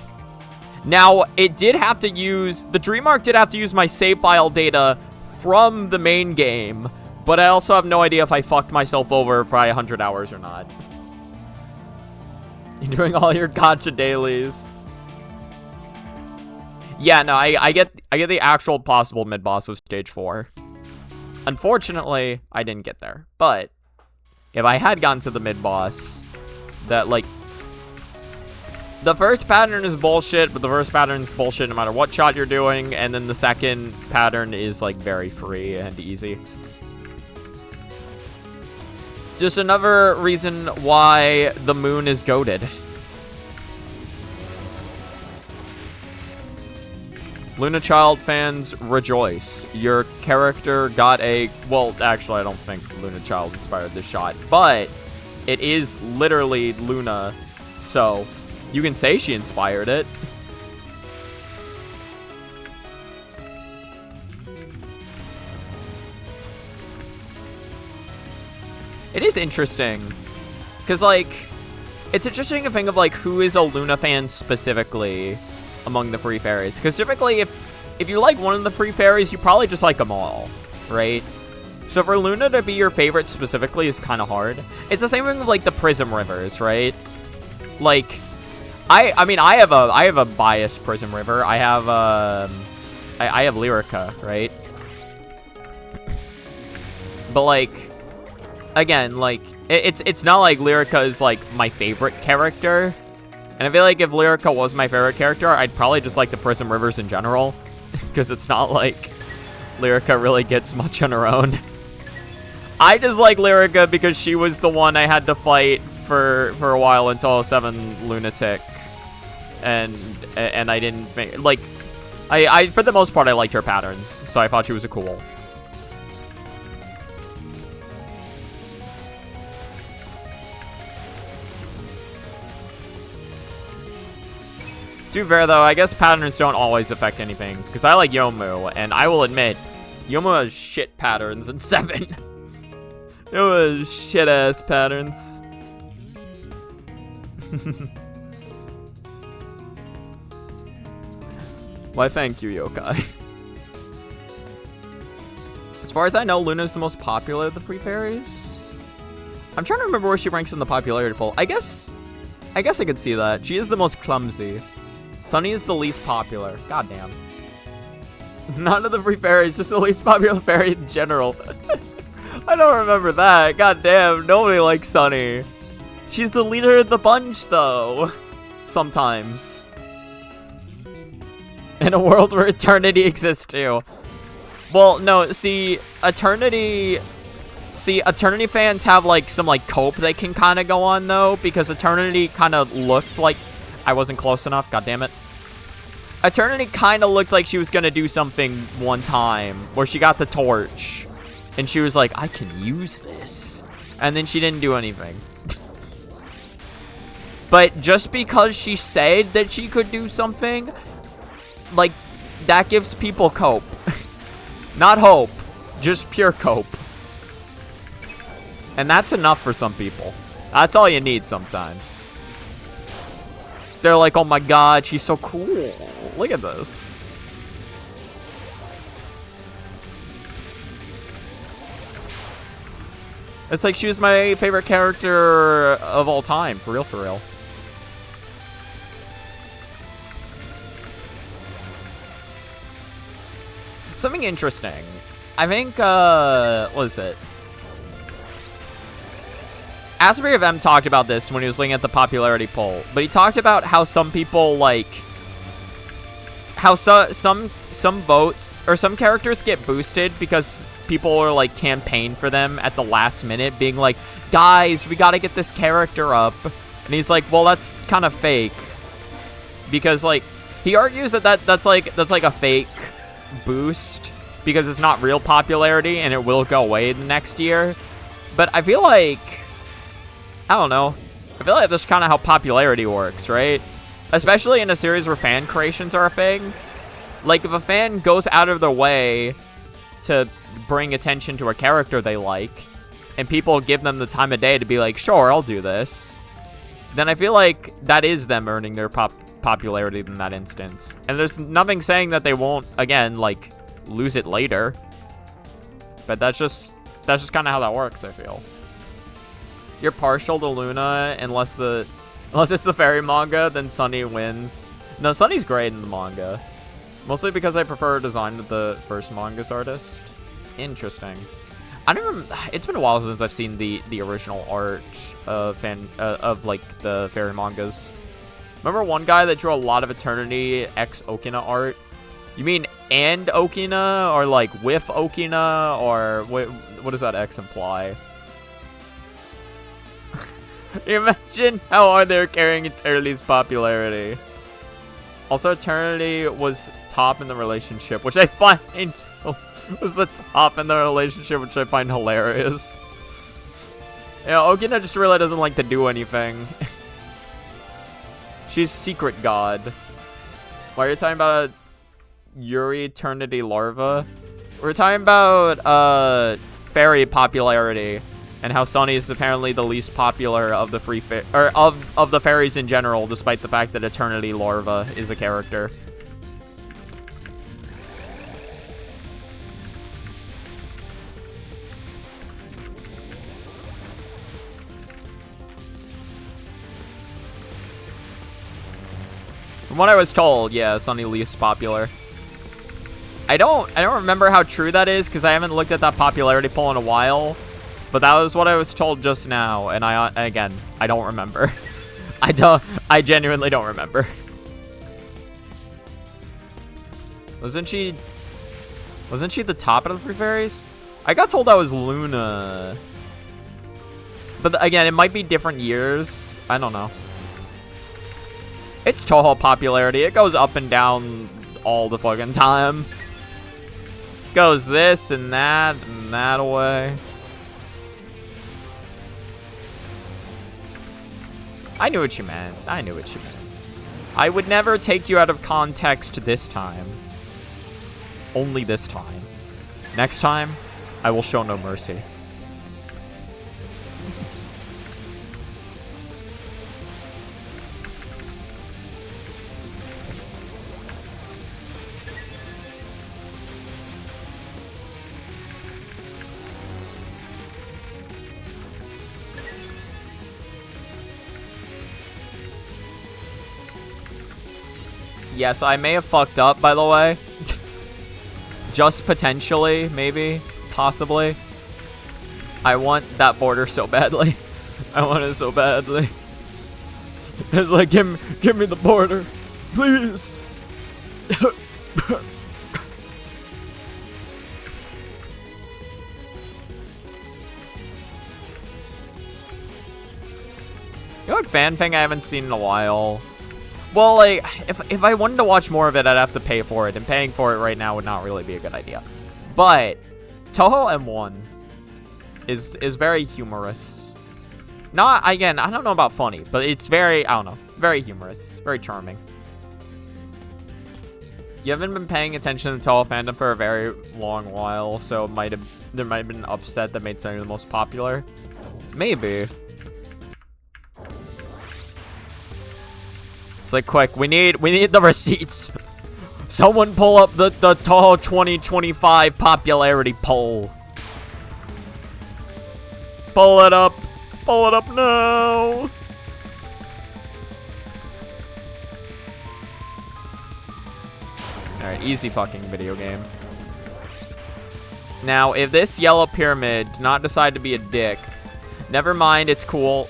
Now, it did have to use... The Dream arc did have to use my save file data from the main game, but I also have no idea if I fucked myself over by 100 hours or not. You're doing all your gacha dailies. Yeah, no, I get the actual possible mid-boss of stage 4. Unfortunately, I didn't get there. But if I had gotten to the mid-boss, that, like... The first pattern is bullshit, but the first pattern is bullshit no matter what shot you're doing, and then the second pattern is, like, very free and easy. Just another reason why the moon is goated. Luna Child fans, rejoice. Your character got a... Well, actually, I don't think Luna Child inspired this shot, but it is literally Luna, so you can say she inspired it. It is interesting. Because, like, it's interesting to think of, like, who is a Luna fan specifically among the Free Fairies. Because typically, if you like one of the Free Fairies, you probably just like them all, right? So for Luna to be your favorite specifically is kind of hard. It's the same thing with, like, the Prism Rivers, right? Like, I mean, I have a biased Prism River. I have Lyrica, right? But, like, again, like, it's not like Lyrica is, like, my favorite character. And I feel like if Lyrica was my favorite character, I'd probably just like the Prism Rivers in general. Because it's not like Lyrica really gets much on her own. I just like Lyrica because she was the one I had to fight for a while until 7 Lunatic. And I didn't make, like, I for the most part, I liked her patterns. So I thought she was a cool. To be fair, though, I guess patterns don't always affect anything. Because I like Yomu, and I will admit, Yomu has shit patterns in 7. It was shit-ass patterns. Why, thank you, Yokai. As far as I know, Luna's the most popular of the Free Fairies. I'm trying to remember where she ranks in the popularity poll. I guess I could see that. She is the most clumsy. Sunny is the least popular. Goddamn. None of the Free Fairies, just the least popular fairy in general. I don't remember that. Goddamn, nobody likes Sunny. She's the leader of the bunch, though. Sometimes. In a world where Eternity exists, too. Well, no, see, Eternity fans have, like, some, like, cope they can kind of go on, though, because Eternity kind of looked like... I wasn't close enough, god damn it. Eternity kind of looked like she was going to do something one time, where she got the torch, and she was like, I can use this. And then she didn't do anything. But just because she said that she could do something, like, that gives people cope. Not hope, just pure cope. And that's enough for some people. That's all you need sometimes. They're like, oh my god, she's so cool. Look at this. It's like she was my favorite character of all time. For real, for real. Something interesting. I think, what is it? Asbury of M talked about this when he was looking at the popularity poll, but he talked about how some people, like, how some votes, or some characters get boosted because people are, like, campaign for them at the last minute, being like, guys, we gotta get this character up. And he's like, well, that's kind of fake. Because, like, he argues that's like a fake boost because it's not real popularity and it will go away the next year. But I feel like, I don't know. I feel like that's kind of how popularity works, right? Especially in a series where fan creations are a thing. Like, if a fan goes out of their way to bring attention to a character they like, and people give them the time of day to be like, sure, I'll do this, then I feel like that is them earning their popularity in that instance. And there's nothing saying that they won't, again, like, lose it later. But that's just kind of how that works, I feel. You're partial to Luna unless it's the fairy manga, then Sunny wins. No, Sunny's great in the manga. Mostly because I prefer her design to the first manga's artist. Interesting. I don't remember, it's been a while since I've seen the original art of like the fairy mangas. Remember one guy that drew a lot of Eternity X Okina art? You mean and Okina, or like with Okina, or what does that X imply? Imagine how hard they're carrying Eternity's popularity. Also, Eternity was top in the relationship, which I find was the top in the relationship, which I find hilarious. Yeah, Okina just really doesn't like to do anything. She's secret god. Why are you talking about Yuri Eternity Larva? We're talking about fairy popularity. And how Sunny is apparently the least popular of the of the fairies in general, despite the fact that Eternity Larva is a character. From what I was told, yeah, Sunny least popular. I don't remember how true that is because I haven't looked at that popularity poll in a while. But that was what I was told just now, and again, I don't remember. I genuinely don't remember. Wasn't she the top of the three fairies? I got told that was Luna. But again, it might be different years. I don't know. It's Touhou popularity. It goes up and down all the fucking time. Goes this and that away. I knew what you meant. I knew what you meant. I would never take you out of context this time. Only this time. Next time, I will show no mercy. Yeah, so I may have fucked up, by the way. Just potentially, maybe, possibly. I want that border so badly. I want it so badly. It's like, give me the border, please. You know what fan thing I haven't seen in a while? Well, like, if I wanted to watch more of it, I'd have to pay for it, and paying for it right now would not really be a good idea. But Touhou M1 is very humorous. Not, again, I don't know about funny, but it's very, I don't know, very humorous, very charming. You haven't been paying attention to Touhou fandom for a very long while, so there might have been an upset that made Sunny the most popular. Maybe. It's like, quick, we need the receipts. Someone pull up the Touhou 2025 popularity poll. Pull it up. Pull it up now. Alright, easy fucking video game. Now, if this yellow pyramid did not decide to be a dick, never mind, it's cool.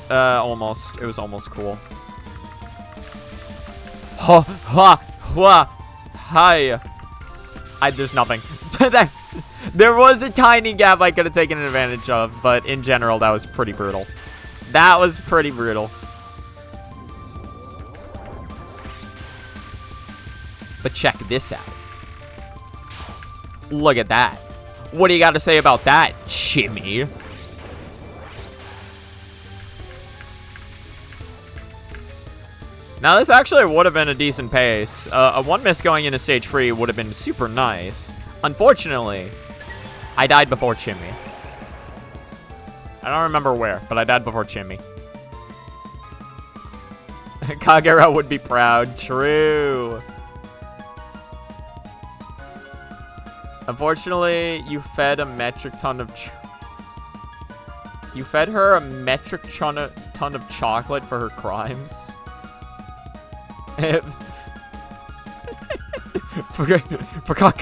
Almost. It was almost cool. Ha ha ha! Hi. There's nothing. There was a tiny gap I could have taken advantage of, but in general, that was pretty brutal. That was pretty brutal. But check this out. Look at that. What do you got to say about that, Chimmy? Now, this actually would have been a decent pace. A 1 miss going into stage 3 would have been super nice. Unfortunately, I died before Chimmy. I don't remember where, but I died before Chimmy. Kagura would be proud. True. Unfortunately, you fed a metric ton of... You fed her a metric ton of chocolate for her crimes. For cock.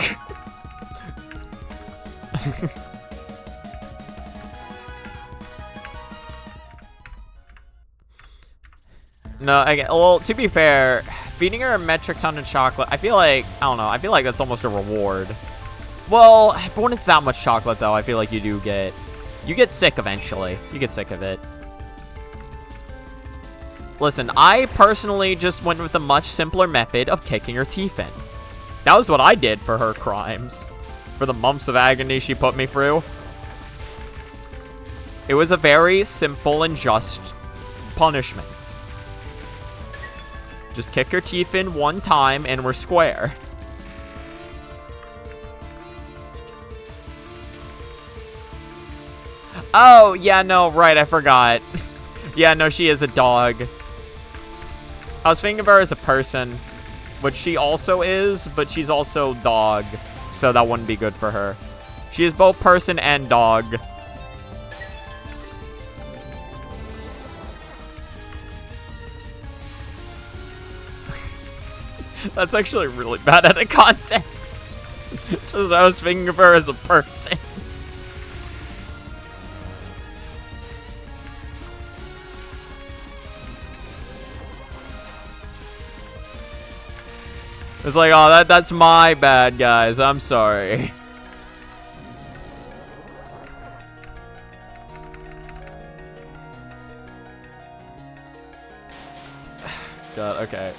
No, again, well, to be fair, feeding her a metric ton of chocolate, I feel like, I don't know, I feel like that's almost a reward. Well, when it's that much chocolate, though, I feel like you get sick eventually. You get sick of it. Listen, I personally just went with a much simpler method of kicking her teeth in. That was what I did for her crimes. For the months of agony she put me through. It was a very simple and just punishment. Just kick her teeth in one time and we're square. Oh, yeah, no, right, I forgot. Yeah, no, she is a dog. I was thinking of her as a person, which she also is, but she's also dog, so that wouldn't be good for her. She is both person and dog. That's actually really bad out of context. Just I was thinking of her as a person. It's like, oh, that's my bad, guys. I'm sorry. God, okay.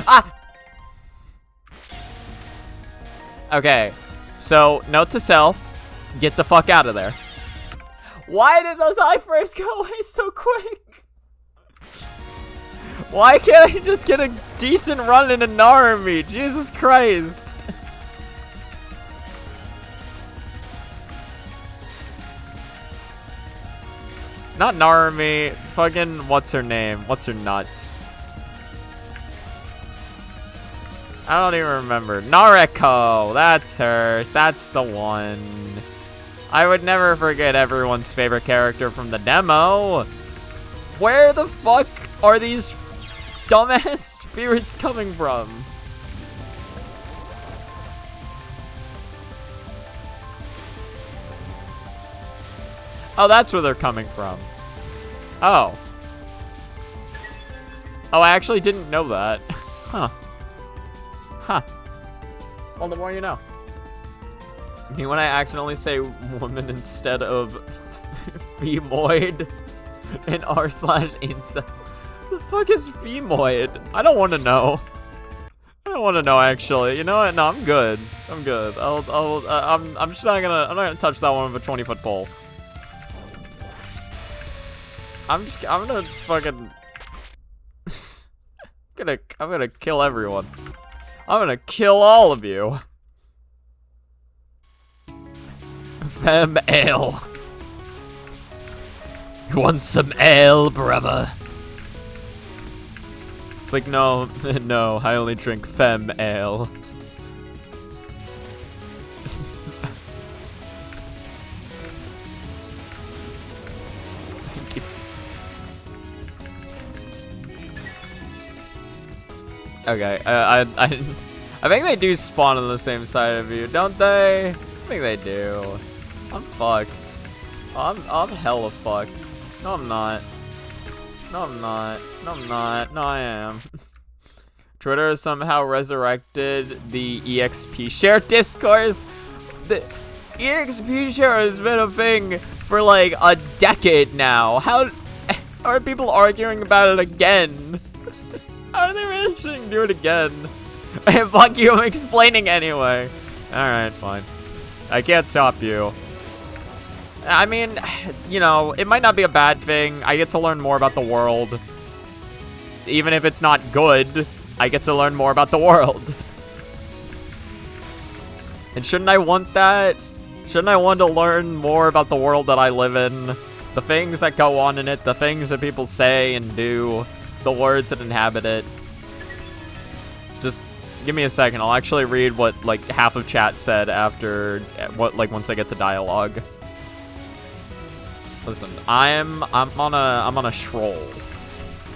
Ah! Okay. So, note to self. Get the fuck out of there. Why did those iframes go away so quick? Why can't I just get a decent run in a Narumi? Jesus Christ. Not Narumi. Fucking, what's her name? What's her nuts? I don't even remember. Nareko. That's her. That's the one. I would never forget everyone's favorite character from the demo. Where the fuck are these dumbass spirits coming from? Oh, that's where they're coming from. Oh. Oh, I actually didn't know that. Huh. Huh. Well, the more you know. I mean, when I accidentally say woman instead of femoid in r/incel. The fuck is femoid? I don't want to know. I don't want to know, actually. You know what? No, I'm good. I'm good. I'm just not gonna touch that one with a 20-foot pole. I'm gonna fucking I'm gonna kill everyone. I'm gonna kill all of you. Fem ale. You want some ale, brother? It's like, no, no, I only drink fem ale. Okay, I think they do spawn on the same side of you, don't they? I think they do. I'm fucked. I'm hella fucked. No, I'm not. No, I'm not. No, I'm not. No, I am. Twitter has somehow resurrected the EXP share discourse. The EXP share has been a thing for like a decade now. How are people arguing about it again? How are they managing to do it again? Hey, fuck you, I'm explaining anyway. Alright, fine. I can't stop you. I mean, you know, it might not be a bad thing. I get to learn more about the world. Even if it's not good, I get to learn more about the world. And shouldn't I want that? Shouldn't I want to learn more about the world that I live in? The things that go on in it, the things that people say and do, the words that inhabit it. Just give me a second. I'll actually read what like half of chat said after once I get to dialogue. Listen, I'm on a stroll.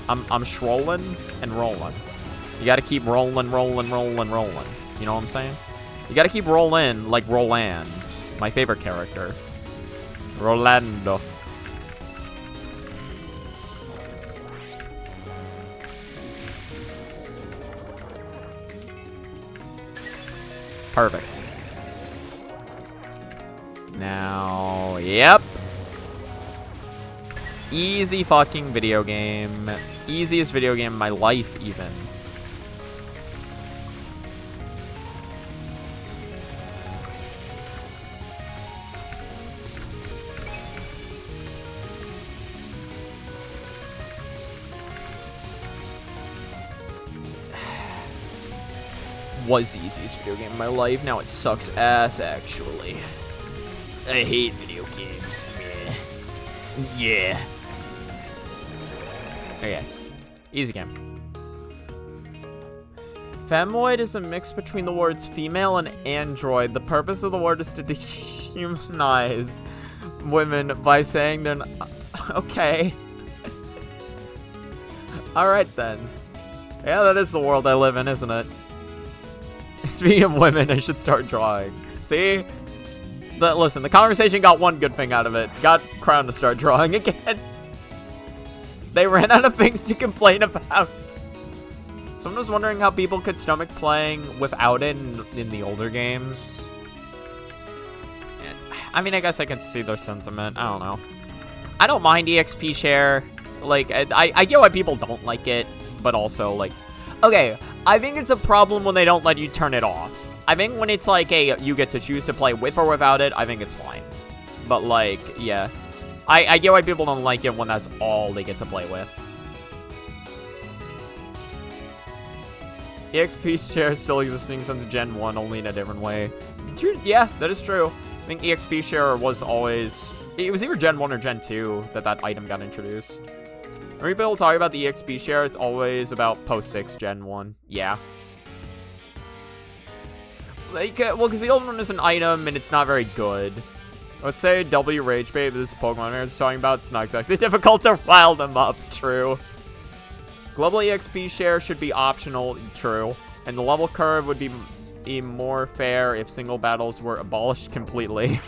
I'm strolling and rolling. You gotta keep rolling. You know what I'm saying? You gotta keep rolling like Roland, my favorite character. Rolando. Perfect. Now, yep. Easy fucking video game. Easiest video game in my life, even. was the easiest video game of my life. Now it sucks ass, actually. I hate video games. Meh. Yeah. Okay. Easy game. Femoid is a mix between the words female and android. The purpose of the word is to dehumanize women by saying they're not... Okay. Alright then. Yeah, that is the world I live in, isn't it? Speaking of women, I should start drawing. See? Listen, the conversation got one good thing out of it. Got Crown to start drawing again. They ran out of things to complain about. Someone was wondering how people could stomach playing without it in the older games. I mean, I guess I can see their sentiment. I don't know. I don't mind EXP share. Like, I get why people don't like it, but also, like... Okay, I think it's a problem when they don't let you turn it off. I think when it's like, hey, you get to choose to play with or without it, I think it's fine. But, like, yeah. I get why people don't like it when that's all they get to play with. EXP share is still existing since Gen 1, only in a different way. True, yeah, that is true. I think EXP share was always... It was either Gen 1 or Gen 2 that item got introduced. When people talk about the EXP share, it's always about post-6 Gen 1. Yeah. Like, well, because the old one is an item and it's not very good. Let's say W Rage Babe, this Pokemon I was talking about, it's not exactly difficult to rile them up. True. Global EXP share should be optional. True. And the level curve would be more fair if single battles were abolished completely.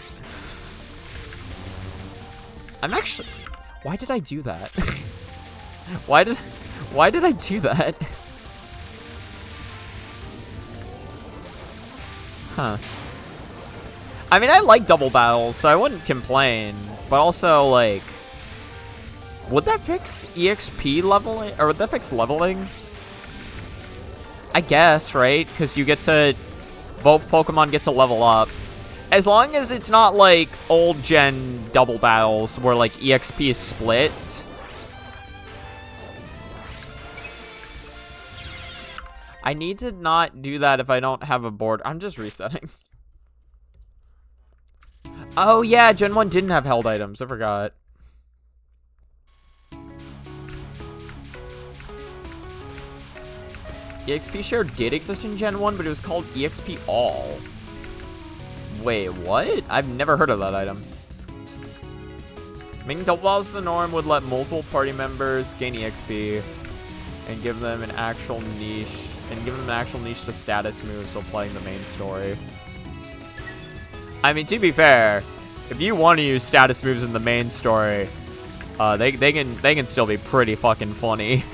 I'm actually... Why did I do that? Why did I do that? Huh. I mean, I like double battles, so I wouldn't complain. But also, like... Would that fix EXP leveling? Or would that fix leveling? I guess, right? Because you get to... Both Pokemon get to level up. As long as it's not, like, old gen double battles where, like, EXP is split. I need to not do that if I don't have a board. I'm just resetting. Oh, yeah, Gen 1 didn't have held items. I forgot. EXP share did exist in Gen 1, but it was called EXP All. Wait, what? I've never heard of that item. Making double battles the norm would let multiple party members gain EXP and give them an actual niche to status moves while playing the main story. I mean, to be fair, if you want to use status moves in the main story, they can still be pretty fucking funny.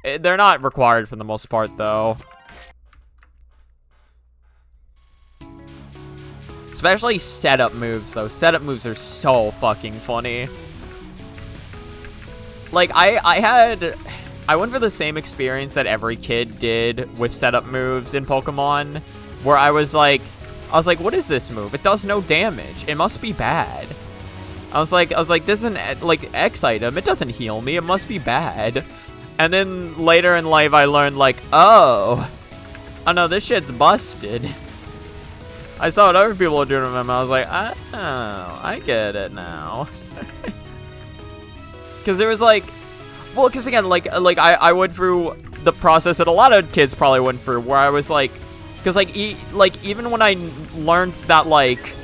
They're not required for the most part, though. Especially setup moves, though. Setup moves are so fucking funny. Like, I went for the same experience that every kid did with setup moves in Pokemon, where I was like, what is this move? It does no damage. It must be bad. I was like, this is an, like, X item. It doesn't heal me. It must be bad. And then later in life, I learned, like, oh no, this shit's busted. I saw what other people were doing with them. I was like, oh, I get it now. Because it was like, well, because again, like I went through the process that a lot of kids probably went through, where I was like, because like even when I learned that like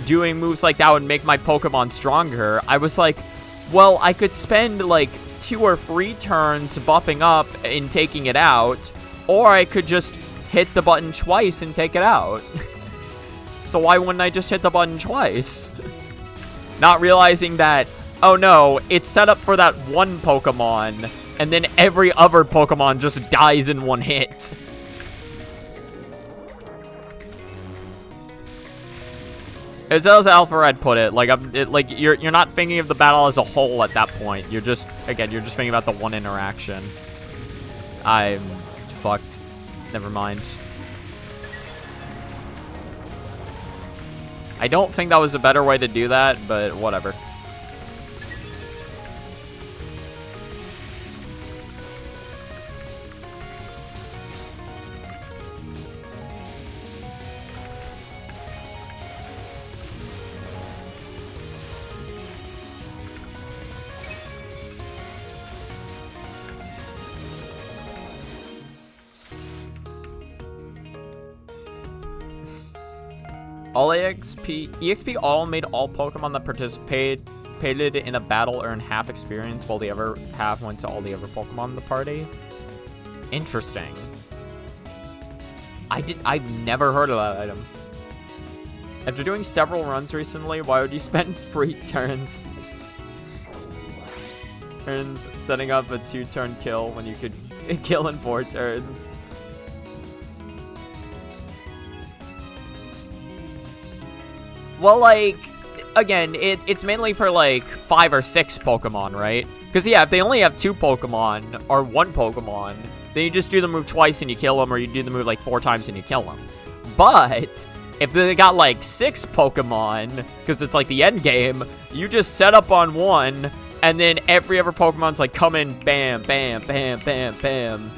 doing moves like that would make my Pokemon stronger, I was like, well, I could spend like 2 or 3 turns buffing up and taking it out, or I could just hit the button twice and take it out. So why wouldn't I just hit the button twice? Not realizing that, oh no, it's set up for that one Pokemon, and then every other Pokemon just dies in one hit. As Alpha Red put it, like you're not thinking of the battle as a whole at that point. You're just thinking about the one interaction. I'm fucked. Never mind. I don't think that was a better way to do that, but whatever. All EXP all made all Pokemon that participated in a battle earn half experience, while the other half went to all the other Pokemon in the party. Interesting. I've never heard of that item. After doing several runs recently, why would you spend free turns setting up a 2-turn kill when you could kill in 4 turns? Well, like, again, it's mainly for, like, 5 or 6 Pokemon, right? Because, yeah, if they only have 2 Pokemon, or 1 Pokemon, then you just do the move twice and you kill them, or you do the move, like, 4 times and you kill them. But if they got, like, 6 Pokemon, because it's, like, the end game, you just set up on one, and then every other Pokemon's, like, come in, bam, bam, bam, bam, bam.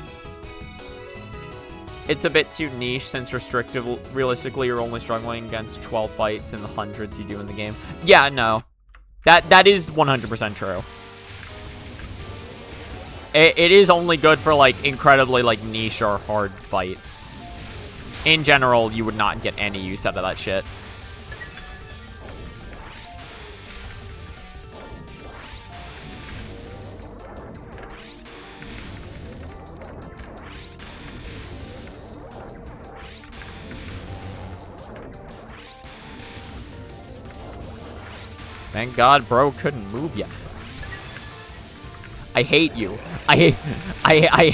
It's a bit too niche since realistically you're only struggling against 12 fights in the hundreds you do in the game. Yeah, no. That is 100% true. It is only good for, like, incredibly, like, niche or hard fights. In general, you would not get any use out of that shit. Thank God bro couldn't move yet. I hate you. I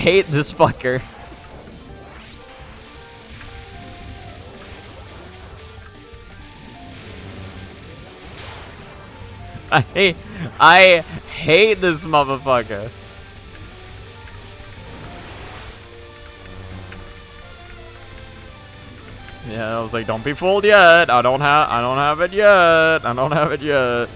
hate this fucker. I hate this motherfucker. Yeah, I was like, don't be fooled yet. I don't have it yet. I don't have it yet.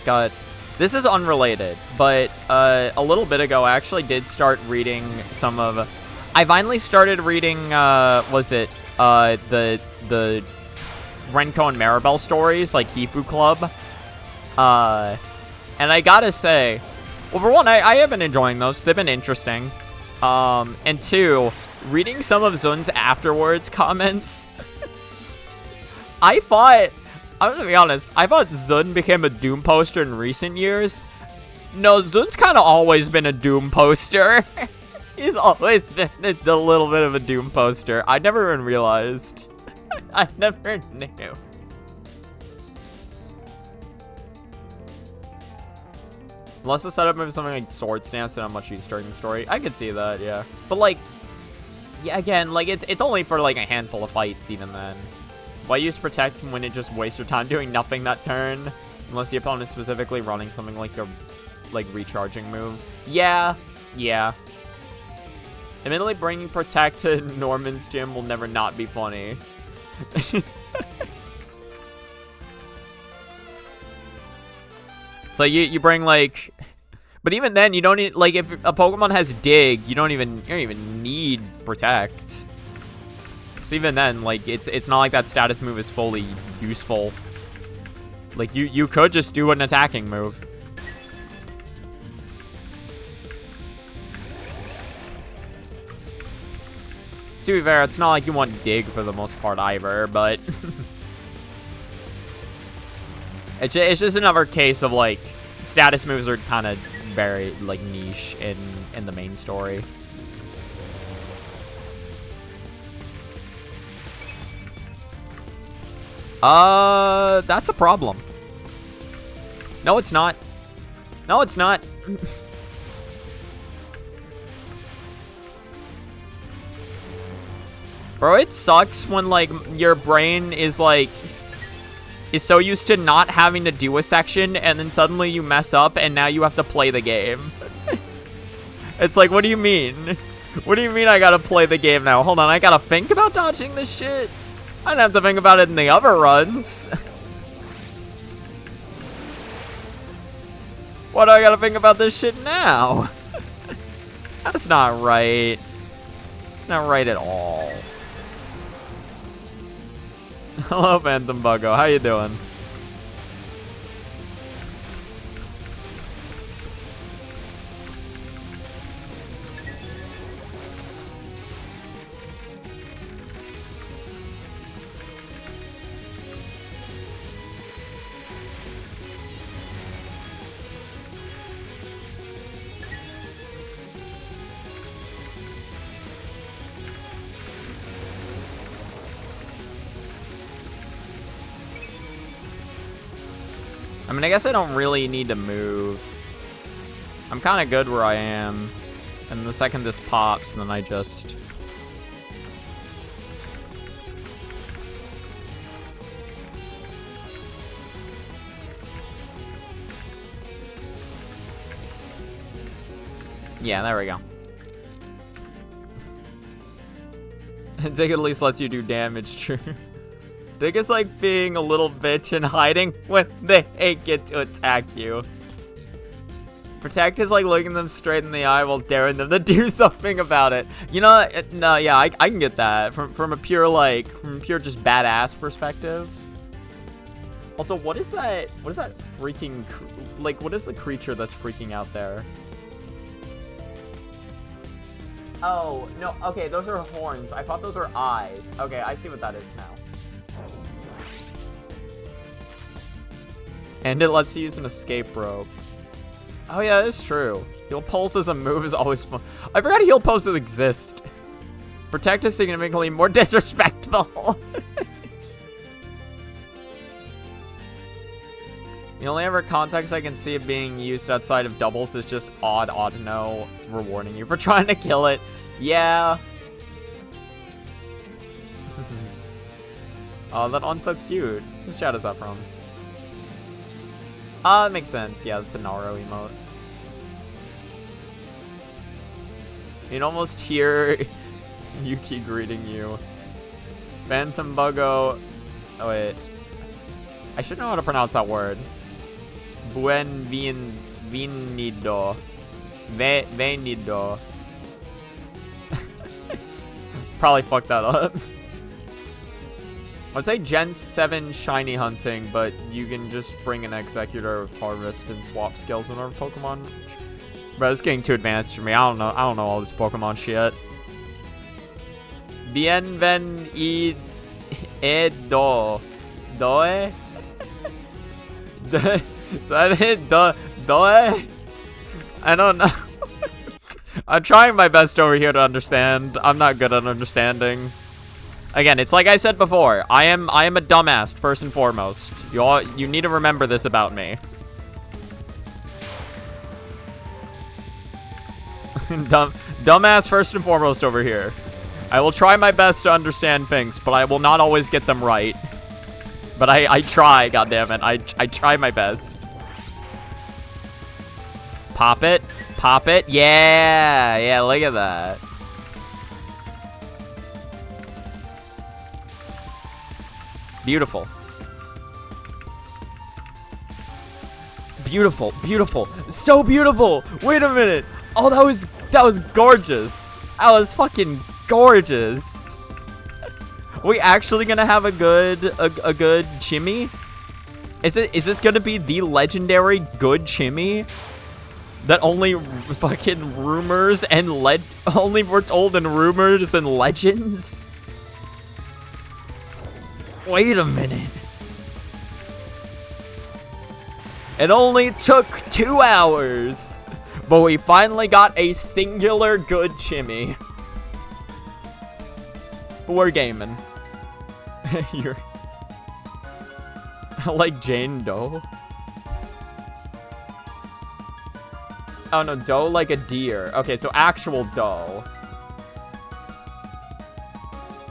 God, this is unrelated, but a little bit ago I actually did start reading some of. I finally started reading. Was it the Renko and Maribel stories, like Hifu Club? And I gotta say, well, for one, I have been enjoying those. They've been interesting. And two, reading some of Zun's afterwards comments. I'm gonna be honest, I thought Zun became a Doom poster in recent years. No, Zun's kind of always been a Doom poster. He's always been a little bit of a Doom poster. I never even realized. I never knew. Unless the setup is something like Sword Stance and how much use during the story. I could see that, yeah. But, like, yeah, again, like, it's only for, like, a handful of fights even then. Why use Protect when it just wastes your time doing nothing that turn? Unless the opponent is specifically running something like a, like, recharging move. Yeah. Admittedly, bringing Protect to Norman's gym will never not be funny. So you bring, like... But even then, you don't need... Like, if a Pokemon has Dig, you don't even need Protect. So even then, like, it's not like that status move is fully useful. Like, you could just do an attacking move. To be fair, it's not like you want Dig for the most part either, but... it's just another case of, like, status moves are kind of very, like, niche in the main story. That's a problem. No, it's not. No, it's not. Bro, it sucks when, like, your brain is, like, is so used to not having to do a section, and then suddenly you mess up, and now you have to play the game. It's like, what do you mean? What do you mean I gotta play the game now? Hold on, I gotta think about dodging this shit? I didn't have to think about it in the other runs. Why do I gotta think about this shit now? That's not right. It's not right at all. Hello, Phantom Buggo. How you doing? I mean, I guess I don't really need to move. I'm kind of good where I am. And the second this pops, then I just... Yeah, there we go. Dig at least lets you do damage, true. Dig is like being a little bitch and hiding when they get to attack you. Protect is like looking them straight in the eye while daring them to do something about it. You know, no, yeah, I can get that from a pure just badass perspective. Also, what is that freaking, like, what is the creature that's freaking out there? Oh, no, okay, those are horns. I thought those were eyes. Okay, I see what that is now. And it lets you use an escape rope. Oh yeah, that's true. Heal Pulse as a move is always fun. I forgot Heal Pulses exist. Protect is significantly more disrespectful. The only ever context I can see it being used outside of doubles is just odd no rewarding you for trying to kill it. Yeah. Oh, that one's so cute. Whose chat is that from? That makes sense. Yeah, that's a Naro emote. You can almost hear Yuki greeting you. Phantom Buggo. Oh, wait. I should know how to pronounce that word. Venido. Venido. Probably fucked that up. I'd say Gen 7 shiny hunting, but you can just bring an Executor of Harvest and swap skills in our Pokemon. Bro, it's getting too advanced for me. I don't know all this Pokemon shit. Bienvenido. Doe? Is that it? Doe? I don't know. I'm trying my best over here to understand. I'm not good at understanding. Again, it's like I said before. I am a dumbass first and foremost. You need to remember this about me. Dumbass first and foremost over here. I will try my best to understand things, but I will not always get them right. But I try, goddammit. I try my best. Pop it. Pop it. Yeah. Yeah, look at that. Beautiful. Beautiful. Beautiful. So beautiful. Wait a minute. Oh, that was gorgeous. That was fucking gorgeous. Are we actually gonna have a good Chimmy? Is this gonna be the legendary good Chimmy that only fucking rumors and only we're told in rumors and legends? Wait a minute. It only took 2 hours, but we finally got a singular good Chimmy. We're gaming. You're like Jane Doe. Oh no, doe like a deer. Okay, so actual doe.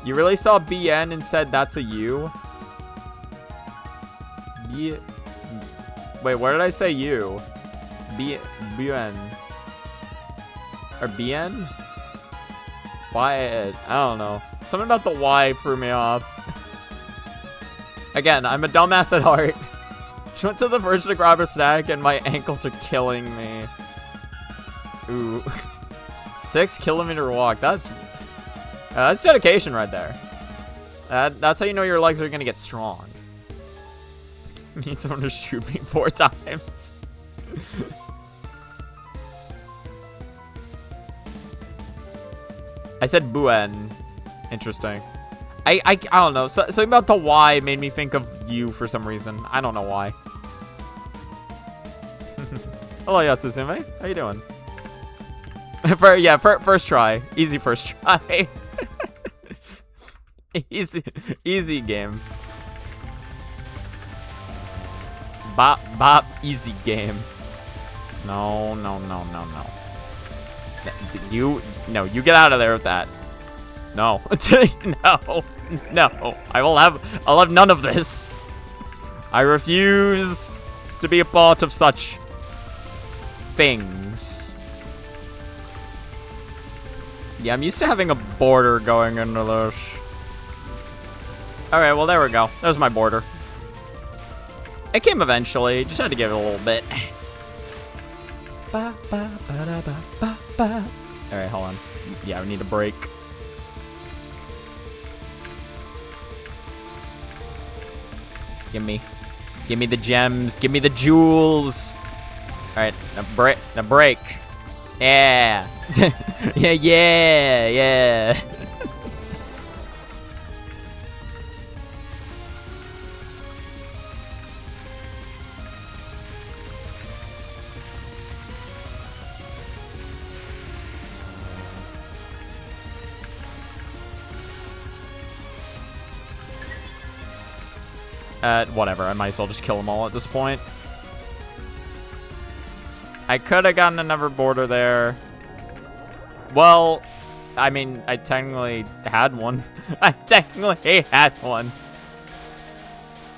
You really saw BN and said that's a U? Wait, where did I say U? BN. Or BN? Why? I don't know. Something about the Y threw me off. Again, I'm a dumbass at heart. Just went to the fridge to grab a snack and my ankles are killing me. Ooh. 6 kilometer walk. That's dedication right there. That's how you know your legs are gonna get strong. Need someone to shoot me 4 times. I said Buen. Interesting. I don't know. Something about the Y made me think of you for some reason. I don't know why. Hello, Yatsusume. How you doing? First try. Easy first try. Easy game. It's bop, easy game. No. You get out of there with that. No. No. I'll have none of this. I refuse to be a part of such things. Yeah, I'm used to having a border going into this. Alright, well, there we go. There's my border. It came eventually. Just had to give it a little bit. Alright, hold on. Yeah, we need a break. Give me the gems. Give me the jewels. Alright, now break. Yeah. yeah. Whatever, I might as well just kill them all at this point. I could have gotten another border there. Well, I mean, I technically had one.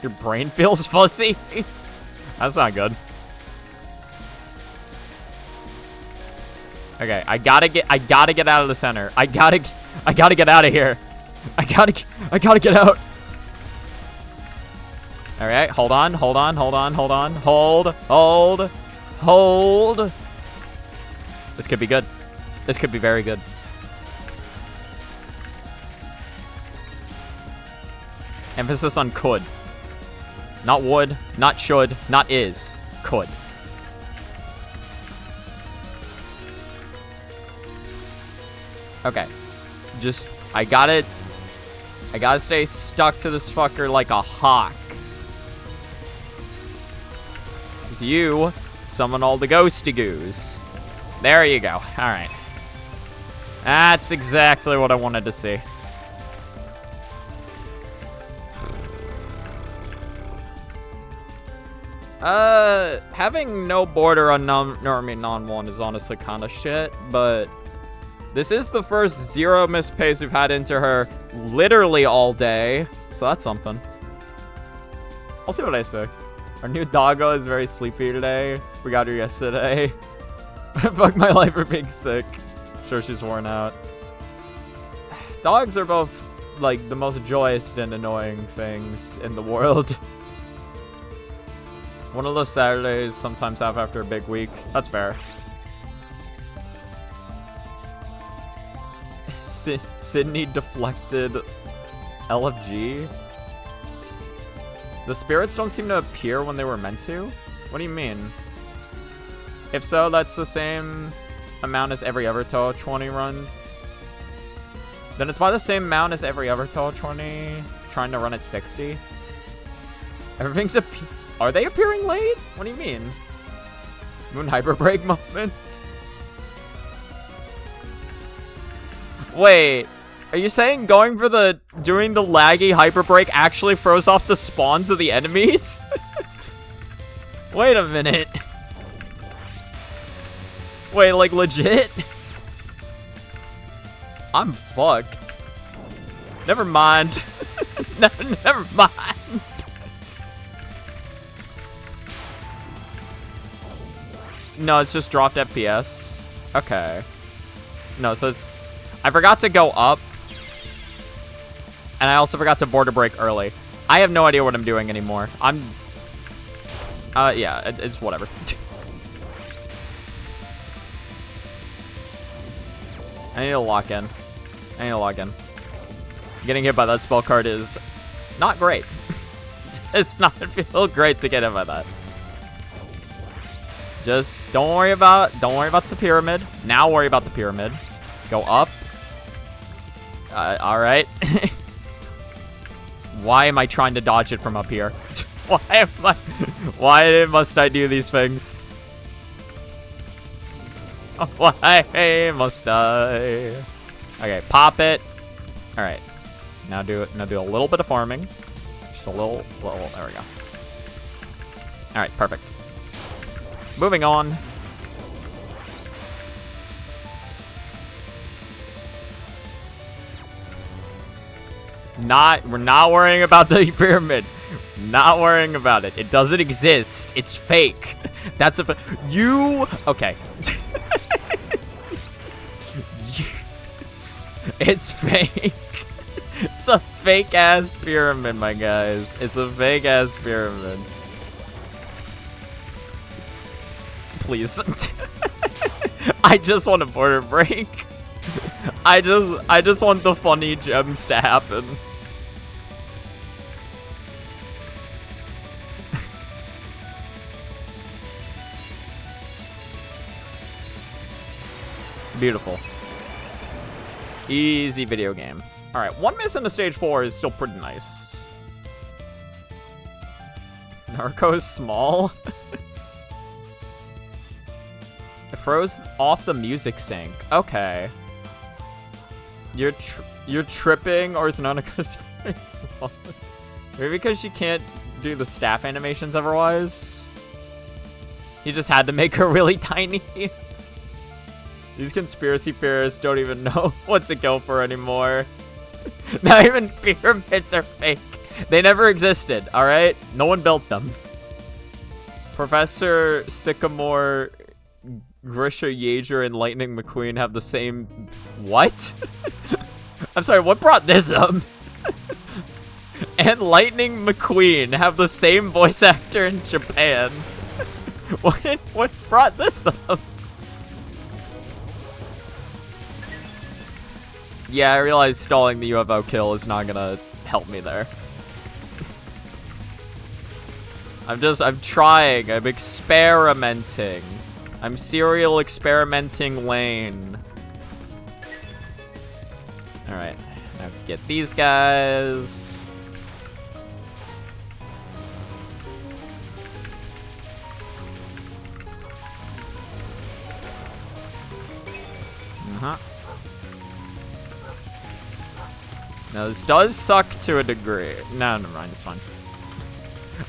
Your brain feels fuzzy? That's not good. Okay, I gotta get out of the center. I gotta get out of here. I gotta get out. All right, hold on. Hold. This could be good. This could be very good. Emphasis on could. Not would, not should, not is. Could. Okay. Just, I gotta stay stuck to this fucker like a hawk. This is you. Summon all the ghosty goos. There you go. Alright. That's exactly what I wanted to see. Having no border on non-1 is honestly kind of shit, but this is the first 0 missed pace we've had into her literally all day, so that's something. I'll see what I say. Our new doggo is very sleepy today. We got her yesterday. Fuck my life for being sick. Sure, she's worn out. Dogs are both, like, the most joyous and annoying things in the world. One of those Saturdays sometimes have after a big week. That's fair. Sydney deflected LFG? The spirits don't seem to appear when they were meant to? What do you mean? If so, that's the same amount as every other Touhou 20 run. Then it's by the same amount as every other Touhou 20 trying to run at 60. Everything's are they appearing late? What do you mean? Moon hyper break moments? Wait, are you saying doing the laggy hyper break actually throws off the spawns of the enemies? Wait a minute. Wait, like legit? I'm fucked. Never mind. Never mind. No, it's just dropped FPS. Okay. No, so it's... I forgot to go up. And I also forgot to border break early. I have no idea what I'm doing anymore. Yeah, it's whatever. I need to lock in. Getting hit by that spell card is not great. It's not feel great to get hit by that. Just don't worry about the pyramid. Now worry about the pyramid. Go up. All right. Why am I trying to dodge it from up here? Why must I do these things? Why must I? Okay, pop it. All right. Now do a little bit of farming. Just a little. There we go. All right, perfect. Moving on. We're not worrying about the pyramid. Not worrying about it. It doesn't exist. It's fake. That's okay. It's fake. It's a fake ass pyramid, my guys. It's a fake ass pyramid. Please. I just want a border break. I just want the funny gems to happen. Beautiful. Easy video game. All right, one miss into stage 4 is still pretty nice. Narco's small. It froze off the music sync. Okay. You're tripping, or is Nanako's very small? Maybe because she can't do the staff animations otherwise. You just had to make her really tiny. These conspiracy theorists don't even know what to go for anymore. Not even pyramids are fake. They never existed, alright? No one built them. Professor Sycamore, Grisha Yeager, and Lightning McQueen have the same... What? I'm sorry, what brought this up? And Lightning McQueen have the same voice actor in Japan. What brought this up? Yeah, I realize stalling the UFO kill is not gonna help me there. I'm trying, I'm experimenting. I'm serial experimenting Lane. Alright, now get these guys. Now, this does suck to a degree. No, never mind, it's fine.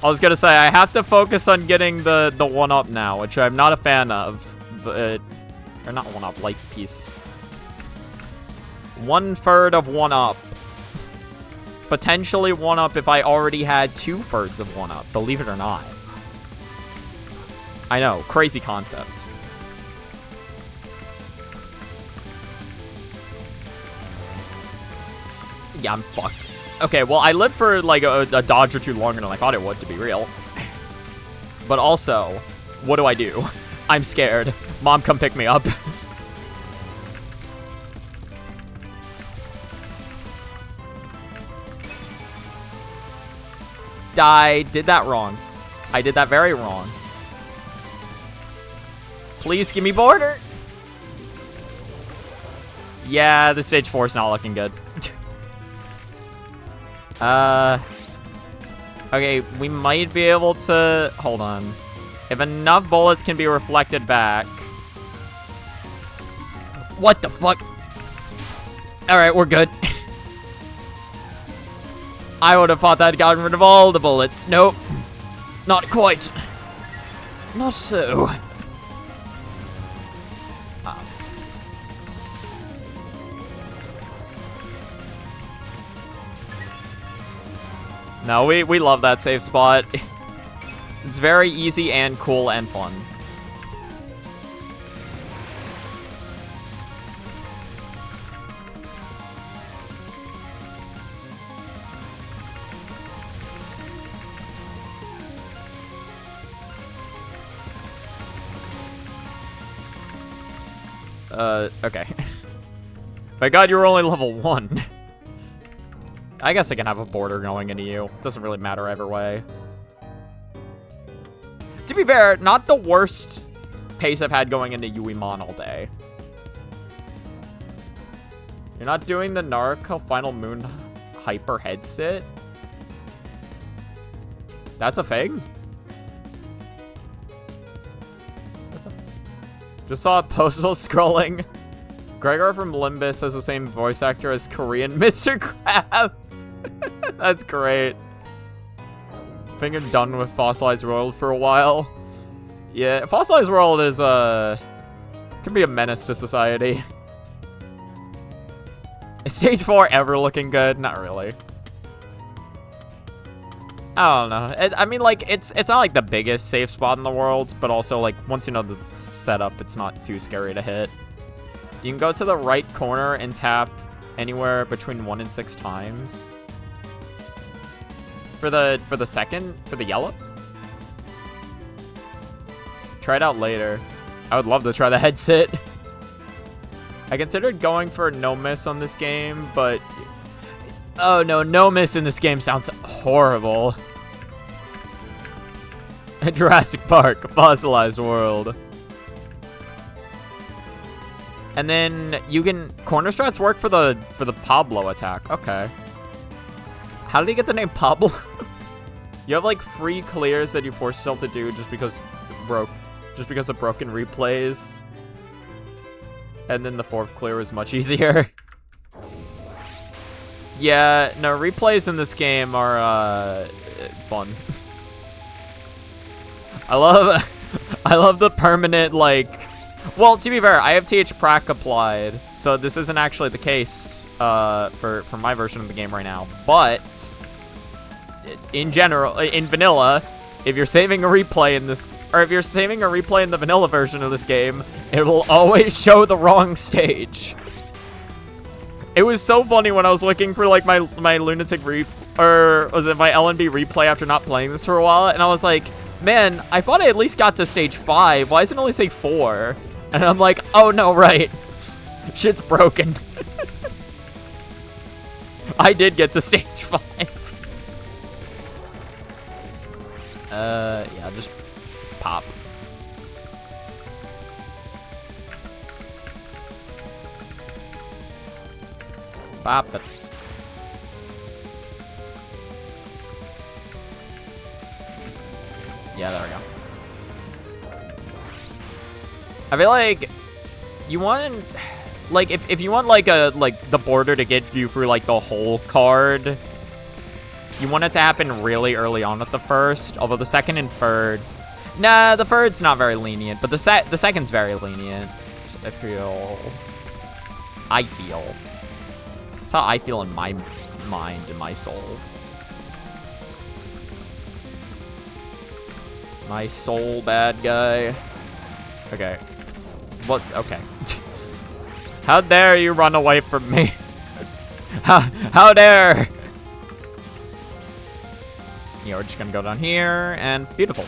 I was gonna say, I have to focus on getting the 1-up now, which I'm not a fan of. But, or not 1-up, life piece. 1/3 of 1-up. Potentially 1-up if I already had 2/3 of 1-up, believe it or not. I know, crazy concept. Yeah, I'm fucked. Okay, well, I lived for like a dodge or two longer than I thought it would, to be real. But also, what do? I'm scared. Mom, come pick me up. I did that wrong. I did that very wrong. Please give me border. Yeah, the stage 4 is not looking good. Okay, we might be able to... Hold on. If enough bullets can be reflected back... What the fuck? Alright, we're good. I would have thought that had gotten rid of all the bullets. Nope. Not quite. Not so. No, we love that safe spot. It's very easy and cool and fun. Okay. My god, you were only level 1. I guess I can have a border going into you. It doesn't really matter either way. To be fair, not the worst pace I've had going into Yuimon all day. You're not doing the Naruto Final Moon Hyper Headset? That's a thing? Just saw a postal scrolling. Gregor from Limbus has the same voice actor as Korean Mr. Krabs. That's great. I think I'm done with Fossilized World for a while. Yeah, Fossilized World is, can be a menace to society. Is Stage 4 ever looking good? Not really. I don't know. I mean, like, it's not, like, the biggest safe spot in the world, but also, like, once you know the setup, it's not too scary to hit. You can go to the right corner and tap anywhere between 1 and 6 times. For the yellow? Try it out later. I would love to try the headset. I considered going for no miss on this game, but... Oh no, no miss in this game sounds horrible. Jurassic Park, Fossilized World. And then you can... Corner strats work for the Pablo attack. Okay. How did he get the name Pablo? You have like free clears that you force yourself to do just because of broken replays. And then the 4th clear is much easier. Yeah, no, replays in this game are fun. I love the permanent, like... Well, to be fair, I have TH Prac applied, so this isn't actually the case for my version of the game right now. But in general, in vanilla, if you're saving a replay in this, or if you're saving a replay in the vanilla version of this game, it will always show the wrong stage. It was so funny when I was looking for like my lunatic or was it my LNB replay after not playing this for a while, and I was like, man, I thought I at least got to stage 5. Why does it only say 4? And I'm like, oh no, right. Shit's broken. I did get to stage 5. Yeah, just pop. Pop it. Yeah, there we go. I feel like you want, like, if you want like the border to get you through like the whole card, you want it to happen really early on at the first. Although the second and third, nah, the third's not very lenient, but the second's very lenient. I feel. That's how I feel in my mind and my soul. My soul, bad guy. Okay. What? Okay. How dare you run away from me? How dare? Yeah, we're just gonna go down here and beautiful.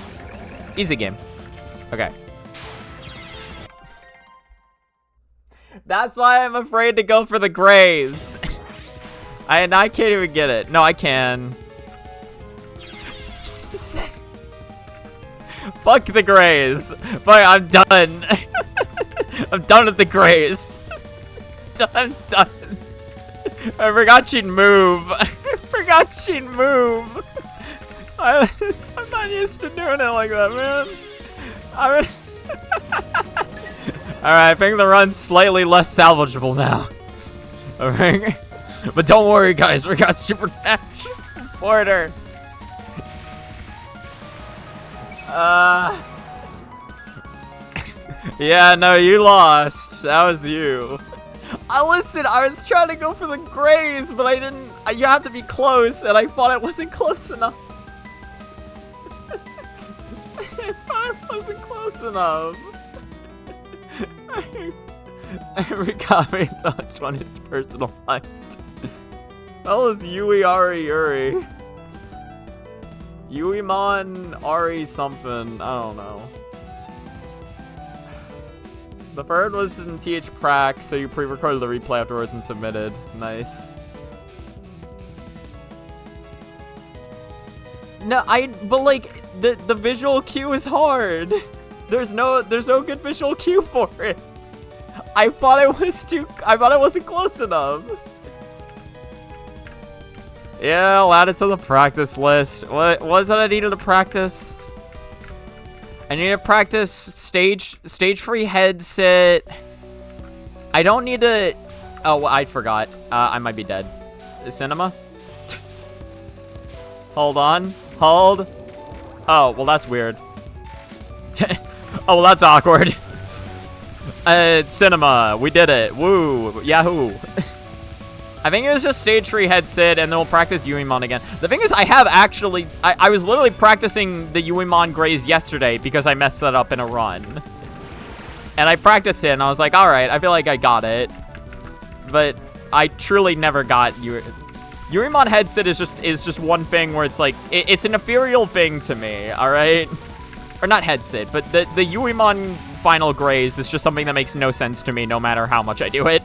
Easy game. Okay. That's why I'm afraid to go for the grays. I can't even get it. No, I can. Fuck the grays. Fine, I'm done. I'm done with the grays. I'm done. I forgot she'd move. I forgot she'd move. I'm not used to doing it like that, man. Alright, I think the run's slightly less salvageable now. Alright. But don't worry, guys. We got Super Dash Porter. Yeah, no, you lost. That was you. Listen, I was trying to go for the grays, but I didn't. You have to be close, and I thought it wasn't close enough. I thought it wasn't close enough. Every copy touch one is personalized. That was Yui Ari Yuri. Yuimon Ari something. I don't know. The third was in TH Prac, so you pre-recorded the replay afterwards and submitted. Nice. No, but like, the visual cue is hard. There's no good visual cue for it. I thought I wasn't close enough. Yeah, I'll add it to the practice list. What was it I needed to practice? I need to practice stage free headset. I don't need to... Oh, I forgot. I might be dead. Cinema? Hold on. Hold. Oh, well, that's weird. Oh, well, that's awkward. Cinema. We did it. Woo. Yahoo. I think it was just stage free headset, and then we'll practice Yuimon again. The thing is, I have actually... I was literally practicing the Yuimon Graze yesterday because I messed that up in a run. And I practiced it, and I was like, alright, I feel like I got it. But I truly never got Yuimon headset is just one thing where it's like... It's an ethereal thing to me, alright? Or not headset, but the Yuimon final Graze is just something that makes no sense to me no matter how much I do it.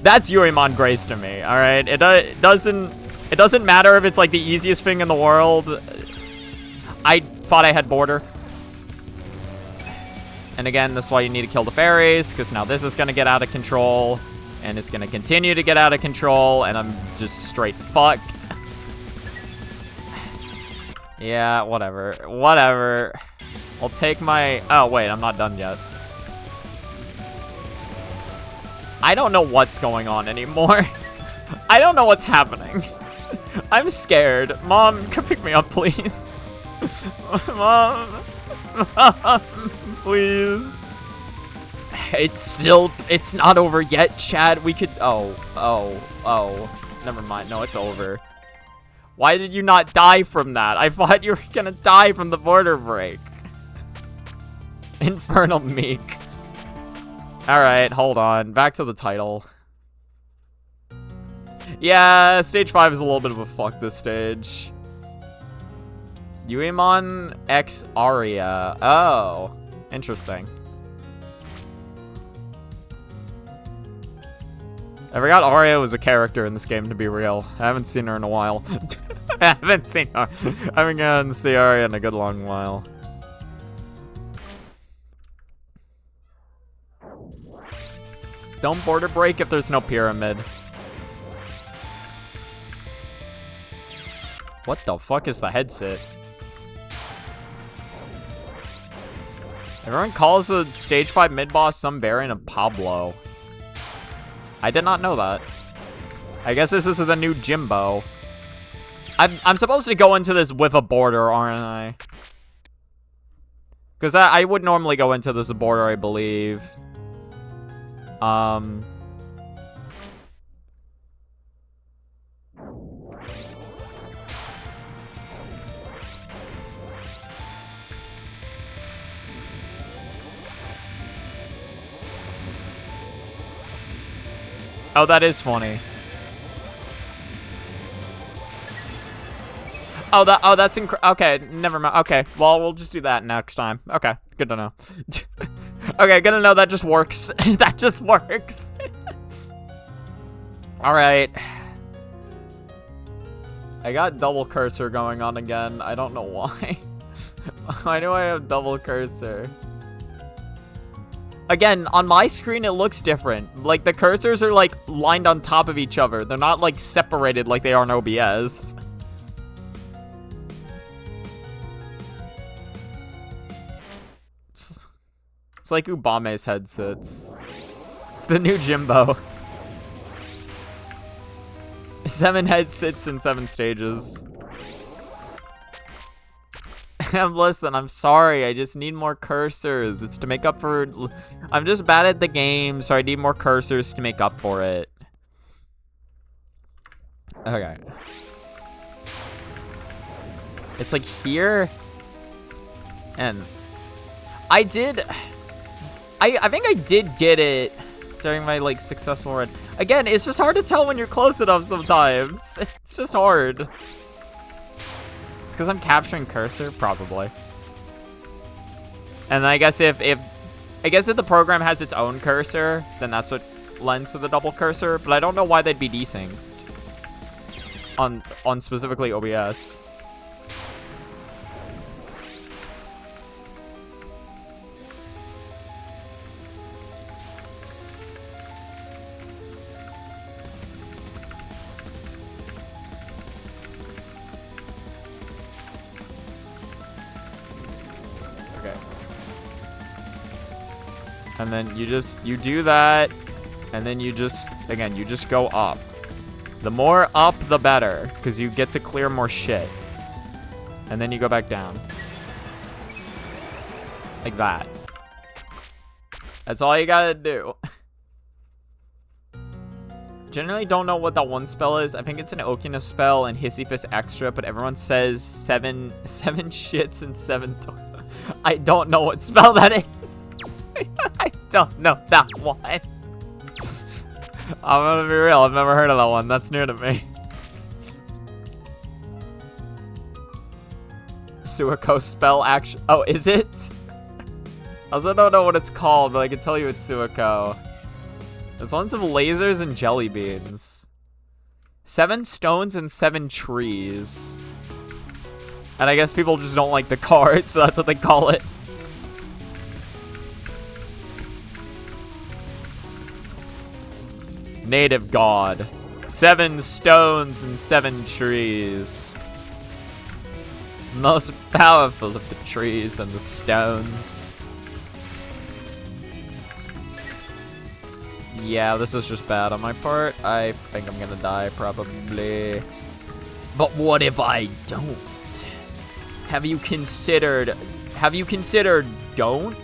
That's Yuimon Grace to me, alright? It doesn't matter if it's like the easiest thing in the world. I thought I had border. And again, that's why you need to kill the fairies, because now this is going to get out of control. And it's going to continue to get out of control, and I'm just straight fucked. Yeah, whatever. Whatever. I'll take my... Oh, wait, I'm not done yet. I don't know what's going on anymore. I don't know what's happening. I'm scared. Mom, come pick me up, please. Mom. Mom, please. It's not over yet, Chad. We could, oh. Never mind. No, it's over. Why did you not die from that? I thought you were gonna die from the border break. Infernal Meek. Alright, hold on. Back to the title. Yeah, stage 5 is a little bit of a fuck this stage. Yuimon X Aria. Oh, interesting. I forgot Aria was a character in this game, to be real. I haven't seen her in a while. I haven't gone to see Aria in a good long while. Don't border break if there's no pyramid. What the fuck is the headset? Everyone calls the stage 5 mid-boss some variant of Pablo. I did not know that. I guess this is the new Jimbo. I'm supposed to go into this with a border, aren't I? Because I would normally go into this border, I believe. Oh, that is funny. Oh, that's okay, never mind. Okay, well, we'll just do that next time. Okay, good to know. Okay, good to know that just works. That just works. Alright. I got double cursor going on again. I don't know why. Why do I have double cursor? Again, on my screen, it looks different. Like, the cursors are, like, lined on top of each other. They're not, like, separated like they are in OBS. It's like Ubame's headsets. It's the new Jimbo. 7 headsets in 7 stages. Listen, I'm sorry. I just need more cursors. It's to make up for... I'm just bad at the game, so I need more cursors to make up for it. Okay. It's like here. And... I think I did get it during my, like, successful run. Again, it's just hard to tell when you're close enough sometimes. It's just hard. Because I'm capturing cursor, probably. And I guess if the program has its own cursor, then that's what lends to the double cursor. But I don't know why they'd be desynced on specifically OBS. And then you do that. And then you just go up. The more up, the better. Because you get to clear more shit. And then you go back down. Like that. That's all you gotta do. Generally don't know what that one spell is. I think it's an Okina spell and Hissy Fist Extra, but everyone says seven shits and 7 I don't know what spell that is. I don't know that one. I'm gonna be real, I've never heard of that one. That's new to me. Suiko spell action. Oh, is it? I also don't know what it's called, but I can tell you it's Suiko. There's lots of lasers and jelly beans. 7 stones and 7 trees. And I guess people just don't like the card, so that's what they call it. Native god. 7 stones and 7 trees. Most powerful of the trees and the stones. Yeah, this is just bad on my part. I think I'm gonna die, probably. But what if I don't? Have you considered don't?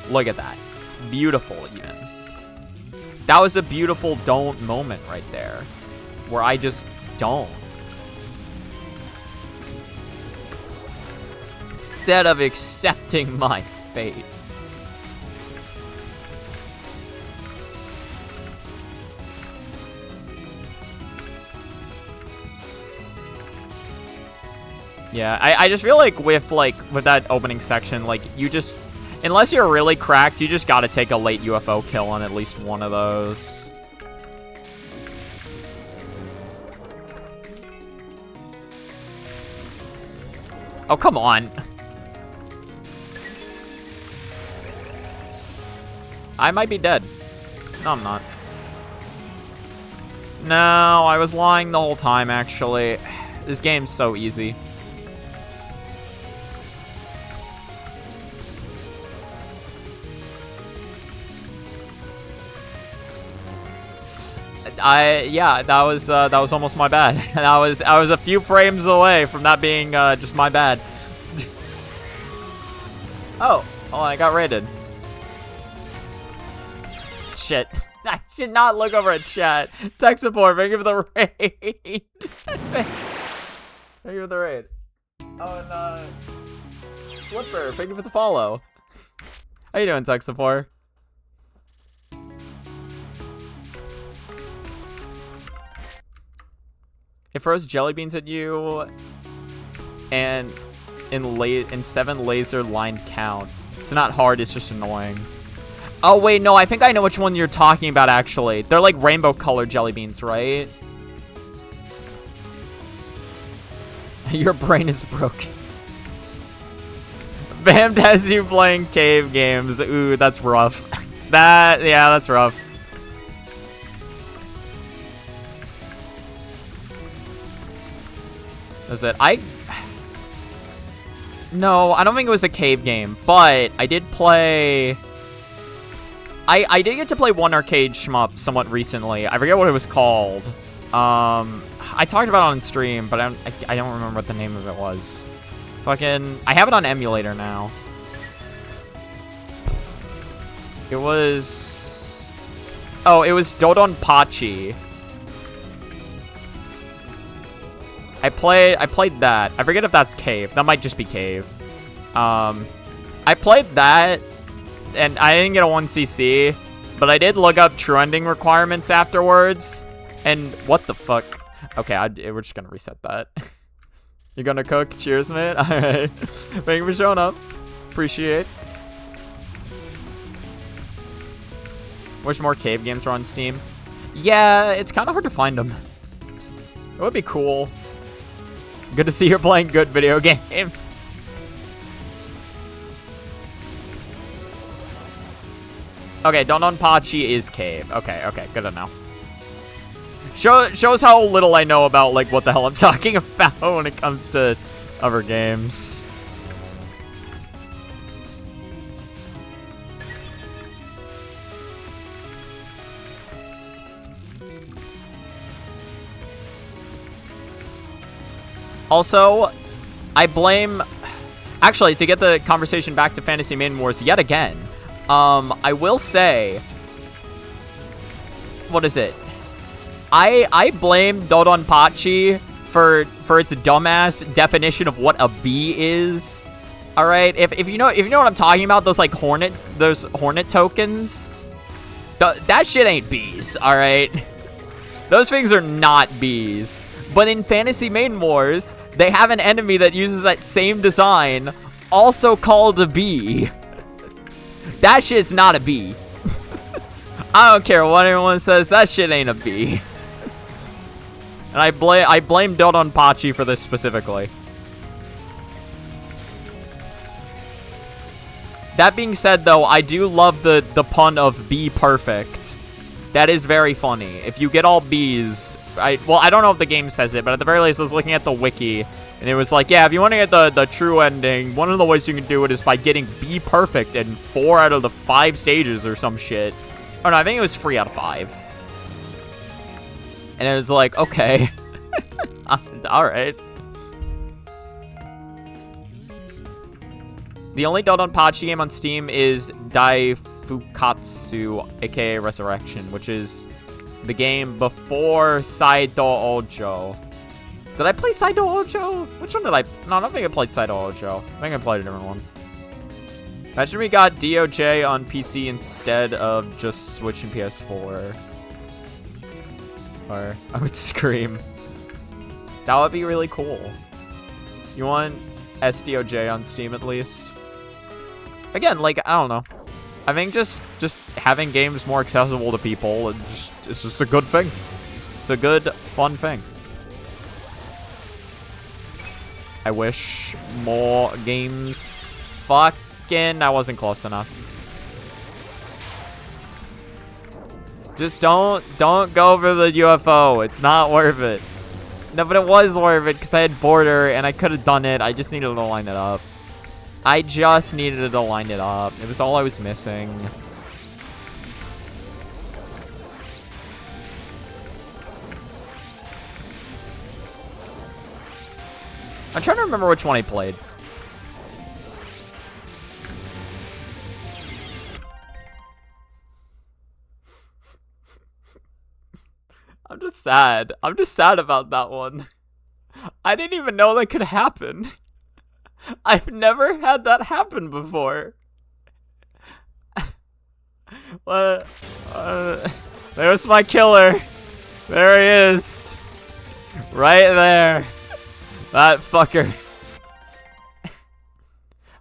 Look at that. Beautiful, even. That was a beautiful don't moment right there. Where I just don't. Instead of accepting my fate. Yeah, I just feel like with that opening section, like, you just, unless you're really cracked, you just gotta take a late UFO kill on at least one of those. Oh, come on. I might be dead. No, I'm not. No, I was lying the whole time, actually. This game's so easy. Yeah, that was almost my bad. I was a few frames away from that being just my bad. Oh, I got raided. Shit. I should not look over at chat. Tech support, thank you for the raid. Thank you for the raid. Oh, and Slipper, thank you for the follow. How you doing, tech support? It throws jelly beans at you, and in 7 laser line counts. It's not hard, it's just annoying. Oh wait, no, I think I know which one you're talking about, actually. They're like rainbow colored jelly beans, right? Your brain is broken. Bam has you playing cave games. Ooh, that's rough. Yeah, that's rough. Is it? No, I don't think it was a cave game, but I did play... I did get to play one arcade shmup somewhat recently. I forget what it was called. I talked about it on stream, but I don't remember what the name of it was. Fucking... I have it on emulator now. It was... Oh, it was Dodonpachi. I played that. I forget if that's cave. That might just be cave. I played that, and I didn't get a 1cc, but I did look up true ending requirements afterwards, and what the fuck? Okay, we're just gonna reset that. You're gonna cook? Cheers, man. Alright. Thank you for showing up. Appreciate. Wish more cave games were on Steam. Yeah, it's kind of hard to find them. It would be cool. Good to see you're playing good video games. Okay, Dodonpachi is cave. Okay, good to know. Shows how little I know about, like, what the hell I'm talking about when it comes to other games. Also, I blame... Actually, to get the conversation back to Fantasy Maiden Wars yet again, I will say... What is it? I blame Dodonpachi for its dumbass definition of what a bee is. All right, if you know what I'm talking about, those like hornet tokens, that shit ain't bees. All right, those things are not bees. But in Fantasy Maiden Wars, they have an enemy that uses that same design, also called a bee. That shit's not a bee. I don't care what anyone says, that shit ain't a bee. And I blame Dodonpachi for this specifically. That being said, though, I do love the pun of "be perfect." That is very funny. If you get all Bs, well, I don't know if the game says it, but at the very least, I was looking at the wiki, and it was like, yeah, if you want to get the true ending, one of the ways you can do it is by getting "be perfect" in 4 out of the 5 stages or some shit. Oh no, I think it was 3 out of 5. And it was like, okay. Alright. The only Dodonpachi game on Steam is Daifukatsu, aka Resurrection, which is the game before Saido Ojo. Did I play Saido Ojo? Which one did I... No, I don't think I played Saido Ojo. I think I played a different one. Imagine we got DOJ on PC instead of just switching PS4. Or I would scream. That would be really cool. You want SDOJ on Steam at least? Again, like, I don't know. I think just having games more accessible to people, it's just a good thing. It's a good, fun thing. I wish more games. Fucking, that wasn't close enough. Just don't go for the UFO. It's not worth it. No, but it was worth it because I had border and I could have done it. I just needed to line it up. I just needed to line it up. It was all I was missing. I'm trying to remember which one I played. I'm just sad. I'm just sad about that one. I didn't even know that could happen. I've never had that happen before. There's my killer. There he is. Right there. That fucker.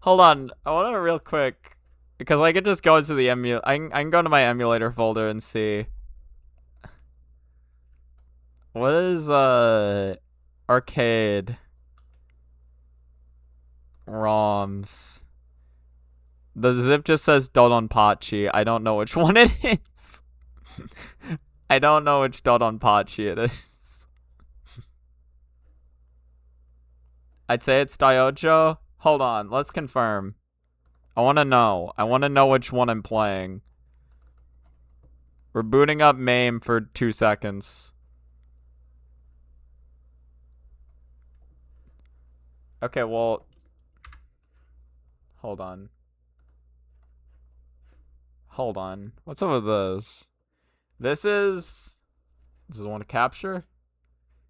Hold on. I want to real quick. Because I could just go into the I can go into my emulator folder and see. What is arcade ROMs? The zip just says Dodonpachi. I don't know which one it is. I don't know which Dodonpachi it is. I'd say it's Diojo. Hold on, let's confirm. I want to know. I want to know which one I'm playing. We're booting up MAME for 2 seconds. Okay, well... Hold on. Hold on. What's up with this? This is the one to capture? It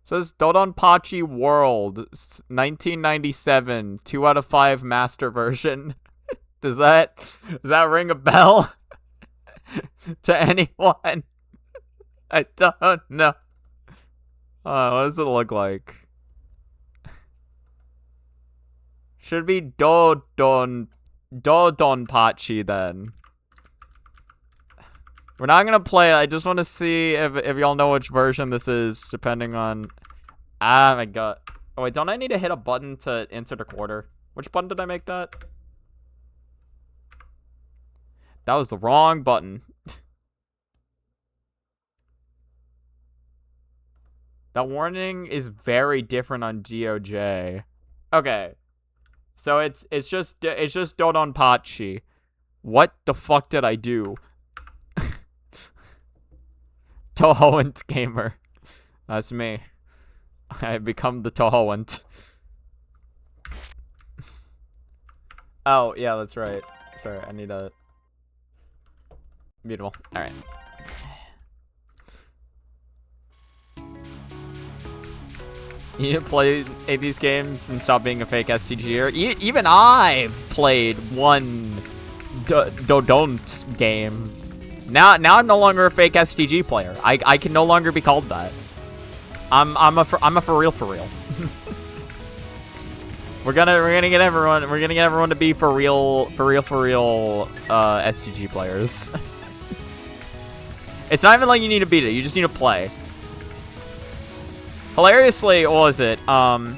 says Dodonpachi World, 1997, 2 out of 5 master version. Does that ring a bell? To anyone? I don't know. What does it look like? Should be Dodonpachi then. We're not gonna play it. I just want to see if y'all know which version this is, depending on... Ah, my god. Oh, wait, don't I need to hit a button to enter the quarter? Which button did I make that? That was the wrong button. That warning is very different on DOJ. Okay. So it's just Dodonpachi. What the fuck did I do? Touhou gamer. That's me. I become the Touhou. Oh, yeah, that's right. Sorry, I need a... Beautiful. Alright. You need to play these games and stop being a fake STGer. Even I've played one don't game. Now I'm no longer a fake STG player. I can no longer be called that. I'm a for real. We're gonna get everyone to be for real STG players. It's not even like you need to beat it, you just need to play. Hilariously, what was it? 'Cause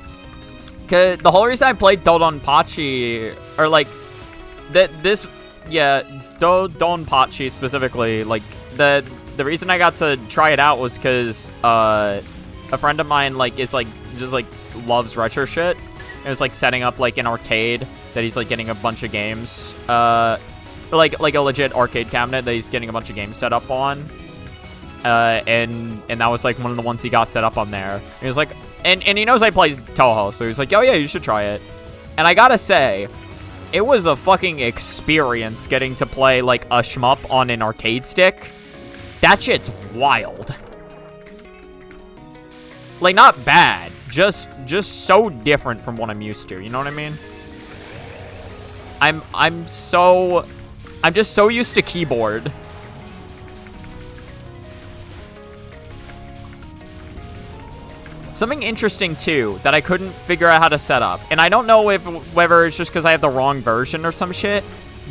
the whole reason I played Dodonpachi, or like Dodonpachi specifically, like the reason I got to try it out was because a friend of mine just loves retro shit. It was like setting up like an arcade that he's like getting a bunch of games, like a legit arcade cabinet that he's getting a bunch of games set up on. And that was like one of the ones he got set up on there. He was like, and he knows I play Touhou, so he was like, oh yeah, you should try it. And I gotta say, it was a fucking experience getting to play like a shmup on an arcade stick. That shit's wild. Like, not bad, just so different from what I'm used to, you know what I mean? I'm just so used to keyboard. Something interesting, too, that I couldn't figure out how to set up. And I don't know whether it's just because I have the wrong version or some shit,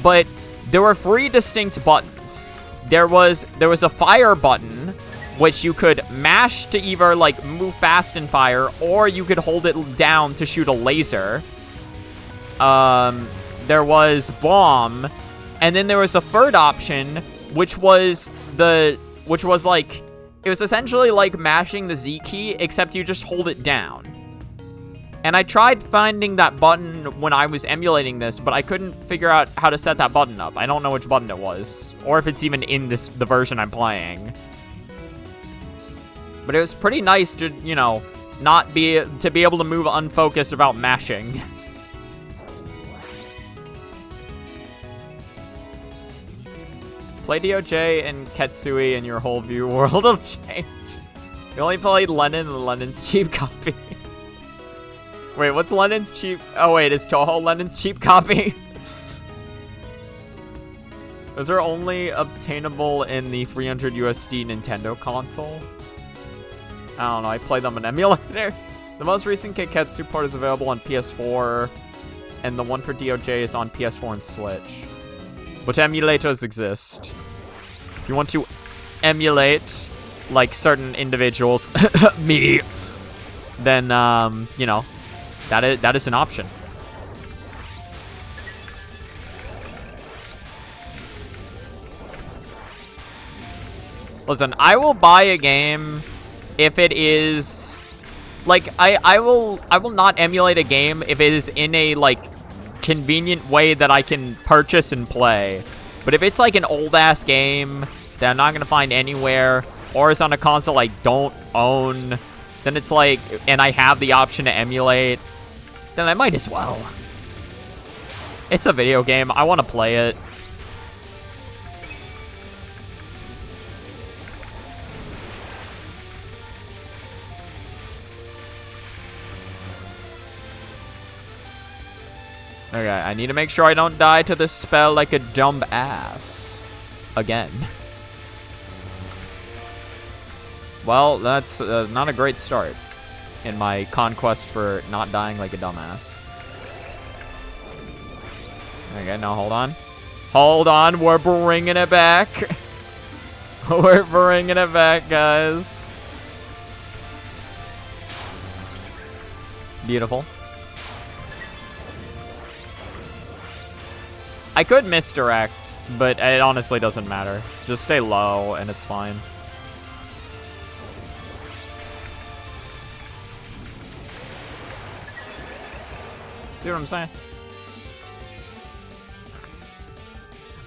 but there were 3 distinct buttons. There was a fire button, which you could mash to either, like, move fast and fire, or you could hold it down to shoot a laser. There was bomb, and then there was a third option, which was like... It was essentially like mashing the Z key, except you just hold it down. And I tried finding that button when I was emulating this, but I couldn't figure out how to set that button up. I don't know which button it was, or if it's even in the version I'm playing. But it was pretty nice to, you know, be able to move unfocused without mashing. Play DOJ and Ketsui and your whole view world will change. You only played Lennon and Lennon's cheap copy. Wait, what's Lennon's cheap? Oh wait, is Touhou Lennon's cheap copy? Those are only obtainable in the 300 USD Nintendo console. I don't know, I played them in emulator. The most recent Keketsu port is available on PS4, and the one for DOJ is on PS4 and Switch. But emulators exist. If you want to emulate, like, certain individuals, me, then, you know, that is an option. Listen, I will buy a game if it is, like, I will not emulate a game if it is in a, like, convenient way that I can purchase and play. But if it's like an old ass game that I'm not gonna find anywhere, or it's on a console I don't own, then it's like, and I have the option to emulate, then I might as well. It's a video game, I want to play it. Okay, I need to make sure I don't die to this spell like a dumb ass. Again. Well, that's not a great start in my conquest for not dying like a dumbass. Okay, now hold on. Hold on, we're bringing it back. We're bringing it back, guys. Beautiful. I could misdirect, but it honestly doesn't matter. Just stay low, and it's fine. See what I'm saying?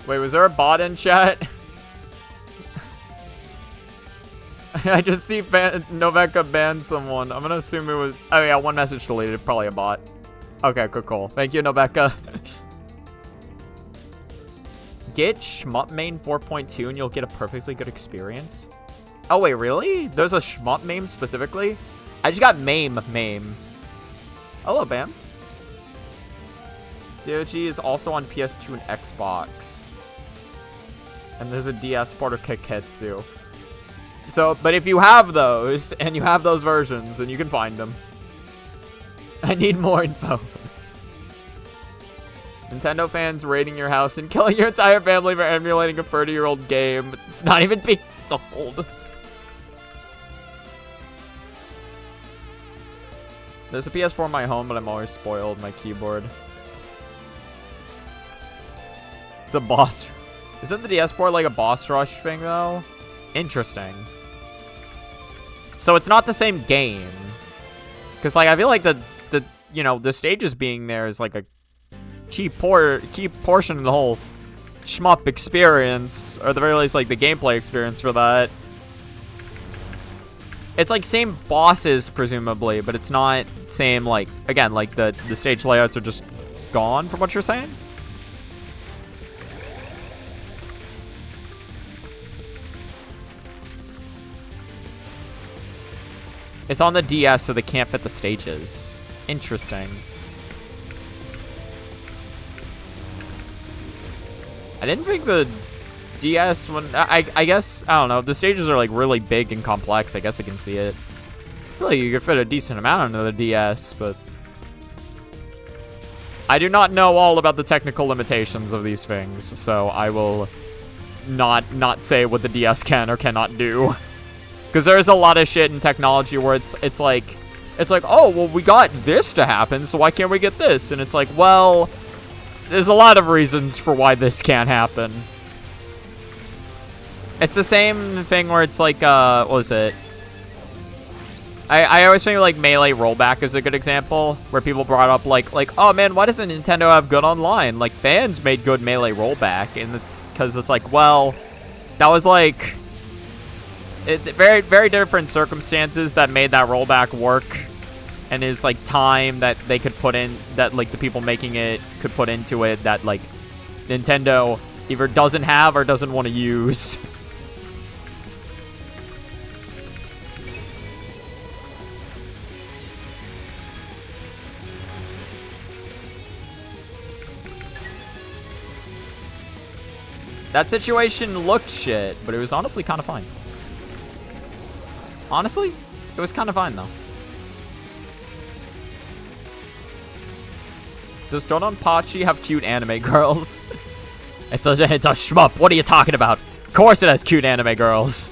Wait, was there a bot in chat? I just see Noveka banned someone. I'm gonna assume it was... Oh yeah, one message deleted. Probably a bot. Okay, cool. Thank you, Noveka. Get Shmup Main 4.2 and you'll get a perfectly good experience. Oh, wait, really? There's a Shmup Mame specifically? I just got Mame. Hello, Bam. DOG is also on PS2 and Xbox. And there's a DS port of Kaketsu. So, but if you have those, and you have those versions, then you can find them. I need more info. Nintendo fans raiding your house and killing your entire family for emulating a 30-year-old game. It's not even being sold. There's a PS4 in my home, but I'm always spoiled. My keyboard. It's a boss. Isn't the DS port like a boss rush thing, though? Interesting. So it's not the same game. Because, like, I feel like the stages being there is, like, a key portion of the whole shmup experience. Or at the very least, like, the gameplay experience for that. It's, like, same bosses, presumably, but it's not same, like, again, like, the stage layouts are just gone, from what you're saying? It's on the DS, so they can't fit the stages. Interesting. I didn't think the DS one... I guess, I don't know. The stages are, like, really big and complex. I guess I can see it. I feel like you could fit a decent amount into the DS, but... I do not know all about the technical limitations of these things, so I will not say what the DS can or cannot do. Because there's a lot of shit in technology where it's like, oh, well, we got this to happen, so why can't we get this? And it's like, well, there's a lot of reasons for why this can't happen. It's the same thing where it's like, what was it? I always think like Melee Rollback is a good example, where people brought up like, oh man, why doesn't Nintendo have good online? Like, fans made good Melee Rollback, and it's because it's like, well, that was like... It's very, very different circumstances that made that rollback work, and is like time that they could put in, that like the people making it could put into it, that like Nintendo either doesn't have or doesn't want to use. That situation looked shit, but it was honestly kind of fine. Honestly, it was kind of fine, though. Does Dononpachi have cute anime girls? It's a shmup. What are you talking about? Of course it has cute anime girls.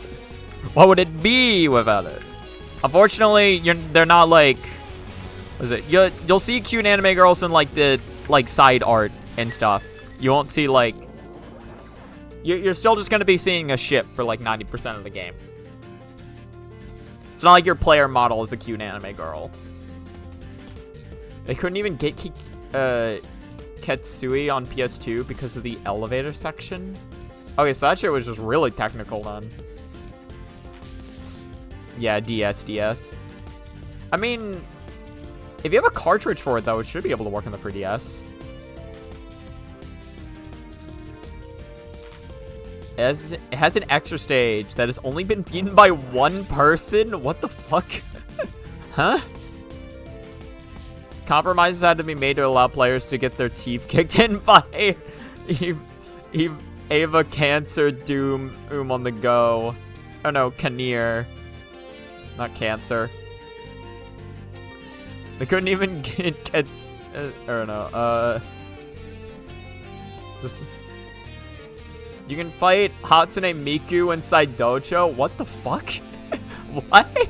What would it be without it? Unfortunately, they're not like... What is it? You'll see cute anime girls in, like, the, like, side art and stuff. You won't see, like... You're still just going to be seeing a ship for, like, 90% of the game. It's not like your player model is a cute anime girl. They couldn't even get Ketsui on PS2 because of the elevator section. Okay, so that shit was just really technical then. Yeah, DS. I mean, if you have a cartridge for it, though, it should be able to work on the 3DS. It has an extra stage that has only been beaten by one person? What the fuck? Huh? Compromises had to be made to allow players to get their teeth kicked in by Ava Cancer Doom on the go. Oh no, Kinnear. Not Cancer. They couldn't even get I don't know, just... You can fight Hatsune Miku inside Dojo? What the fuck? What?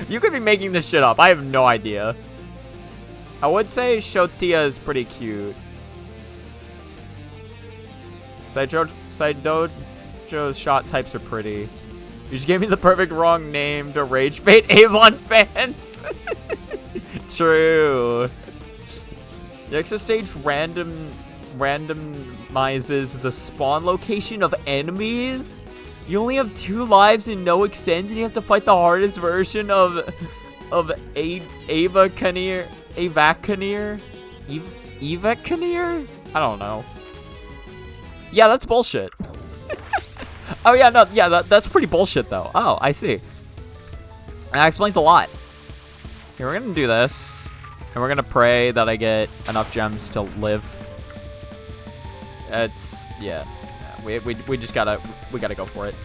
You could be making this shit up. I have no idea. I would say Shotia is pretty cute. Side Dojo's shot types are pretty. You just gave me the perfect wrong name to rage bait Avon fans. True. The extra stage randomizes the spawn location of enemies. You only have 2 lives and no extends, and you have to fight the hardest version of Ava Kinnear. I don't know. Yeah, that's bullshit. Oh, yeah, no, yeah, that's pretty bullshit, though. Oh, I see. That explains a lot. Here, we're gonna do this. And we're gonna pray that I get enough gems to live. It's, yeah. We just gotta go for it.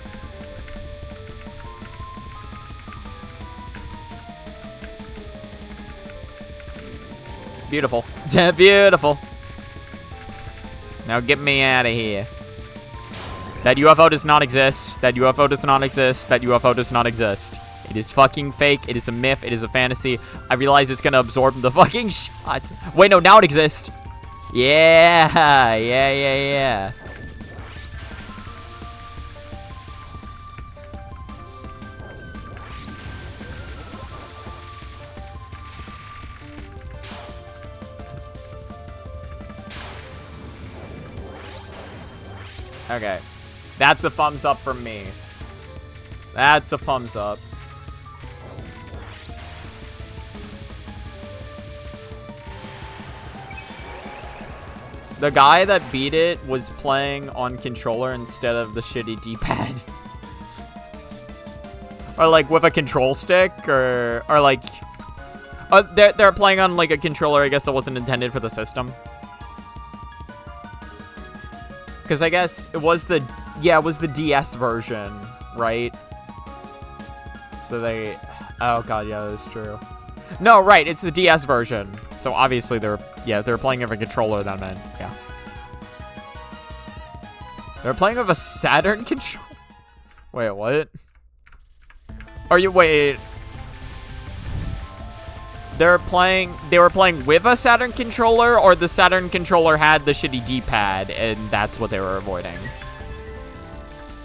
Beautiful. Beautiful. Now get me out of here. That UFO does not exist. That UFO does not exist. That UFO does not exist. It is fucking fake. It is a myth. It is a fantasy. I realize it's gonna absorb the fucking shots. Wait, no, now it exists. Yeah. Yeah. Okay. That's a thumbs up from me. That's a thumbs up. The guy that beat it was playing on controller instead of the shitty D-pad. Or like with a control stick, or like... they're playing on like a controller, I guess, that wasn't intended for the system. Because I guess it was the... Yeah, it was the DS version, right? So they... Oh god, yeah, that's true. No, right, it's the DS version. So obviously they're playing with a controller then, man. Yeah. They're playing with a Saturn controller? Wait, what? Are you... Wait... They were playing with a Saturn controller, or the Saturn controller had the shitty D-pad, and that's what they were avoiding?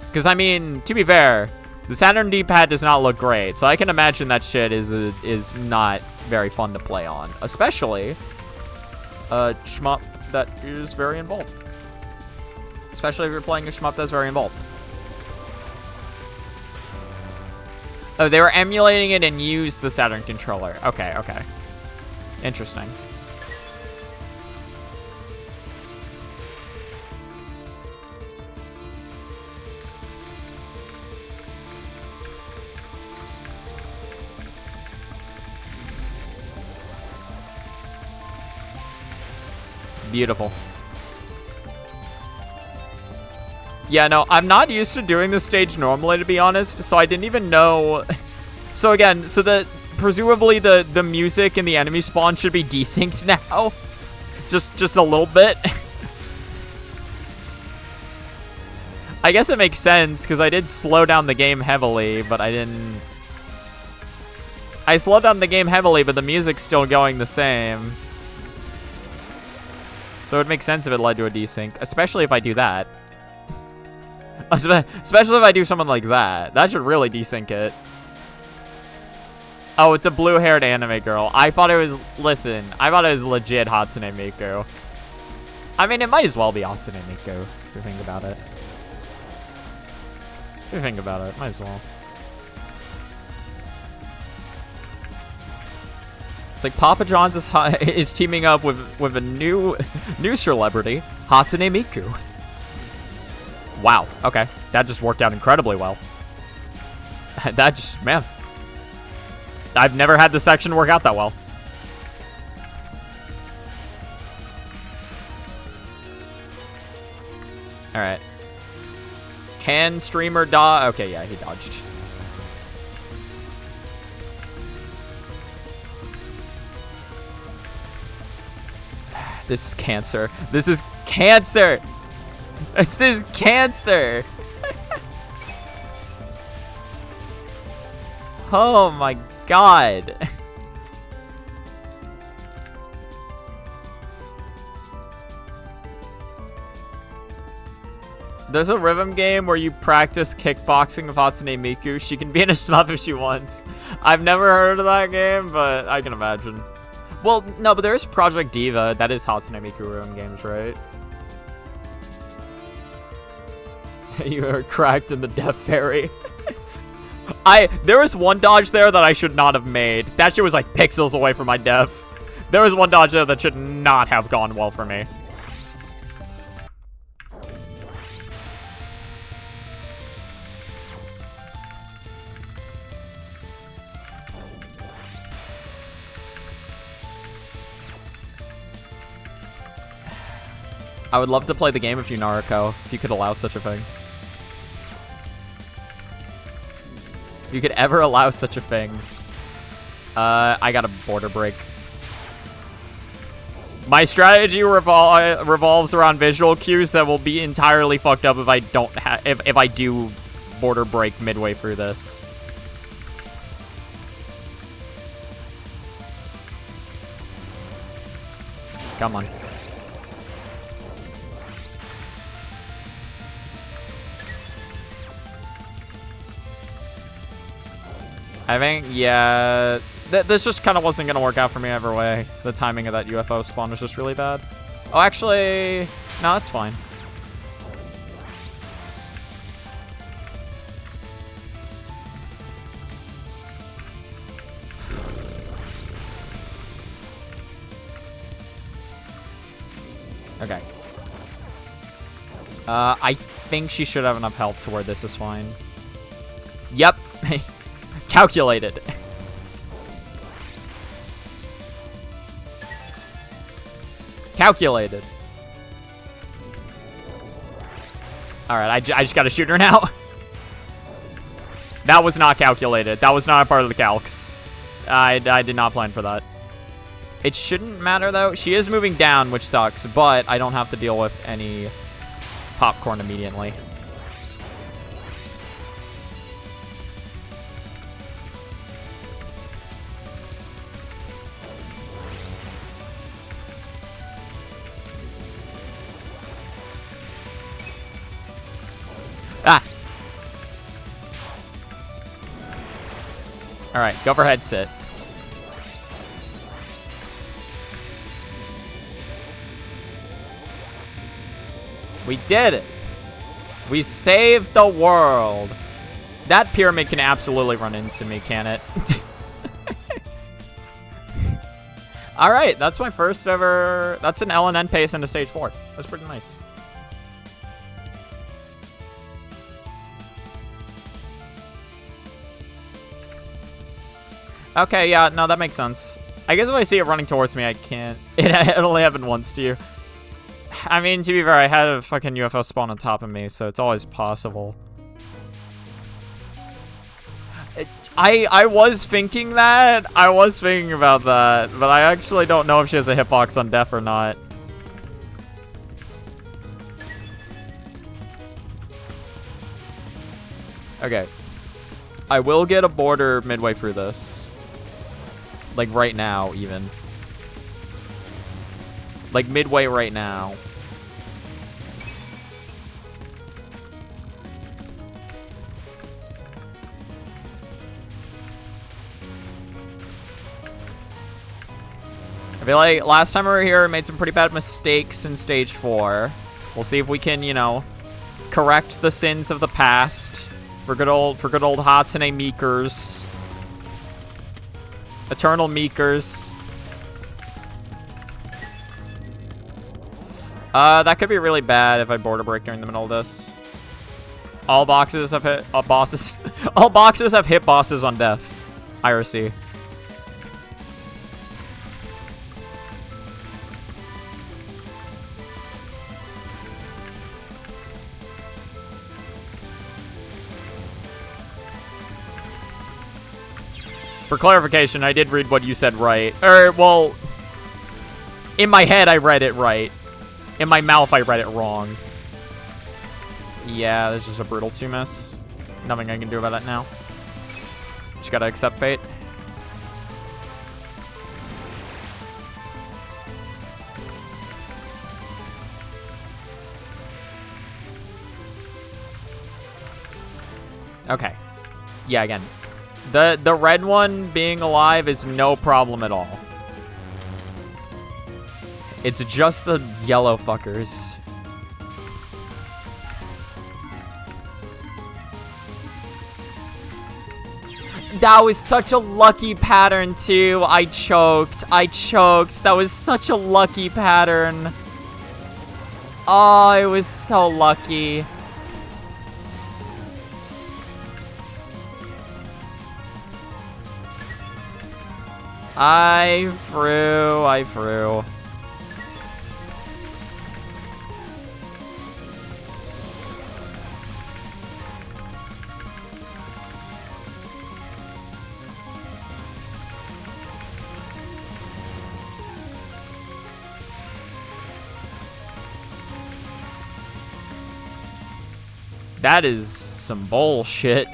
Because, I mean, to be fair, the Saturn D-pad does not look great, so I can imagine that shit is not very fun to play on. Especially a shmup that is very involved. Especially if you're playing a shmup that's very involved. Oh, they were emulating it and used the Saturn controller. Okay. Interesting. Beautiful. Yeah, no, I'm not used to doing this stage normally, to be honest, so I didn't even know... So again, presumably the music and the enemy spawn should be desynced now. Just a little bit. I guess it makes sense, because I did slow down the game heavily, but I didn't... I slowed down the game heavily, but the music's still going the same. So it makes sense if it led to a desync, especially if I do that. Especially if I do something like that. That should really desync it. Oh, it's a blue-haired anime girl. I thought it was... Listen, I thought it was legit Hatsune Miku. I mean, it might as well be Hatsune Miku, if you think about it. If you think about it, might as well. It's like Papa John's is teaming up with a new celebrity, Hatsune Miku. Wow, okay. That just worked out incredibly well. That just, man. I've never had this section work out that well. Alright. Can streamer dodge? Okay, yeah, he dodged. This is cancer. This is cancer! This is cancer! Oh my god. There's a rhythm game where you practice kickboxing with Hatsune Miku. She can be in a shmup if she wants. I've never heard of that game, but I can imagine. Well, no, but there's Project Diva. That is Hatsune Miku rhythm games, right? You are cracked in the Death Fairy. There was one dodge there that I should not have made. That shit was like pixels away from my death. There was one dodge there that should not have gone well for me. I would love to play the game of you, Naruko, if you could allow such a thing. If you could ever allow such a thing. I got a border break. My strategy revolves around visual cues that will be entirely fucked up if I don't if I do border break midway through this. Come on. I think, yeah, this just kind of wasn't going to work out for me either way. The timing of that UFO spawn was just really bad. Oh, actually, no, it's fine. Okay. I think she should have enough health to where this is fine. Yep. Calculated. Calculated. Alright, I just gotta shoot her now. That was not calculated. That was not a part of the calcs. I did not plan for that. It shouldn't matter, though. She is moving down, which sucks, but I don't have to deal with any popcorn immediately. Ah! Alright, go for head sit. We did it! We saved the world! That pyramid can absolutely run into me, can it? Alright, that's my first ever... That's an LNN pace into stage 4. That's pretty nice. Okay, yeah, no, that makes sense. I guess if I see it running towards me, I can't... It only happened once to you. I mean, to be fair, I had a fucking UFO spawn on top of me, so it's always possible. I was thinking that. I was thinking about that, but I actually don't know if she has a hitbox on death or not. Okay. I will get a border midway through this. Like, right now, even. Like, midway right now. I feel like last time we were here, we made some pretty bad mistakes in stage 4. We'll see if we can, you know, correct the sins of the past for good old Hatsune Miikers. Eternal Miikers. That could be really bad if I border break during the middle of this. All boxes have hit bosses. All boxes have hit bosses on death. IRC. For clarification, I did read what you said right. Well, in my head, I read it right. In my mouth, I read it wrong. Yeah, this is a brutal 2-miss. Nothing I can do about that now. Just gotta accept fate. Okay. Yeah, again. The red one being alive is no problem at all. It's just the yellow fuckers. That was such a lucky pattern, too. I choked. That was such a lucky pattern. Oh, it was so lucky. I threw. That is some bullshit.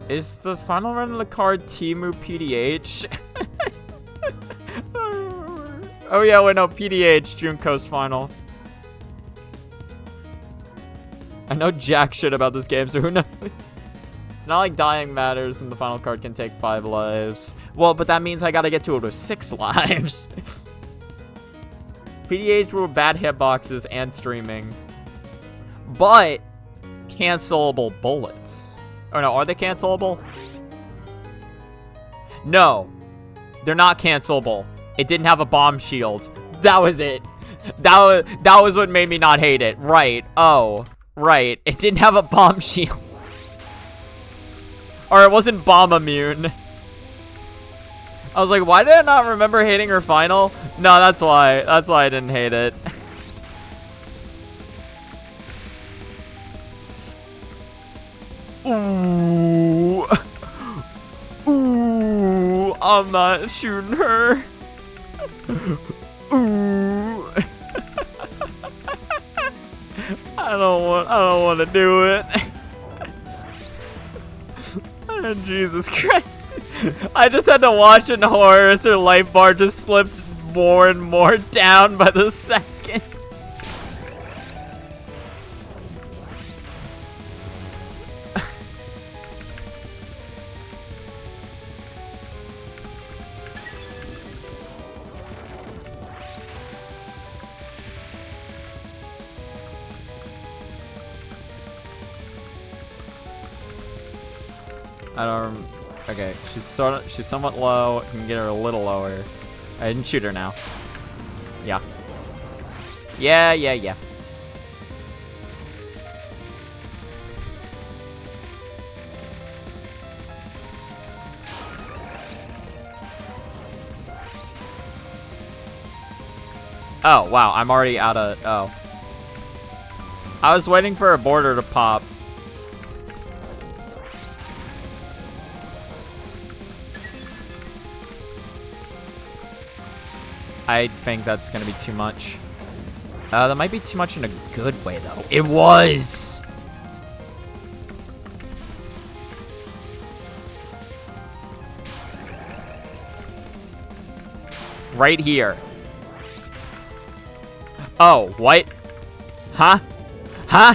Is the final run of the card Temu PDH? Oh yeah, wait, no, PDH, June Coast final. I know jack shit about this game, so who knows? It's not like dying matters and the final card can take 5 lives. Well, but that means I gotta get to it with 6 lives. PDH were bad hitboxes and streaming. But cancelable bullets. Oh no, are they cancelable? No. They're not cancelable. It didn't have a bomb shield. That was it. That was what made me not hate it. Right. Oh. Right. It didn't have a bomb shield. Or it wasn't bomb immune. I was like, why did I not remember hating her final? No, that's why. That's why I didn't hate it. Ooh. Ooh. I'm not shooting her. Ooh. I don't want to do it. Oh, Jesus Christ. I just had to watch in horror as her life bar just slipped more and more down by the second. I don't. Okay, she's somewhat low. I can get her a little lower. I didn't shoot her now. Yeah. Yeah. Oh, wow, I'm already out of... Oh. I was waiting for a border to pop. I think that's gonna be too much. That might be too much in a good way, though. It was! Right here. Oh, what? Huh? Huh?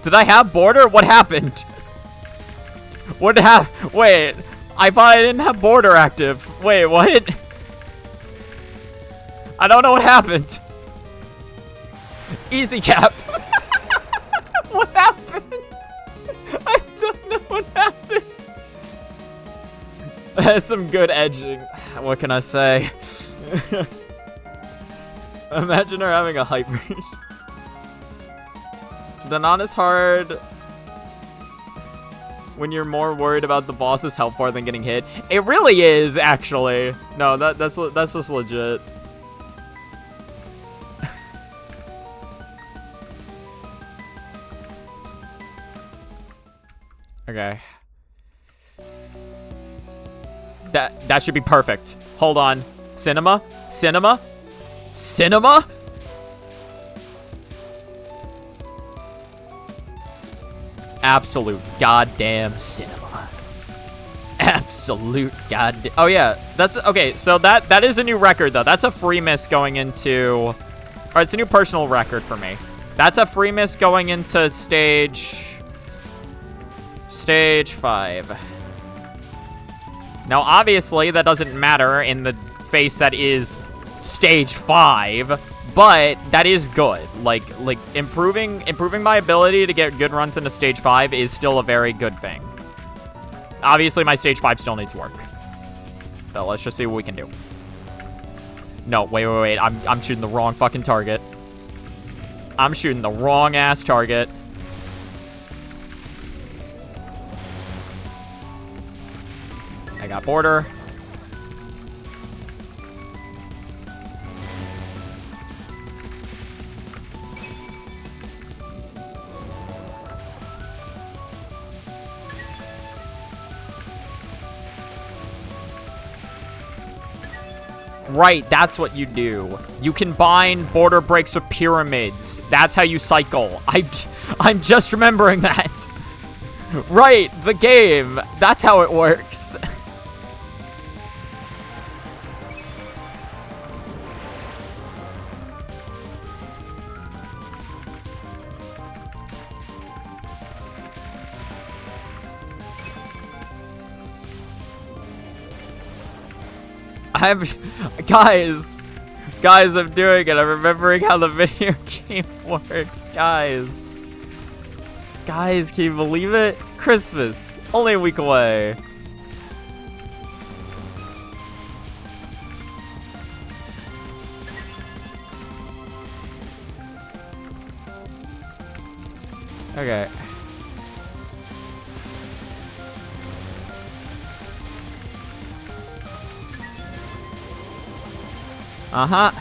Did I have border? What happened? What happened? Wait, I thought I didn't have border active. Wait, what? I don't know what happened. Easy cap. What happened? I don't know what happened. That's some good edging. What can I say? Imagine her having a hyper. The non is hard when you're more worried about the boss's health bar than getting hit. It really is, actually. No, that's just legit. Okay. That should be perfect. Hold on. Cinema? Cinema? Cinema? Absolute goddamn cinema. Absolute goddamn. Oh yeah, that's okay. So that is a new record though. That's a free miss going into. Or it's a new personal record for me. That's a free miss going into stage 5. Now obviously that doesn't matter in the face that is stage 5, but that is good. Like improving my ability to get good runs into stage 5 is still a very good thing. Obviously my stage 5 still needs work. So let's just see what we can do. No, wait. I'm shooting the wrong fucking target. I'm shooting the wrong ass target. I got border. Right, that's what you do. You combine border breaks with pyramids. That's how you cycle. I'm just remembering that. Right, the game. That's how it works. Guys, I'm doing it. I'm remembering how the video game works, guys. Guys, can you believe it? Christmas, only a week away. Okay. Uh-huh.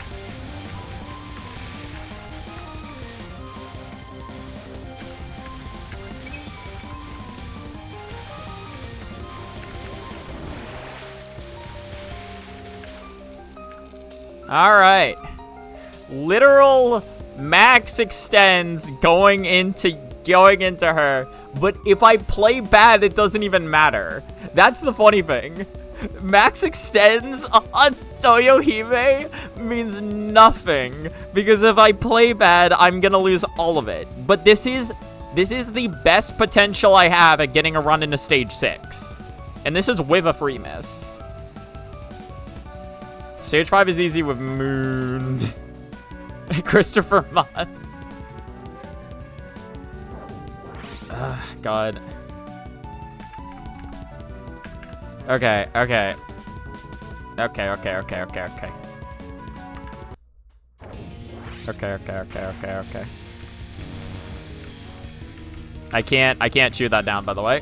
Alright. Literal max extends going into her. But if I play bad, it doesn't even matter. That's the funny thing. Max extends on Touhou means nothing, because if I play bad, I'm gonna lose all of it. But this is the best potential I have at getting a run into stage 6. And this is with a free miss. Stage 5 is easy with Moon. Christopher Moss. God. Okay. Okay. I can't shoot that down, by the way.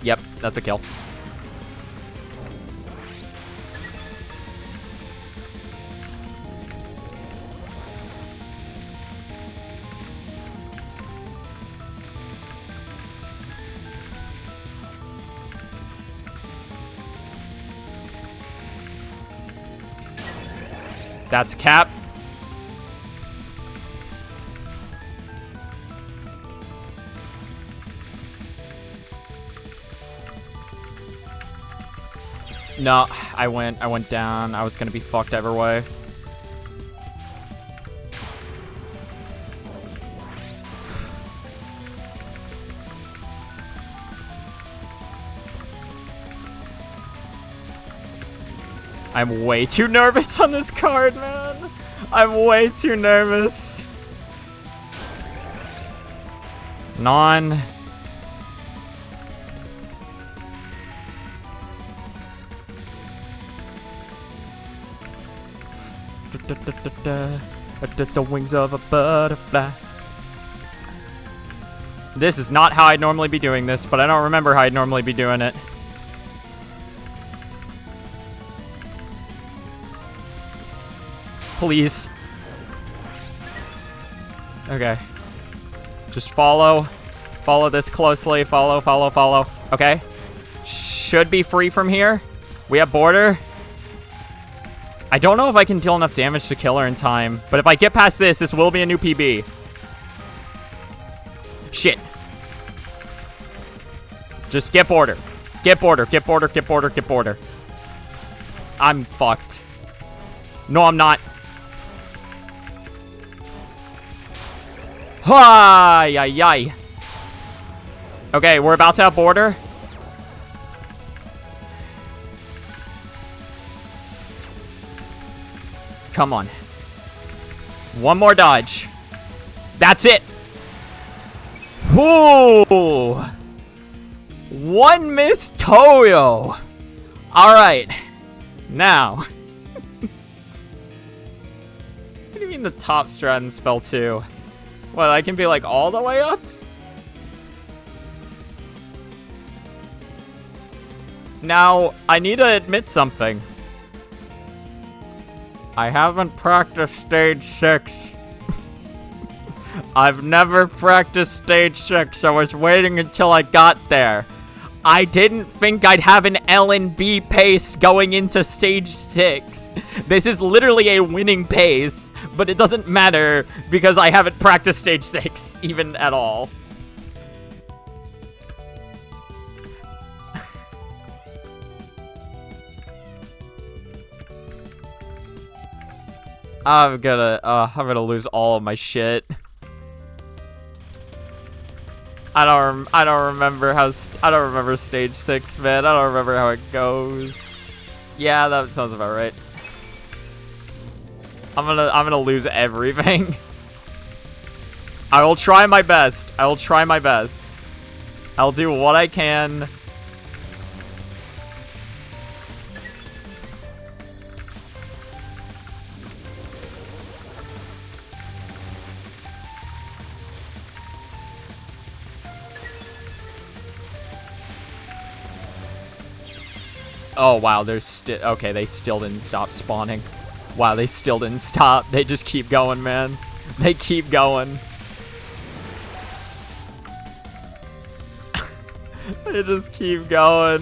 Yep, that's a kill. That's cap. No, I went down. I was gonna be fucked every way. I'm way too nervous on this card, man. I'm way too nervous. Non. The wings of a butterfly. This is not how I'd normally be doing this, but I don't remember how I'd normally be doing it. Please. Okay. Just follow. Follow this closely. Follow. Okay. Should be free from here. We have border. I don't know if I can deal enough damage to kill her in time, but if I get past this, this will be a new PB. Shit. Just get border. Get border. I'm fucked. No, I'm not. Hi. Okay, we're about to have border. Come on. One more dodge. That's it. Ooh. One miss Touhou. All right. Now. What do you mean the top strands fell too? Well, I can be like all the way up? Now, I need to admit something. I haven't practiced stage 6. I've never practiced stage 6. I was waiting until I got there. I didn't think I'd have an LNB pace going into stage 6. This is literally a winning pace, but it doesn't matter because I haven't practiced stage 6 even at all. I'm gonna lose all of my shit. I don't remember stage 6, man. I don't remember how it goes. Yeah, that sounds about right. I'm gonna lose everything. I will try my best. I will try my best. I'll do what I can. Oh, wow, there's still... Okay, they still didn't stop spawning. Wow, they still didn't stop. They just keep going, man. They keep going. They just keep going.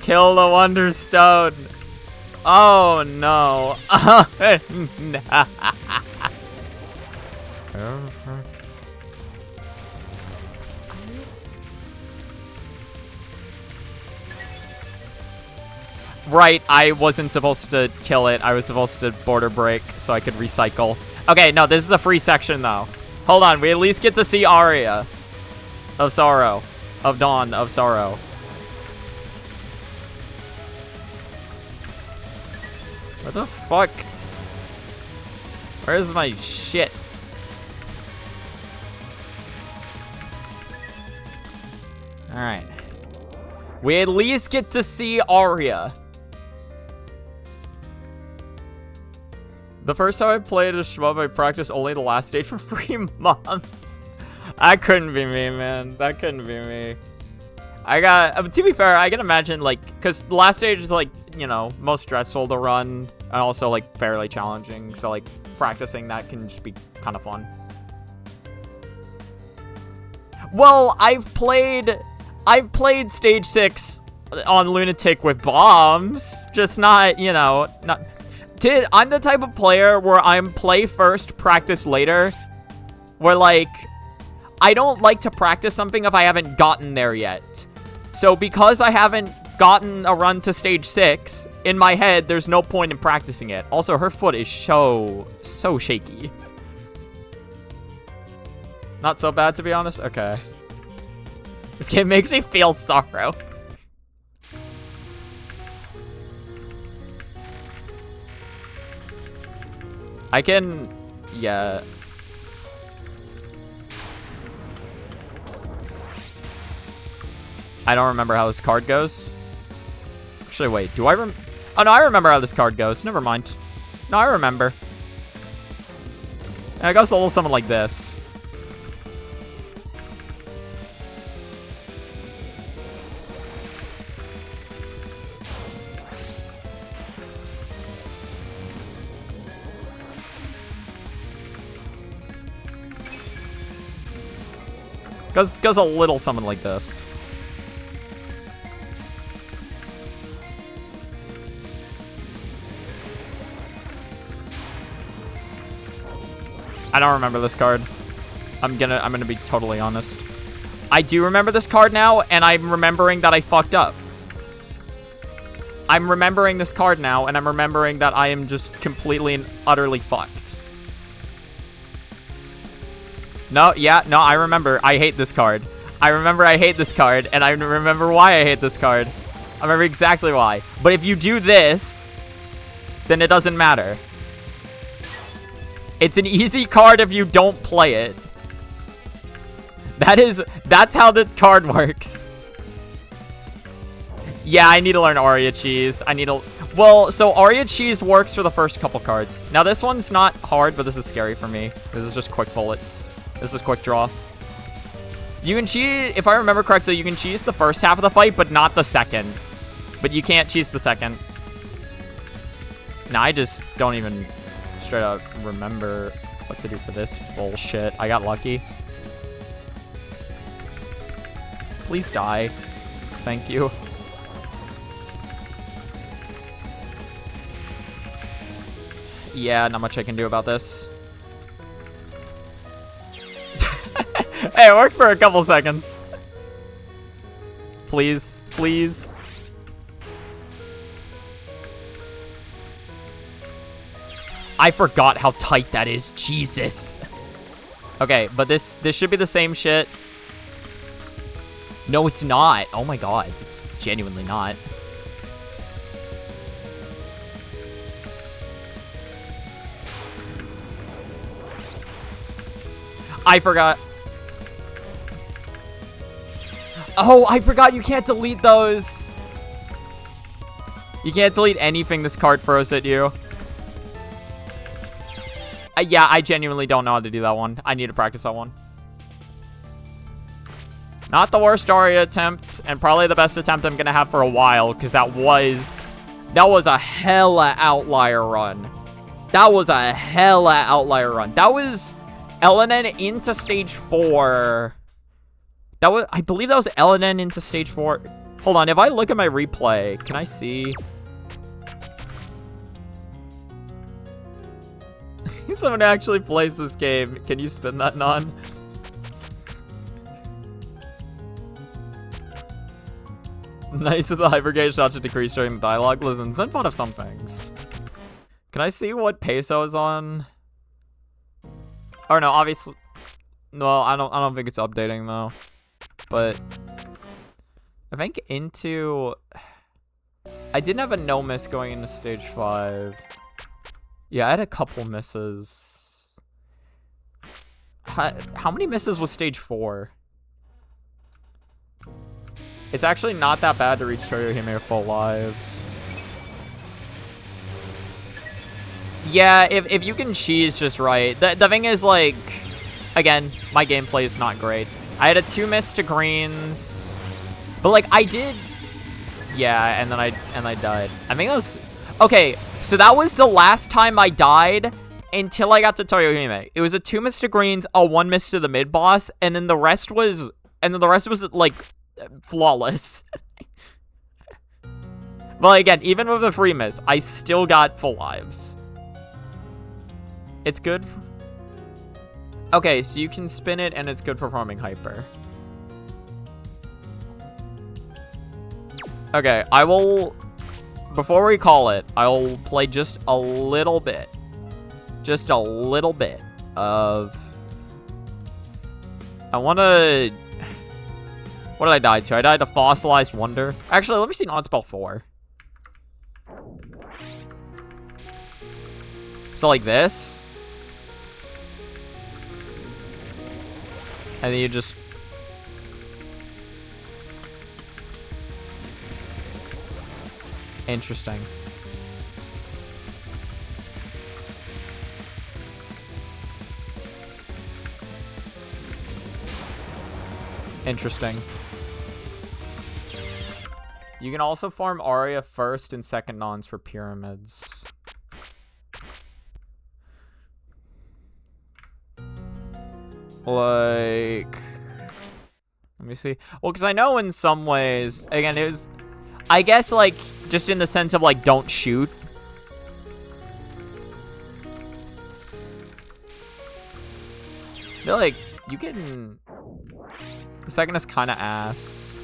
Kill the Wonderstone. Oh, no. Right, I wasn't supposed to kill it. I was supposed to border break so I could recycle. Okay, no, this is a free section, though. Hold on, we at least get to see Aria of Sorrow. Of Dawn of Sorrow. What the fuck? Where's my shit? Alright. We at least get to see Aria. The first time I played a shmup, I practiced only the last stage for 3 months. That couldn't be me, man. That couldn't be me. To be fair, I can imagine, like, because the last stage is, like, you know, most stressful to run, and also, like, fairly challenging, so, like, practicing that can just be kind of fun. Well, I've played stage 6 on Lunatic with bombs, just not, you know, not... I'm the type of player where I'm play first, practice later. Where, like, I don't like to practice something if I haven't gotten there yet. So, because I haven't gotten a run to stage 6, in my head, there's no point in practicing it. Also, her foot is so shaky. Not so bad, to be honest? Okay. This game makes me feel sorrow. I can... Yeah. I don't remember how this card goes. Actually, wait. Do I Oh, no, I remember how this card goes. Never mind. No, I remember. And it goes a little something like this. Goes a little something like this. I don't remember this card. I'm gonna be totally honest. I do remember this card now, and I'm remembering that I fucked up. I'm remembering this card now, and I'm remembering that I am just completely and utterly fucked. No, yeah, no, I remember. I hate this card. I remember I hate this card, and I remember why I hate this card. I remember exactly why. But if you do this, then it doesn't matter. It's an easy card if you don't play it. That's how the card works. Yeah, I need to learn Aria Cheese. Well, so Aria Cheese works for the first couple cards. Now, this one's not hard, but this is scary for me. This is just quick bullets. This is quick draw. You can cheese, if I remember correctly, you can cheese the first half of the fight, but not the second. But you can't cheese the second. Nah, I just don't even straight up remember what to do for this bullshit. I got lucky. Please die. Thank you. Yeah, not much I can do about this. Hey, it worked for a couple seconds. Please, please. I forgot how tight that is. Jesus. Okay, but this should be the same shit. No, it's not. Oh my god. It's genuinely not. I forgot. Oh, I forgot you can't delete those. You can't delete anything this card throws at you. Yeah, I genuinely don't know how to do that one. I need to practice that one. Not the worst Aria attempt, and probably the best attempt I'm gonna have for a while, because that was a hella outlier run. That was a hella outlier run. That was LNN into stage 4. I believe that was LNN into stage 4. Hold on, if I look at my replay, can I see? Someone actually plays this game. Can you spin that, Non? Nice with the hypergate shot to decrease during dialogue. Listen, it's fun of some things. Can I see what pace I was on? Or no, obviously. No, I don't think it's updating though. But I think into I didn't have a no miss going into stage 5. Yeah, I had a couple misses. How many misses was stage 4? It's actually not that bad to reach Touhou full lives. Yeah, if you can cheese just right. The thing is, like, again, my gameplay is not great. I had a 2 miss to greens. But, like, I did... Yeah, and then I died. I think that was... Okay, so that was the last time I died until I got to Touhou. It was a 2 miss to greens, a 1 miss to the mid-boss, and then the rest was... like, flawless. But again, even with a free miss, I still got full lives. It's good. Okay, so you can spin it, and it's good for farming hyper. Okay, I will... Before we call it, I'll play just a little bit. Just a little bit of... I want to... What did I die to? I died to Fossilized Wonder. Actually, let me see non-spell 4. So like this. And then you just... Interesting. Interesting. You can also farm Aria first and second nons for pyramids. Like... Let me see. Well, because I know in some ways... Again, it was... I guess, like, just in the sense of, like, don't shoot. I feel like you can... The second is kind of ass.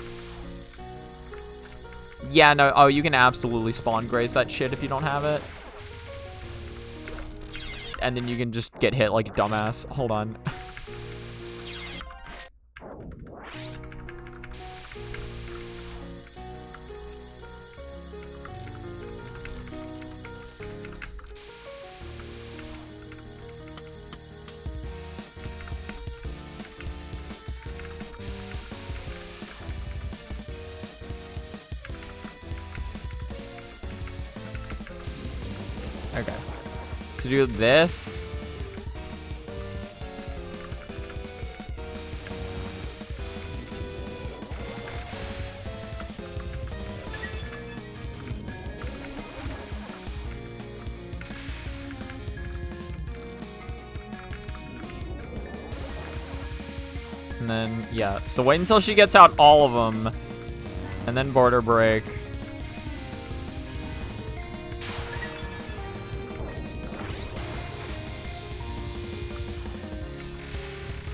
Yeah, no. Oh, you can absolutely spawn grace that shit if you don't have it. And then you can just get hit like a dumbass. Hold on. Okay. So do this. And then, yeah. So wait until she gets out all of them. And then border break.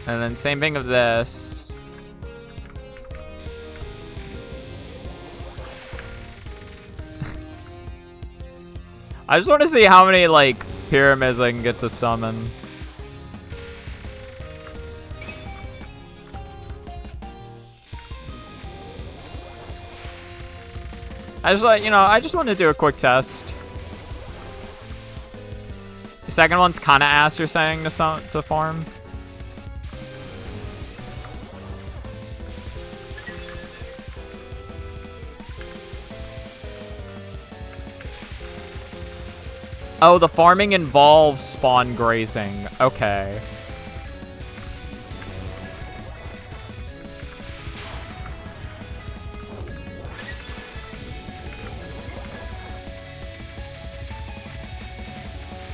And then same thing of this. I just want to see how many, like, pyramids I can get to summon. I just, like, you know, I just want to do a quick test. The second one's kind of ass, you're saying, to farm? Oh, the farming involves spawn grazing. Okay.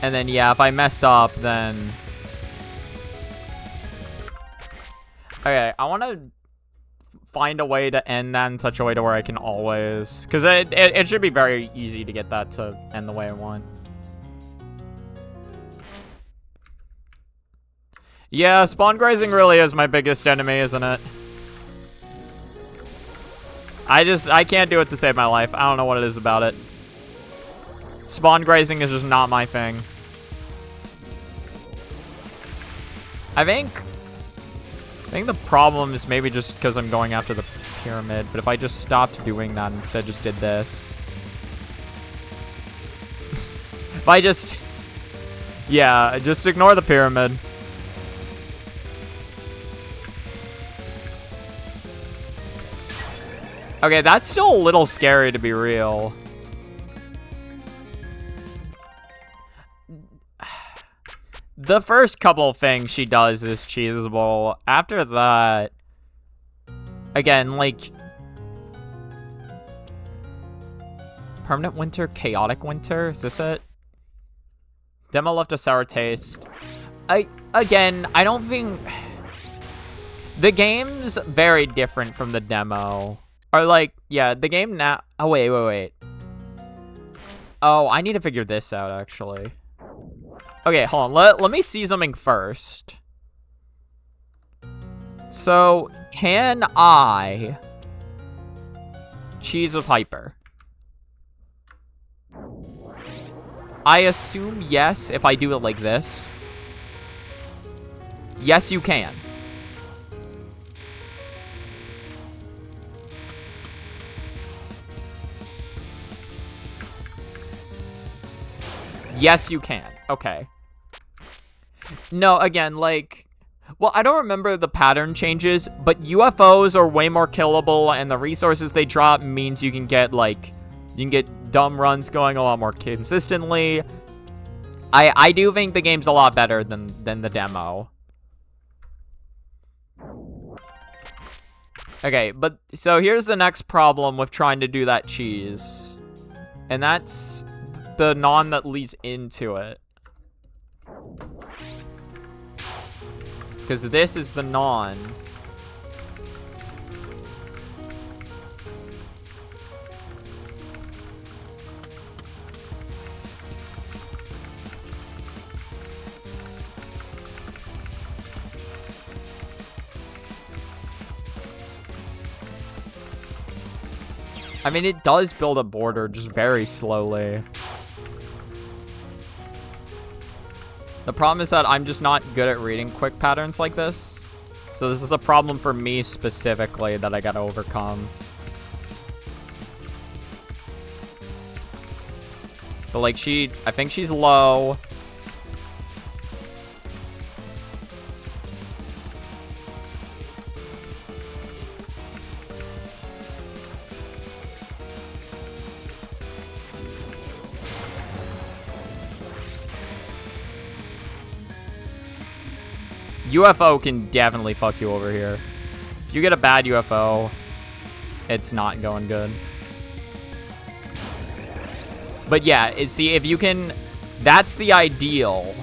And then, yeah, if I mess up, then... Okay, I want to find a way to end that in such a way to where I can always... Because it should be very easy to get that to end the way I want. Yeah, spawn grazing really is my biggest enemy, isn't it? I can't do it to save my life. I don't know what it is about it. Spawn grazing is just not my thing. I think the problem is maybe just because I'm going after the pyramid, but if I just stopped doing that and instead just did this. If I just... Yeah, just ignore the pyramid. Okay, that's still a little scary to be real. The first couple things she does is cheesable. After that, again, like... Permanent winter, chaotic winter, is this it? Demo left a sour taste. Again, I don't think... The game's very different from the demo. Or like, yeah, the game now... Oh, wait. Oh, I need to figure this out, actually. Okay, hold on. Let me see something first. So, can I cheese with hyper? I assume yes if I do it like this. Yes, you can. Yes, you can. Okay. No, again, like... Well, I don't remember the pattern changes, but UFOs are way more killable, and the resources they drop means you can get, like... You can get dumb runs going a lot more consistently. I do think the game's a lot better than the demo. Okay, but... So here's the next problem with trying to do that cheese. And that's... the non that leads into it. Because this is the non. I mean, it does build a border just very slowly. The problem is that I'm just not good at reading quick patterns like this. So this is a problem for me specifically that I gotta overcome. But like I think she's low. UFO can definitely fuck you over here. If you get a bad UFO, it's not going good. But yeah, see, if you can... That's the ideal.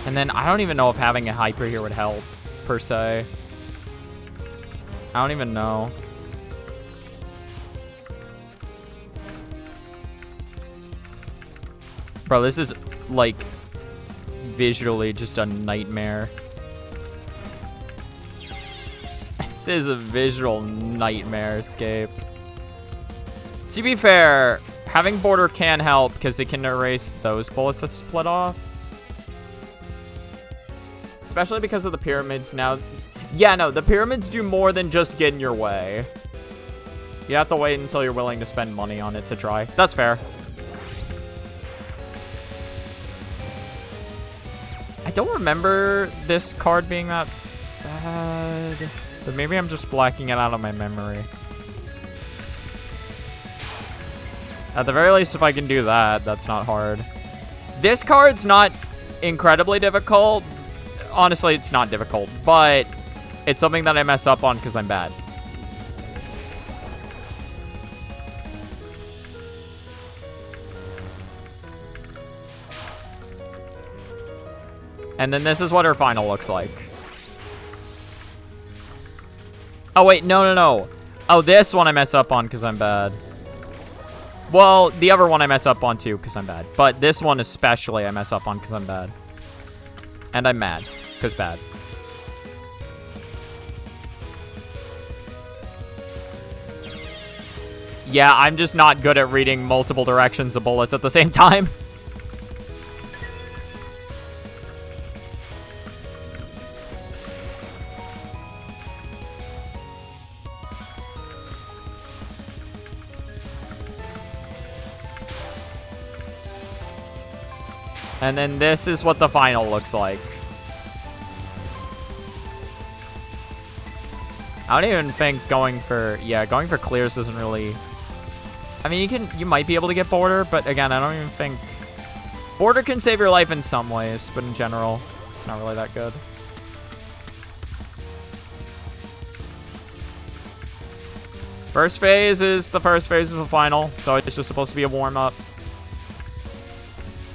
And then I don't even know if having a hyper here would help, per se. I don't even know. Bro, this is, like, visually just a nightmare. This is a visual nightmare escape. To be fair, having border can help because it can erase those bullets that split off. Especially because of the pyramids now. Yeah, no, the pyramids do more than just get in your way. You have to wait until you're willing to spend money on it to try. That's fair. I don't remember this card being that bad. But maybe I'm just blacking it out of my memory. At the very least, if I can do that, that's not hard. This card's not incredibly difficult. Honestly, it's not difficult, but it's something that I mess up on because I'm bad. And then this is what her final looks like. Oh, wait, no. Oh, this one I mess up on because I'm bad. Well, the other one I mess up on too because I'm bad. But this one especially I mess up on because I'm bad. And I'm mad because bad. Yeah, I'm just not good at reading multiple directions of bullets at the same time. And then this is what the final looks like. I don't even think going for clears isn't really... I mean, you might be able to get border, but again, I don't even think... Border can save your life in some ways, but in general, it's not really that good. First phase is the first phase of the final, so it's just supposed to be a warm-up.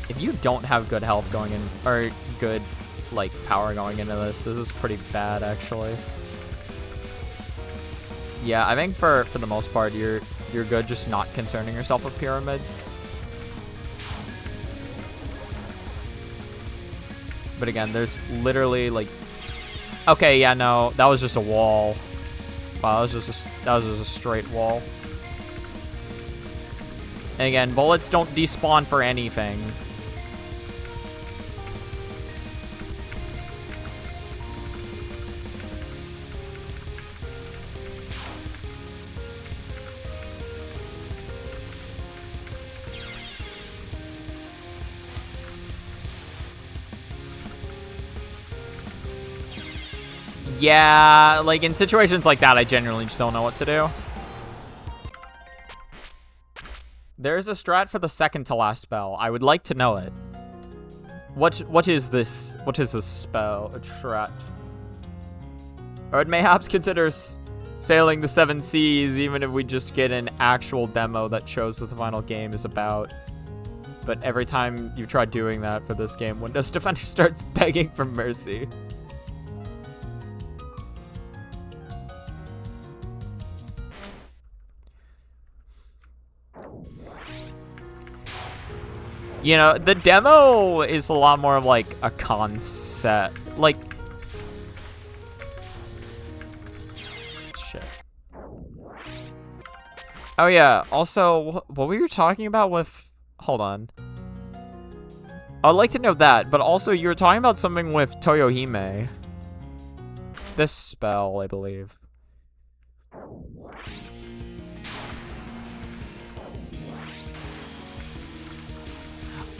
If you don't have good health going in, or good, like, power going into this is pretty bad, actually. Yeah, I think for the most part, you're good just not concerning yourself with pyramids. But again, there's literally, like... Okay, yeah, no, that was just a wall. Wow, that was just a straight wall. And again, bullets don't despawn for anything. Yeah, like in situations like that, I genuinely just don't know what to do. There's a strat for the second to last spell. I would like to know it. What is this? What is this spell? A strat. Or it mayhaps considers sailing the 7 seas, even if we just get an actual demo that shows what the final game is about. But every time you try doing that for this game, Windows Defender starts begging for mercy. You know, the demo is a lot more of, like, a concept. Like... Shit. Oh, yeah. Also, what were you talking about with... Hold on. I'd like to know that, but also you were talking about something with Toyohime. This spell, I believe.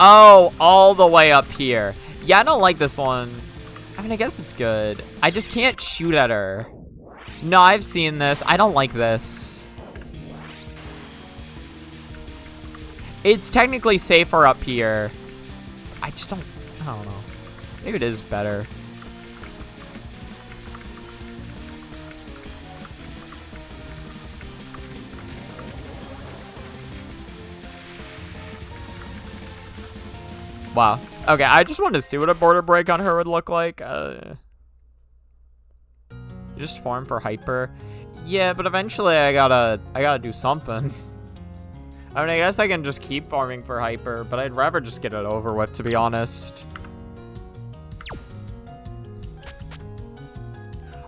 Oh, all the way up here. Yeah, I don't like this one. I mean, I guess it's good. I just can't shoot at her. No, I've seen this. I don't like this. It's technically safer up here. I don't know. Maybe it is better. Wow. Okay, I just wanted to see what a border break on her would look like. You just farm for hyper. Yeah, but eventually I gotta do something. I mean, I guess I can just keep farming for hyper, but I'd rather just get it over with, to be honest.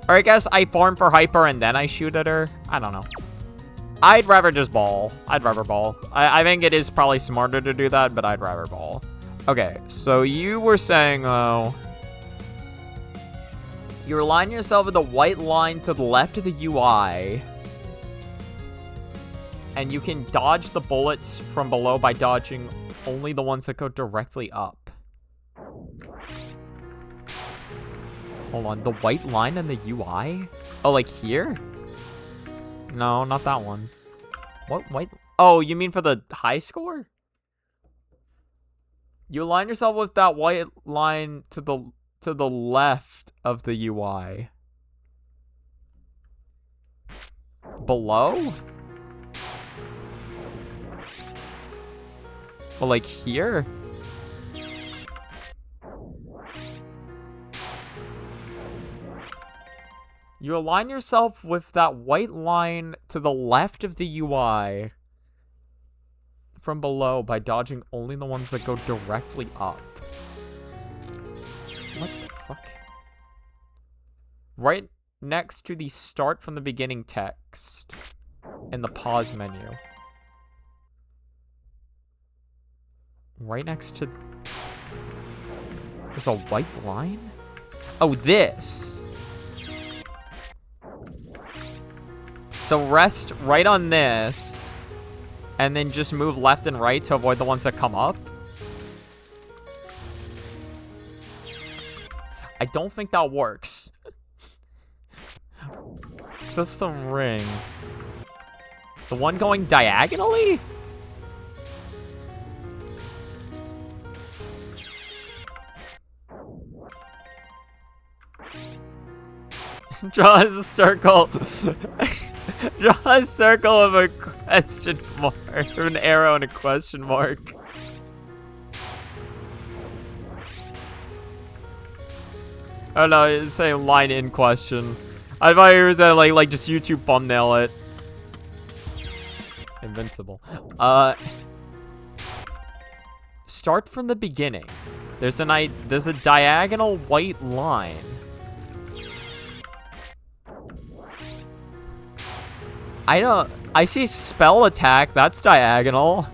Or I guess I farm for hyper and then I shoot at her. I don't know. I'd rather just ball. I'd rather ball. I think it is probably smarter to do that, but I'd rather ball. Okay, so you were saying, though, you align yourself with a white line to the left of the UI, and you can dodge the bullets from below by dodging only the ones that go directly up. Hold on, the white line in the UI? Oh, like here? No, not that one. What white? Oh, you mean for the high score? You align yourself with that white line to the left of the UI. Below? Well, like here? You align yourself with that white line to the left of the UI from below by dodging only the ones that go directly up. What the fuck? Right next to the start from the beginning text in the pause menu. Right next to... There's a white line? Oh, this. So rest right on this, and then just move left and right to avoid the ones that come up. I don't think that works. System ring. The one going diagonally? Draw a circle. Draw a circle of a question mark. Or an arrow and a question mark. Oh no, it's saying line in question. I thought you were saying like just YouTube thumbnail it. Invincible. Start from the beginning. There's a diagonal white line. I see spell attack, that's diagonal.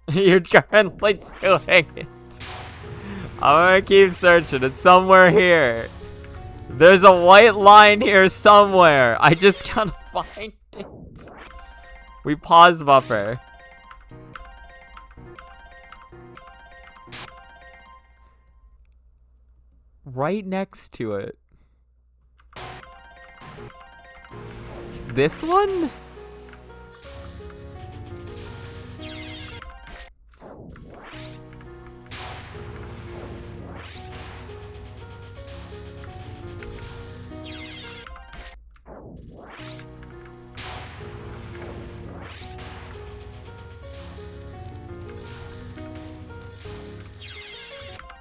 You're currently doing it. I'm gonna keep searching, it's somewhere here. There's a white line here somewhere. I just gotta find it. We pause buffer. Right next to it. This one?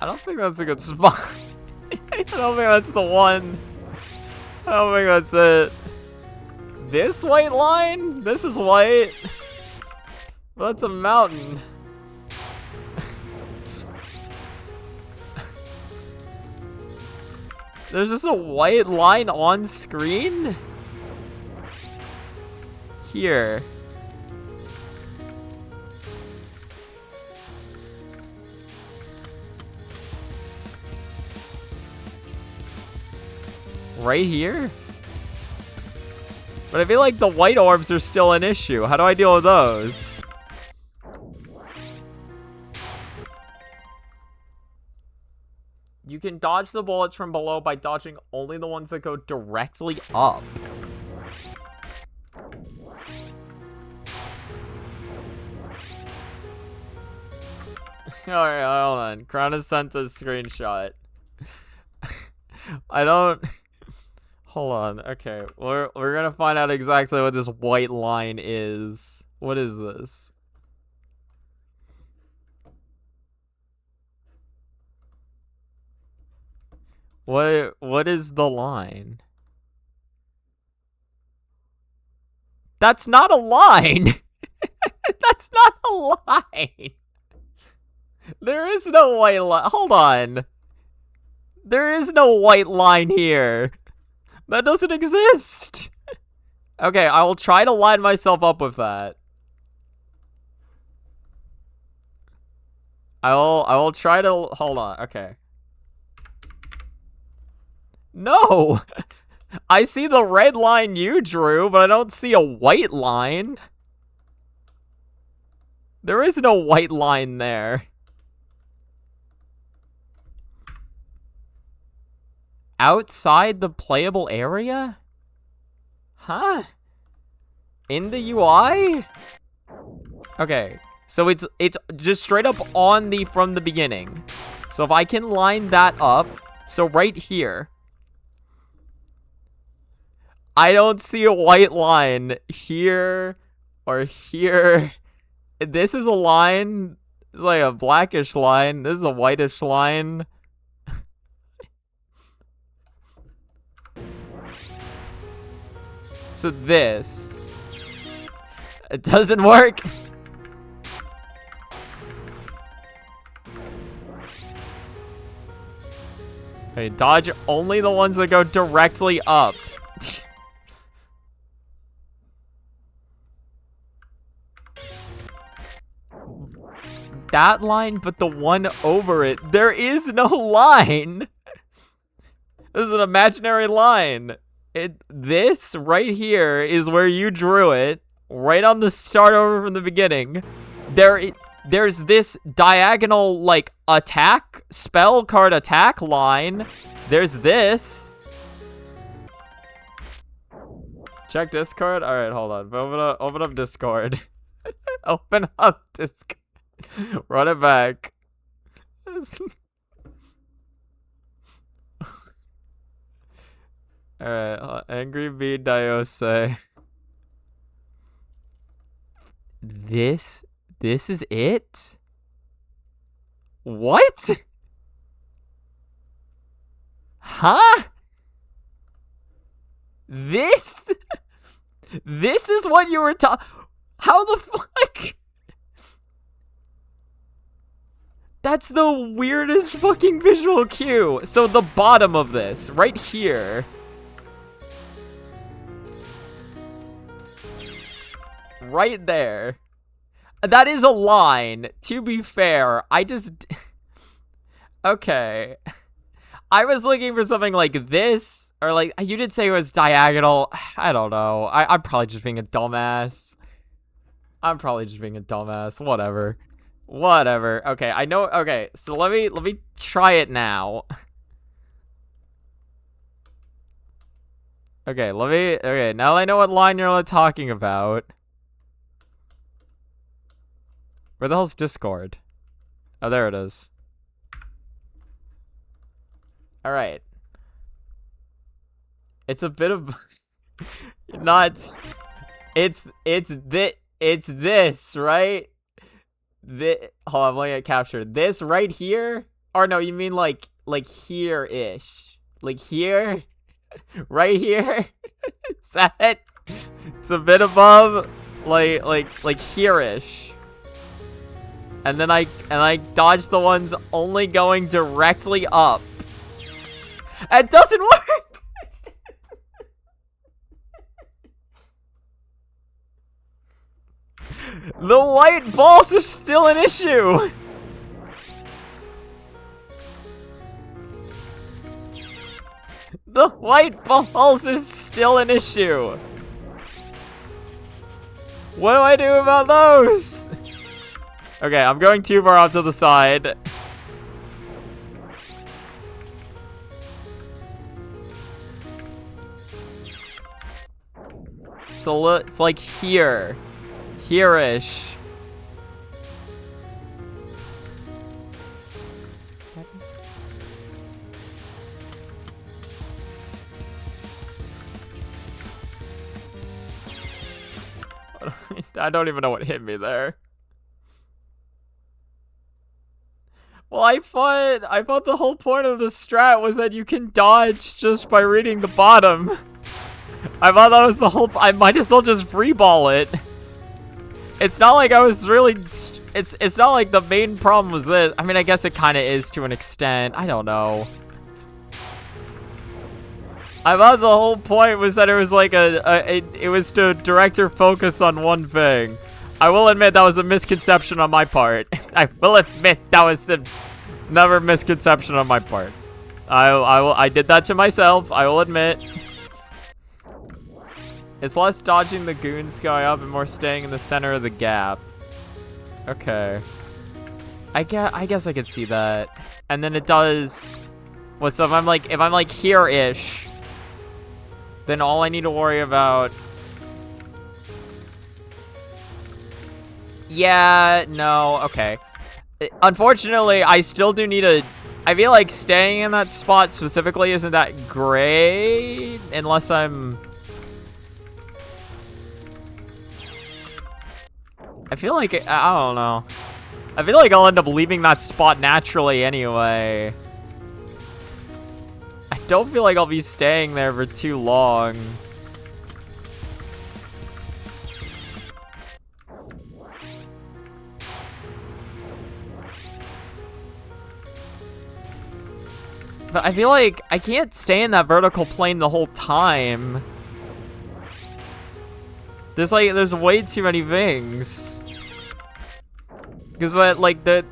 I don't think that's a good spot. I don't think that's the one. I don't think that's it. This white line? This is white. Well, that's a mountain. There's just a white line on screen? Here. Right here? But I feel like the white orbs are still an issue. How do I deal with those? You can dodge the bullets from below by dodging only the ones that go directly up. Alright, hold on. Crown has sent a screenshot. I don't... Hold on. Okay, we're gonna find out exactly what this white line is. What is this? What is the line? That's not a line. That's not a line. There is no white line. Hold on. There is no white line here. That doesn't exist. Okay, I will try to line myself up with that. I will try to hold on. Okay. No. I see the red line you drew, but I don't see a white line. There is no white line there. Outside the playable area? Huh? In the UI? Okay. So it's just straight up on the from the beginning. So if I can line that up, so right here. I don't see a white line here or here. This is a line. It's like a blackish line. This is a whitish line. So this. It doesn't work. Okay, dodge only the ones that go directly up. That line, but the one over it. There is no line. This is an imaginary line. This right here is where you drew it. Right on the start over from the beginning. There's this diagonal, like, attack, spell card attack line. There's this. Check Discord? Alright, hold on. Open up Discord. Open up Discord. Run it back. Alright, Angry Bee Diose. This is it? What? Huh? This is what you were talking. How the fuck? That's the weirdest fucking visual cue. So the bottom of this, right here. Right there. That is a line, to be fair. Okay. I was looking for something like this, or like, you did say it was diagonal. I don't know. I'm probably just being a dumbass. Whatever. Whatever. Okay, I know. Okay, so let me try it now. Okay, okay, now I know what line you're talking about. Where the hell's Discord? Oh, there it is. Alright. It's a bit of... Not... It's this, right? Hold on, I'm looking at capture. This right here? Or no, you mean like here-ish. Like here? Right here? Is that it? It's a bit above, like here-ish. And then I dodge the ones only going directly up. It doesn't work! The white balls are still an issue! The white balls are still an issue! What do I do about those? Okay, I'm going too far off to the side. So it's like here. Here-ish. I don't even know what hit me there. Well, I thought the whole point of the strat was that you can dodge just by reading the bottom. I thought that was the whole. I might as well just freeball it. It's not like I was really. It's not like the main problem was this. I mean, I guess it kind of is to an extent. I don't know. I thought the whole point was that it was like it was to direct your focus on one thing. I will admit that was a misconception on my part. I will admit that was another misconception on my part. I did that to myself. I will admit. It's less dodging the goons going up and more staying in the center of the gap. Okay. I guess I could see that. And then it does. Well, so if I'm like here-ish, then all I need to worry about. Yeah, no, okay. Unfortunately, I still do need a... I feel like staying in that spot specifically isn't that great, unless I'm... I feel like... I don't know. I feel like I'll end up leaving that spot naturally anyway. I don't feel like I'll be staying there for too long. But I feel like I can't stay in that vertical plane the whole time. There's way too many things. Because what, like, the...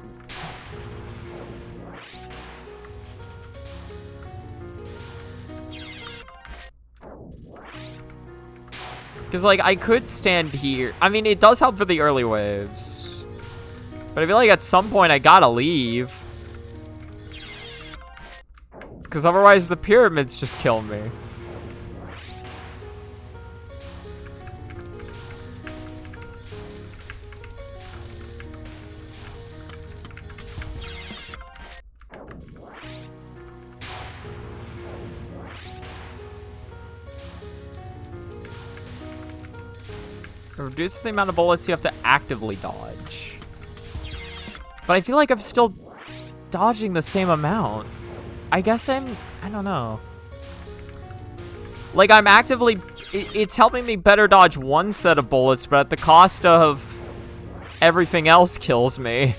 Because, like, I could stand here. I mean, it does help for the early waves. But I feel like at some point I gotta leave. Because otherwise the pyramids just kill me. It reduces the amount of bullets you have to actively dodge. But I feel like I'm still dodging the same amount. I guess I don't know. Like, I'm actively... It's helping me better dodge one set of bullets, but at the cost of everything else kills me.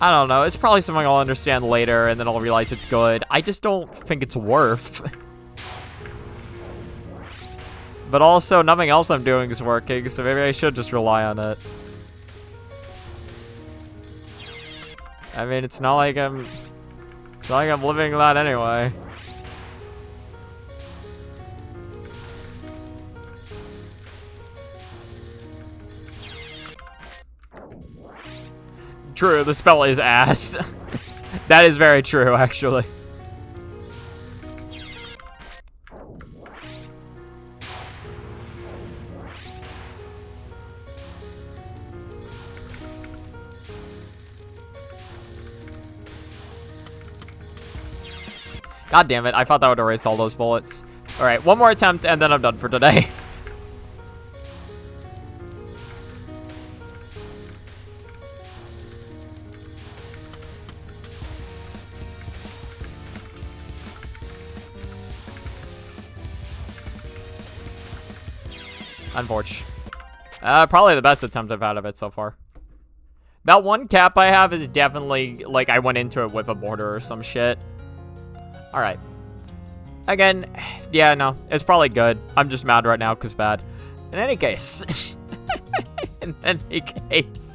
I don't know. It's probably something I'll understand later, and then I'll realize it's good. I just don't think it's worth. But also, nothing else I'm doing is working, so maybe I should just rely on it. I mean, it's not like I'm living that anyway. True, the spell is ass. That is very true, actually. God damn it, I thought that would erase all those bullets. Alright, one more attempt and then I'm done for today. Unfortunate. Probably the best attempt I've had of it so far. That one cap I have is definitely, like, I went into it with a border or some shit. Alright. Again, yeah, no, it's probably good. I'm just mad right now because bad. In any case. In any case.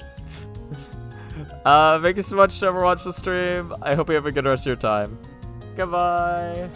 Thank you so much for watching the stream. I hope you have a good rest of your time. Goodbye.